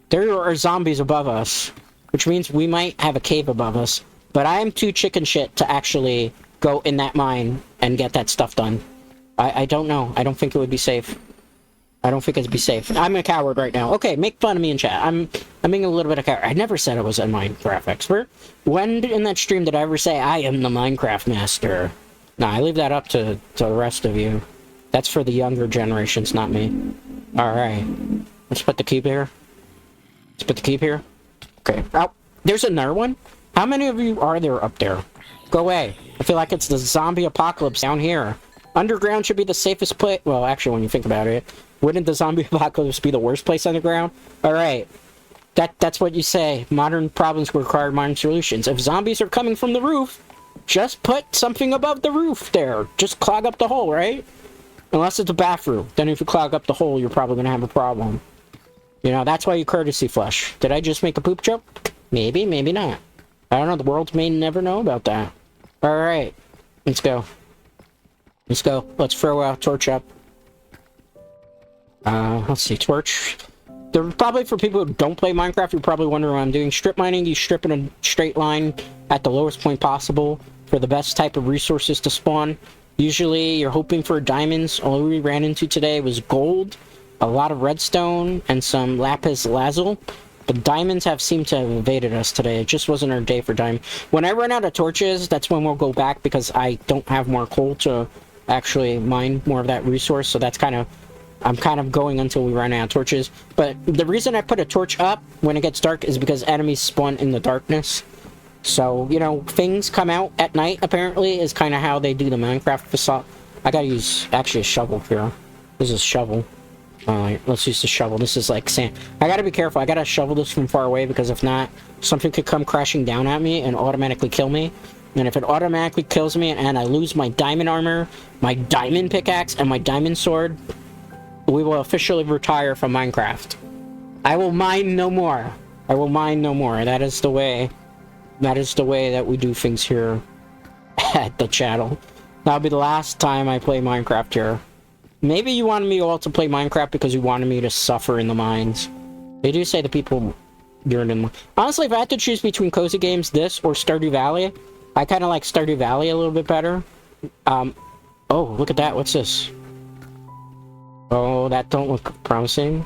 There are zombies above us, which means we might have a cave above us. But I am too chicken shit to actually go in that mine and get that stuff done. I don't know. I don't think it would be safe. I don't think it'd be safe. I'm a coward right now. Okay, make fun of me in chat. I'm being a little bit of a coward. I never said I was a Minecraft expert. When in that stream did I ever say I am the Minecraft master? Nah, I leave that up to the rest of you. That's for the younger generations, not me. Alright. Let's put the cube here. Let's put the cube here. Okay. Oh, there's another one? How many of you are there up there? Go away. I feel like it's the zombie apocalypse down here. Underground should be the safest place. Well, actually, when you think about it, wouldn't the zombie apocalypse be the worst place underground? Alright. That's what you say. Modern problems require modern solutions. If zombies are coming from the roof, just put something above the roof there. Just clog up the hole, right? Unless it's a bathroom. Then if you clog up the hole, you're probably going to have a problem. You know, that's why you courtesy flush. Did I just make a poop joke? Maybe, maybe not. I don't know. The world may never know about that. Alright. Let's go. Let's go. Let's throw a torch up. Let's see. Torch. They're probably for people who don't play Minecraft, you're probably wondering what I'm doing. Strip mining, you strip in a straight line at the lowest point possible for the best type of resources to spawn. Usually, you're hoping for diamonds. All we ran into today was gold, a lot of redstone, and some lapis lazuli. But diamonds have seemed to have evaded us today. It just wasn't our day for diamond. When I run out of torches, that's when we'll go back because I don't have more coal to actually mine more of that resource. So that's kind of... I'm kind of going until we run out of torches. But the reason I put a torch up when it gets dark is because enemies spawn in the darkness. So, you know, things come out at night, apparently, is kind of how they do the Minecraft facade. I gotta use, actually, a shovel here. This is a shovel. Alright, let's use the shovel. This is like sand. I gotta be careful. I gotta shovel this from far away, because if not, something could come crashing down at me and automatically kill me. And if it automatically kills me and I lose my diamond armor, my diamond pickaxe, and my diamond sword, we will officially retire from Minecraft. I will mine no more. I will mine no more. That is the way. That is the way that we do things here at the channel. That'll be the last time I play Minecraft here. Maybe you wanted me all to play Minecraft because you wanted me to suffer in the mines. They do say the people yearn in. Honestly, if I had to choose between Cozy Games, this, or Stardew Valley, I kind of like Stardew Valley a little bit better. Oh, look at that. What's this? Oh, that don't look promising.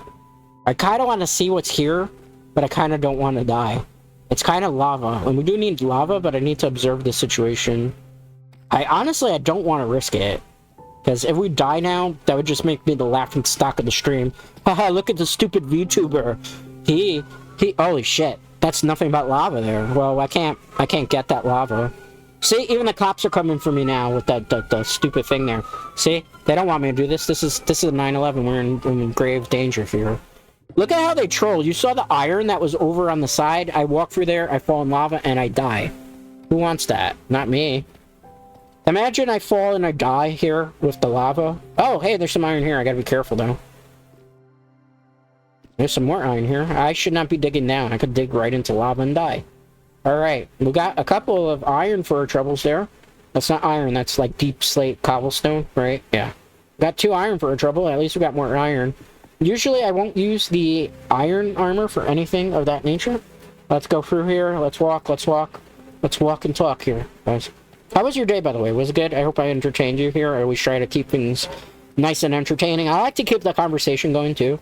I kind of want to see what's here, but I kind of don't want to die. It's kind of lava, and we do need lava, but I need to observe the situation. I don't want to risk it. Because if we die now, that would just make me the laughing stock of the stream. Haha, look at the stupid VTuber. Holy shit. That's nothing but lava there. Well, I can't get that lava. See, even the cops are coming for me now with the stupid thing there. See, they don't want me to do this. This is a 9/11. We're in grave danger here. Look at how they troll. You saw the iron that was over on the side? I walk through there, I fall in lava, and I die. Who wants that? Not me. Imagine I fall and I die here with the lava. Oh, hey, there's some iron here. I gotta be careful, though. There's some more iron here. I should not be digging down. I could dig right into lava and die. Alright, we got a couple of iron for our troubles there. That's not iron, that's like deep slate cobblestone, right? Yeah. Got 2 iron for our trouble. At least we got more iron. Usually I won't use the iron armor for anything of that nature. Let's go through here. Let's walk, let's walk. Let's walk and talk here, guys. How was your day, by the way? Was it good? I hope I entertained you here. I always try to keep things nice and entertaining. I like to keep the conversation going, too.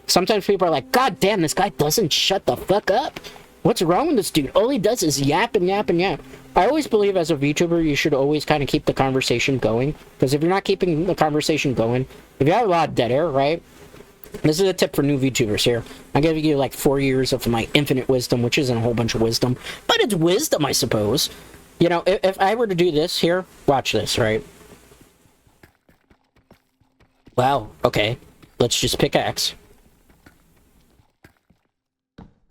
Sometimes people are like, God damn, this guy doesn't shut the fuck up. What's wrong with this dude? All he does is yap and yap and yap. I always believe as a VTuber, you should always kind of keep the conversation going. Because if you're not keeping the conversation going, if you have a lot of dead air, right? This is a tip for new VTubers here. I'm giving you like 4 years of my infinite wisdom, which isn't a whole bunch of wisdom. But it's wisdom, I suppose. You know, if I were to do this here, watch this, right? Wow, okay. Let's just pickaxe.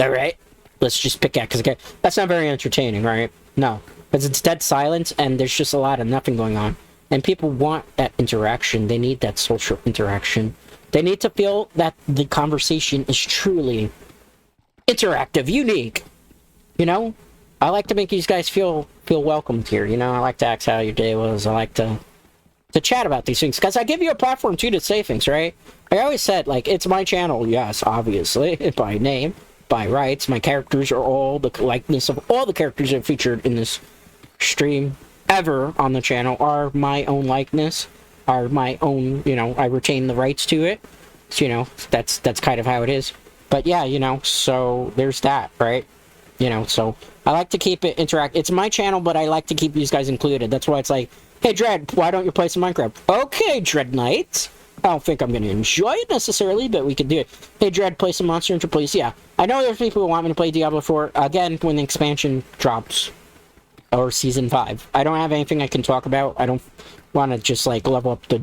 Alright, let's just pickaxe. Okay, that's not very entertaining, right? No, because it's dead silence and there's just a lot of nothing going on. And people want that interaction. They need that social interaction. They need to feel that the conversation is truly interactive, unique. You know? I like to make these guys feel welcomed here, you know? I like to ask how your day was. I like to chat about these things. Because I give you a platform, too, to say things, right? I always said, like, it's my channel, yes, obviously, by name, by rights. My characters are all the likeness of all the characters that are featured in this stream ever on the channel are my own likeness, are my own, you know, I retain the rights to it. So, you know, that's kind of how it is. But yeah, you know, so there's that, right? You know, so I like to keep it interactive. It's my channel, but I like to keep these guys included. That's why it's like, hey, Dread, why don't you play some Minecraft? Okay, Dread Knight. I don't think I'm going to enjoy it necessarily, but we could do it. Hey, Dread, play some Monster Hunter, please. Yeah, I know there's people who want me to play Diablo 4, again, when the expansion drops. Or Season 5. I don't have anything I can talk about. I don't want to just, like, level up the,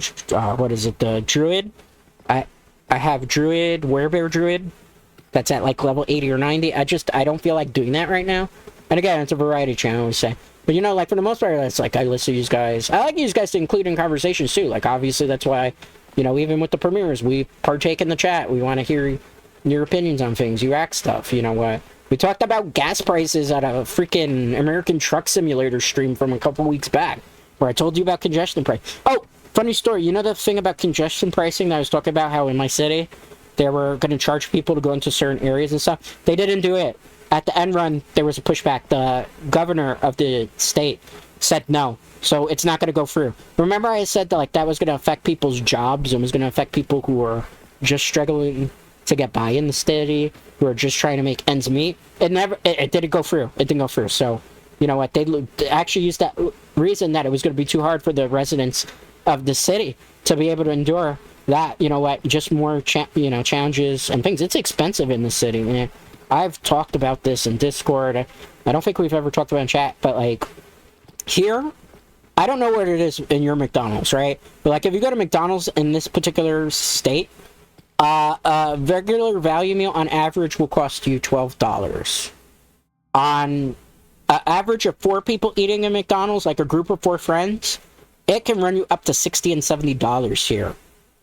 what is it, the Druid. I have Druid, Werebear Druid. That's at like level 80 or 90. I don't feel like doing that right now. And again, it's a variety channel, we say. But you know, like for the most part, it's like I listen to you guys. I like you guys to include in conversations too. Like obviously that's why, you know, even with the premieres, we partake in the chat. We want to hear your opinions on things. You act stuff, you know what? We talked about gas prices at a freaking American Truck Simulator stream from a couple weeks back, where I told you about congestion price. Oh, funny story. You know the thing about congestion pricing that I was talking about, how in my city, they were going to charge people to go into certain areas and stuff. They didn't do it. At the end run, there was a pushback. The governor of the state said no. So it's not going to go through. Remember I said that like that was going to affect people's jobs and was going to affect people who were just struggling to get by in the city, who are just trying to make ends meet? It didn't go through. It didn't go through. So, you know what? They actually used that reason that it was going to be too hard for the residents of the city to be able to endure that, you know what, just more challenges and things. It's expensive in the city, man. I've talked about this in Discord. I don't think we've ever talked about it in chat, but like here, I don't know what it is in your McDonald's, right? But like if you go to McDonald's in this particular state, a regular value meal on average will cost you $12. On an average of 4 people eating at McDonald's, like a group of 4 friends, it can run you up to $60 and $70 here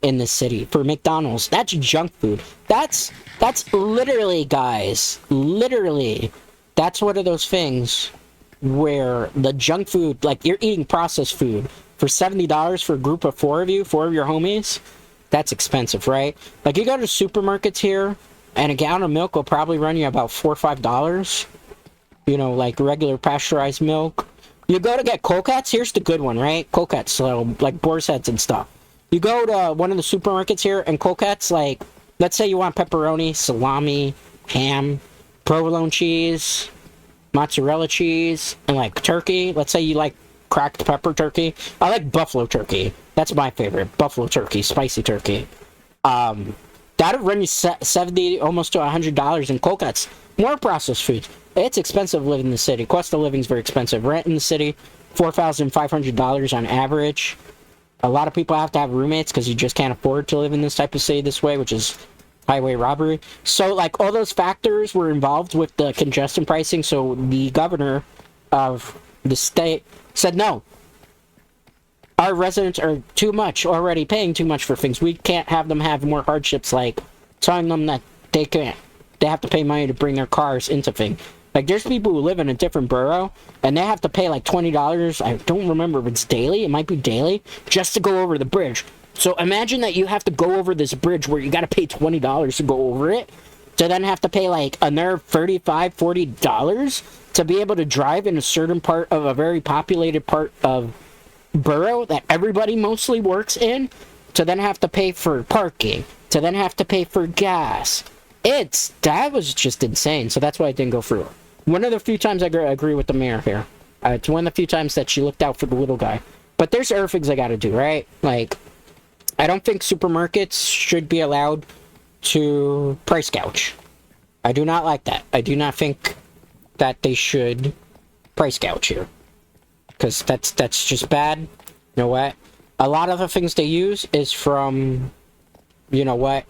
in the city for McDonald's. That's junk food. That's literally, guys, literally, that's one of those things where the junk food, like you're eating processed food for $70 for a group of 4 of you, 4 of your homies. That's expensive, right? Like you go to supermarkets here and a gallon of milk will probably run you about $4 or $5. You know, like regular pasteurized milk. You go to get cold cuts, here's the good one, right? Cold cuts, so like boar's heads and stuff. You go to one of the supermarkets here in Colquette's, like, let's say you want pepperoni, salami, ham, provolone cheese, mozzarella cheese, and like turkey. Let's say you like cracked pepper turkey. I like buffalo turkey. That's my favorite. Buffalo turkey, spicy turkey. That'll run you $70, almost to $100 in Colquette's. More processed foods. It's expensive living in the city. Cost of living is very expensive. Rent in the city, $4,500 on average. A lot of people have to have roommates because you just can't afford to live in this type of city this way, which is highway robbery. So, like, all those factors were involved with the congestion pricing, so the governor of the state said, no, our residents are too much, already paying too much for things. We can't have them have more hardships, like telling them that they have to pay money to bring their cars into things. Like, there's people who live in a different borough, and they have to pay, like, $20, I don't remember if it's daily, it might be daily, just to go over the bridge. So imagine that you have to go over this bridge where you gotta pay $20 to go over it, to then have to pay, like, another $35, $40 to be able to drive in a certain part of a very populated part of borough that everybody mostly works in, to then have to pay for parking, to then have to pay for gas. That was just insane, so that's why I didn't go through it. One of the few times I agree with the mayor here. It's one of the few times that she looked out for the little guy. But there's other things I gotta do, right? Like, I don't think supermarkets should be allowed to price gouge. I do not like that. I do not think that they should price gouge here. Because that's just bad. You know what? A lot of the things they use is from... You know what?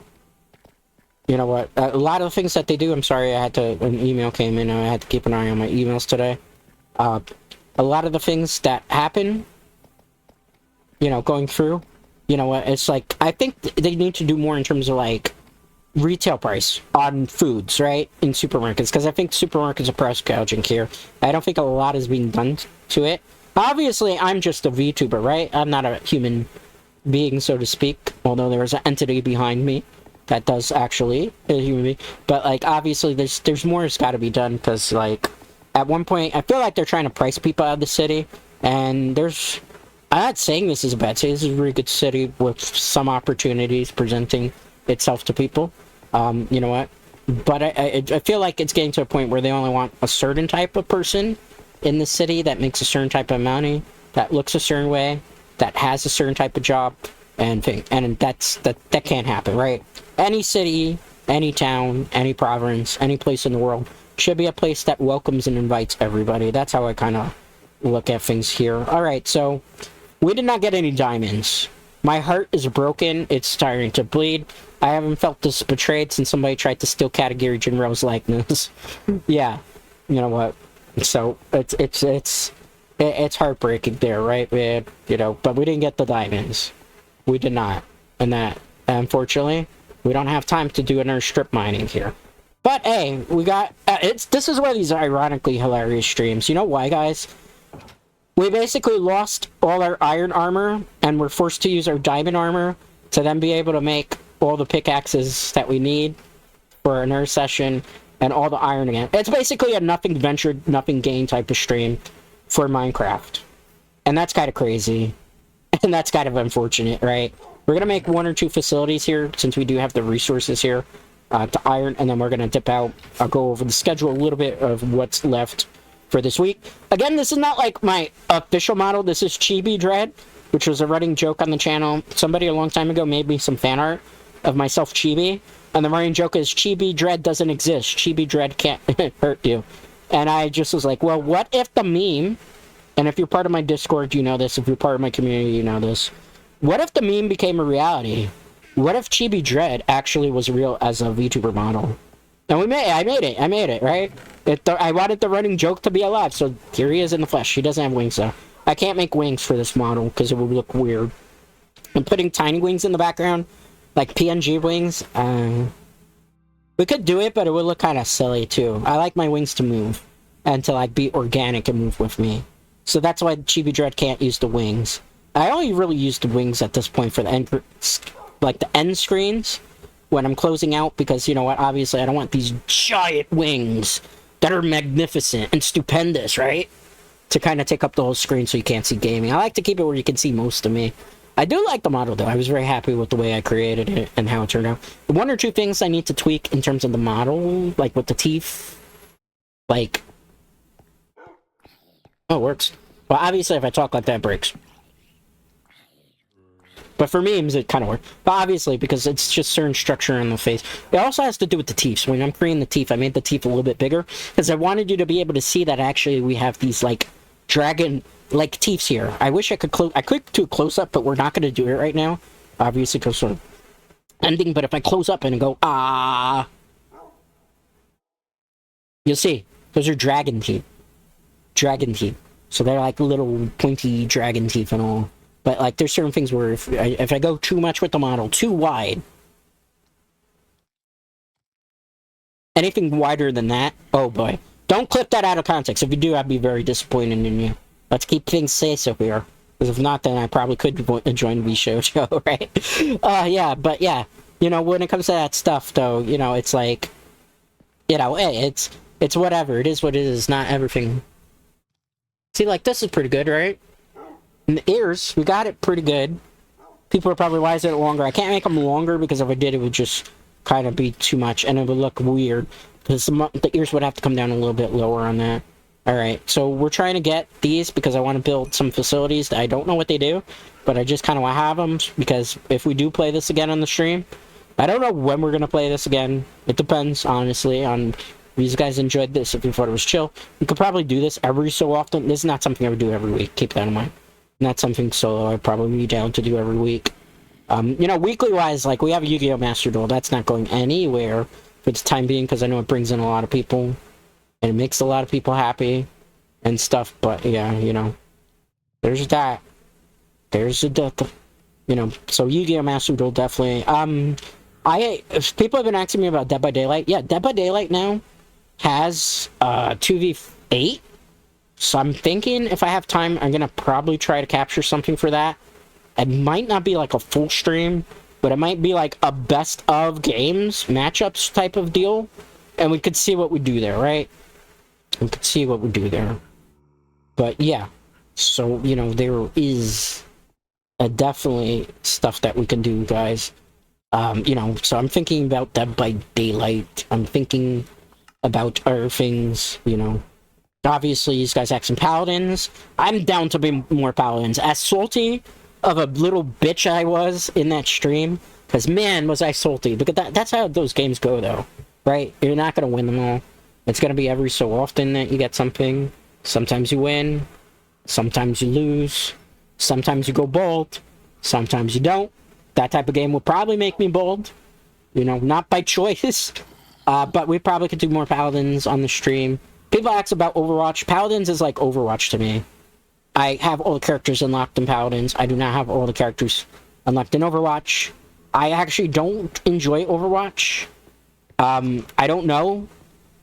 A lot of the things that they do, I'm sorry, an email came in, I had to keep an eye on my emails today. A lot of the things that happen, going through, it's like, I think they need to do more in terms of, like, retail price on foods, right, in supermarkets, because I think supermarkets are price gouging here. I don't think a lot is being done to it. Obviously, I'm just a VTuber, right? I'm not a human being, so to speak, although there is an entity behind me that does actually a human being. But, like, obviously there's more that's got to be done, because, like, at one point I feel like they're trying to price people out of the city, and I'm not saying this is a bad city. This is a really good city with some opportunities presenting itself to people. You know what, but I feel like it's getting to a point where they only want a certain type of person in the city that makes a certain type of money, that looks a certain way, that has a certain type of job and thing, and that can't happen, right? Any city, any town, any province, any place in the world should be a place that welcomes and invites everybody. That's how I kind of look at things here. Alright, so we did not get any diamonds. My heart is broken. It's starting to bleed. I haven't felt this betrayed since somebody tried to steal Category Jinro's likeness. Yeah, you know what? So it's heartbreaking there, right? But we didn't get the diamonds. We did not, and that, unfortunately, we don't have time to do another strip mining here. But hey, we got this is where these are ironically hilarious streams. You know why, guys? We basically lost all our iron armor, and we're forced to use our diamond armor to then be able to make all the pickaxes that we need for another session, and all the iron again. It's basically a nothing ventured, nothing gained type of stream for Minecraft. And that's kind of crazy. And that's kind of unfortunate, right? We're going to make 1 or 2 facilities here, since we do have the resources here to iron, and then we're going to dip out. I'll go over the schedule a little bit of what's left for this week. Again, this is not like my official model. This is Chibi Dread, which was a running joke on the channel. Somebody a long time ago made me some fan art of myself, Chibi, and the running joke is Chibi Dread doesn't exist. Chibi Dread can't hurt you. And I just was like, well, what if the meme, and if you're part of my Discord, you know this, if you're part of my community, you know this, what if the meme became a reality? What if Chibi Dread actually was real as a VTuber model? And I made it, right? I wanted the running joke to be alive, so here he is in the flesh. He doesn't have wings, though. I can't make wings for this model, because it would look weird. I'm putting tiny wings in the background, like PNG wings. We could do it, but it would look kind of silly, too. I like my wings to move, and to, like, be organic and move with me. So that's why Chibi Dread can't use the wings. I only really use the wings at this point for the end, like the end screens, when I'm closing out, because, you know what, obviously I don't want these giant wings that are magnificent and stupendous, right? To kind of take up the whole screen so you can't see gaming. I like to keep it where you can see most of me. I do like the model, though. I was very happy with the way I created it and how it turned out. One or two things I need to tweak in terms of the model, like with the teeth. Like... Oh, it works. Well, obviously, if I talk like that, it breaks. But for memes, it kind of works. But obviously, because it's just certain structure in the face. It also has to do with the teeth. So when I'm creating the teeth, I made the teeth a little bit bigger. Because I wanted you to be able to see that actually we have these, like, dragon-like teeth here. I wish I could do a close-up, but we're not going to do it right now. Obviously, because sort of ending. But if I close up and go, ah... You'll see. Those are dragon teeth. Dragon teeth. So they're like little pointy dragon teeth and all. But, like, there's certain things where if I go too much with the model, too wide, anything wider than that, oh boy. Don't clip that out of context. If you do, I'd be very disappointed in you. Let's keep things safe up here. Because if not, then I probably could join VShow, right? Yeah, but yeah. You know, when it comes to that stuff, though, you know, it's like, you know, hey, it's whatever. It is what it is, not everything. See, like, this is pretty good, right? And the ears, we got it pretty good. People are probably, why is it longer? I can't make them longer because if I did, it would just kind of be too much and it would look weird. Because the ears would have to come down a little bit lower on that. Alright, so we're trying to get these because I want to build some facilities that I don't know what they do. But I just kind of want to have them because if we do play this again on the stream, I don't know when we're going to play this again. It depends, honestly, on if these guys enjoyed this, if you thought it was chill. We could probably do this every so often. This is not something I would do every week, keep that in mind. Not something solo I'd probably be down to do every week. You know, weekly-wise, like, we have a Yu-Gi-Oh! Master Duel. That's not going anywhere for the time being, because I know it brings in a lot of people, and it makes a lot of people happy, and stuff, but, yeah, you know. There's that. There's the you know, so Yu-Gi-Oh! Master Duel, definitely. If people have been asking me about Dead by Daylight, yeah, Dead by Daylight now has, 2v8. So I'm thinking if I have time, I'm going to probably try to capture something for that. It might not be like a full stream, but it might be like a best of games, matchups type of deal. And we could see what we do there, right? We could see what we do there. But yeah, so, you know, there is definitely stuff that we can do, guys. You know, so I'm thinking about Dead by Daylight. I'm thinking about other things, you know. Obviously, these guys act some paladins. I'm down to be more paladins. As salty of a little bitch I was in that stream, because man, was I salty. Look at that. That's how those games go, though, right? You're not going to win them all. It's going to be every so often that you get something. Sometimes you win. Sometimes you lose. Sometimes you go bold. Sometimes you don't. That type of game will probably make me bold. You know, not by choice. But we probably could do more paladins on the stream. People ask about Overwatch. Paladins is like Overwatch to me. I have all the characters unlocked in Paladins. I do not have all the characters unlocked in Overwatch. I actually don't enjoy Overwatch. I don't know.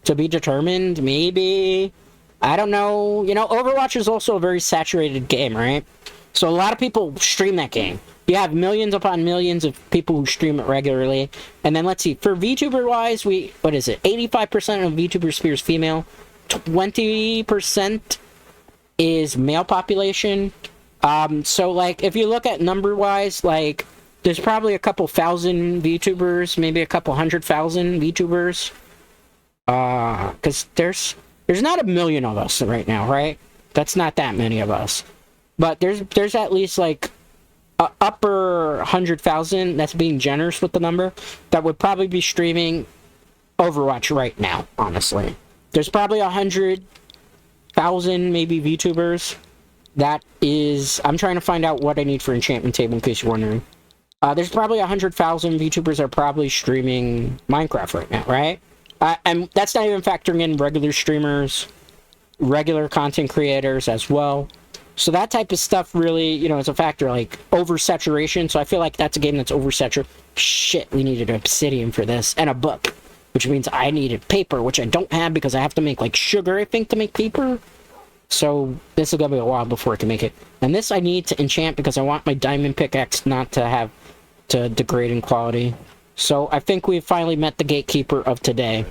To be determined, maybe. I don't know. You know, Overwatch is also a very saturated game, right? So a lot of people stream that game. You have millions upon millions of people who stream it regularly. And then let's see, for VTuber-wise, what is it? 85% of VTuber sphere is female. 20% is male population. So, like, if you look at number-wise, like, there's probably a couple thousand VTubers, maybe a couple 100,000 VTubers. Because there's not a million of us right now, right? That's not that many of us. But there's at least, like, upper 100,000, that's being generous with the number, that would probably be streaming Overwatch right now, honestly. There's probably 100,000, maybe, VTubers. That is... I'm trying to find out what I need for enchantment table, in case you're wondering. There's probably 100,000 VTubers that are probably streaming Minecraft right now, right? And that's not even factoring in regular streamers, regular content creators as well. So that type of stuff really, you know, is a factor, like, oversaturation. So I feel like that's a game that's oversaturated. Shit, we needed obsidian for this, and a book. Which means I needed paper, which I don't have because I have to make, like, sugar, I think, to make paper. So this is going to be a while before I can make it. And this I need to enchant because I want my diamond pickaxe not to have to degrade in quality. So I think we've finally met the gatekeeper of today,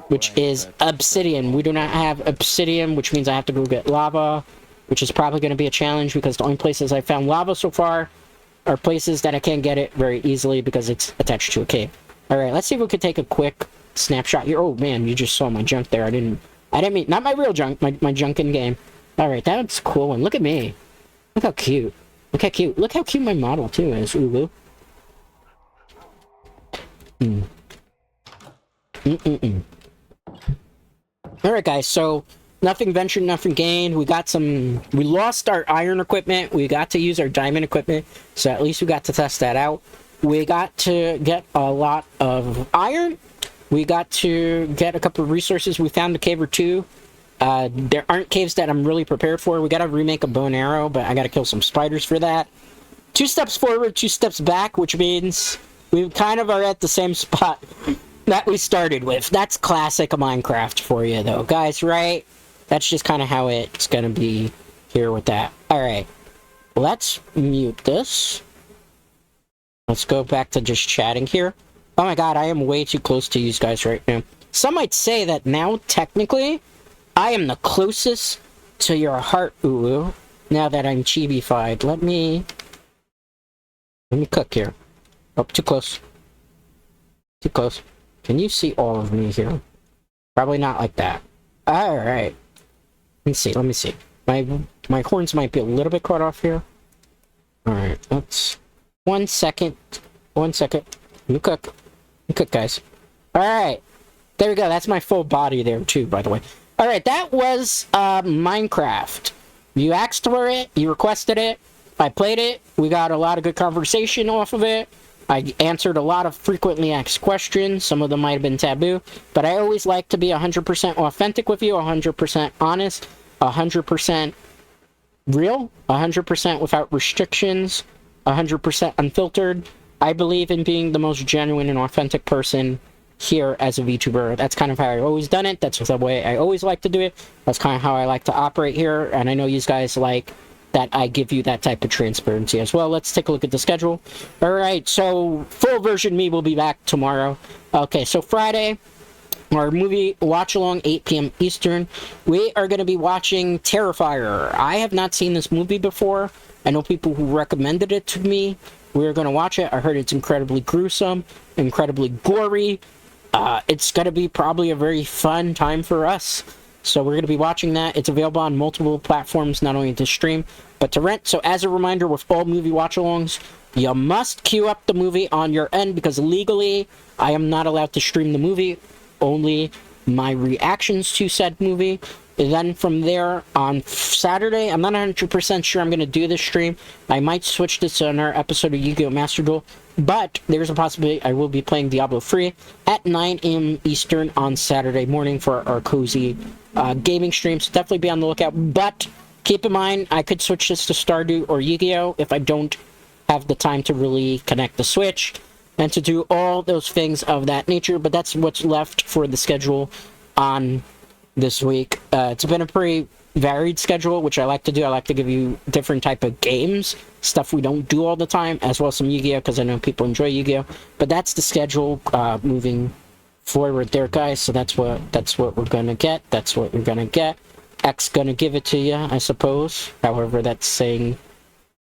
which is obsidian. We do not have obsidian, which means I have to go get lava, which is probably going to be a challenge because the only places I found lava so far are places that I can't get it very easily because it's attached to a cave. Alright, let's see if we could take a quick snapshot here. Oh man, you just saw my junk there. I didn't mean, not my real junk, my junk in game. Alright, that's a cool one. Look at me. Look how cute. Look how cute. Look how cute my model too is, Ulu. Alright guys, so nothing ventured, nothing gained. We lost our iron equipment. We got to use our diamond equipment, so at least we got to test that out. We got to get a lot of iron. We got to get a couple of resources. We found a cave or two. There aren't caves that I'm really prepared for. We gotta remake a bow and arrow, but I gotta kill some spiders for that. 2 steps forward, 2 steps back, which means we kind of are at the same spot that we started with. That's classic Minecraft for you, though, guys, right? That's just kind of how it's gonna be here with that. Alright, let's mute this. Let's go back to just chatting here. Oh my god, I am way too close to you guys right now. Some might say that now, technically, I am the closest to your heart, Ulu, now that I'm chibi-fied. Let me cook here. Oh, too close. Too close. Can you see all of me here? Probably not like that. Alright. Let me see. My horns might be a little bit cut off here. Alright, let's... 1 second. 1 second. You cook. You cook, guys. Alright. There we go. That's my full body there, too, by the way. Alright, that was Minecraft. You asked for it. You requested it. I played it. We got a lot of good conversation off of it. I answered a lot of frequently asked questions. Some of them might have been taboo. But I always like to be 100% authentic with you, 100% honest, 100% real, 100% without restrictions, 100% unfiltered. I believe in being the most genuine and authentic person here as a VTuber. That's kind of how I've always done it. That's the way I always like to do it. That's kind of how I like to operate here. And I know you guys like that I give you that type of transparency as well. Let's take a look at the schedule. Alright, so full version me will be back tomorrow. Okay, so Friday, our movie watch-along, 8 p.m. Eastern. We are going to be watching Terrifier. I have not seen this movie before. I know people who recommended it to me. We're going to watch it. I heard it's incredibly gruesome, incredibly gory. It's going to be probably a very fun time for us. So we're going to be watching that. It's available on multiple platforms, not only to stream, but to rent. So as a reminder, with all movie watch-alongs, you must queue up the movie on your end, because legally, I am not allowed to stream the movie, only my reactions to said movie. And then from there, on Saturday, I'm not 100% sure I'm going to do this stream. I might switch this to another episode of Yu-Gi-Oh! Master Duel, but there's a possibility I will be playing Diablo 3 at 9 a.m. Eastern on Saturday morning for our cozy gaming stream, so definitely be on the lookout. But keep in mind, I could switch this to Stardew or Yu-Gi-Oh! If I don't have the time to really connect the Switch and to do all those things of that nature, but that's what's left for the schedule on this week. It's been a pretty varied schedule, which I like to do. I like to give you different type of games, stuff we don't do all the time, as well as some Yu-Gi-Oh! Because I know people enjoy Yu-Gi-Oh! But that's the schedule moving forward there, guys. So that's what we're gonna get. That's what you're gonna get. X gonna give it to you, I suppose. However that saying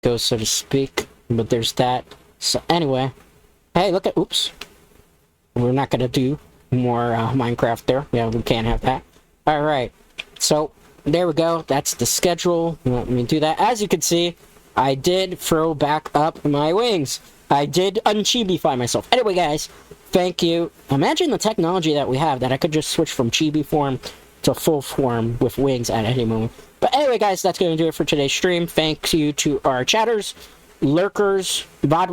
goes, so to speak. But there's that. So anyway, hey, look at, oops. We're not gonna do more Minecraft there. Yeah, we can't have that. Alright, so there we go. That's the schedule. Let me do that. As you can see, I did throw back up my wings. I did unchibify myself. Anyway, guys, thank you. Imagine the technology that we have, that I could just switch from chibi form to full form with wings at any moment. But anyway, guys, that's going to do it for today's stream. Thank you to our chatters, lurkers, VOD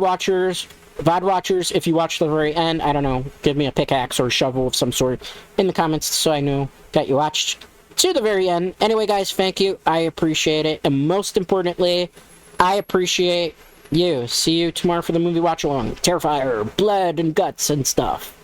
watchers, if you watch the very end, I don't know, give me a pickaxe or a shovel of some sort in the comments so I know that you watched to the very end. Anyway, guys, thank you. I appreciate it. And most importantly, I appreciate you. See you tomorrow for the movie watch-along. Terrifier, blood and guts and stuff.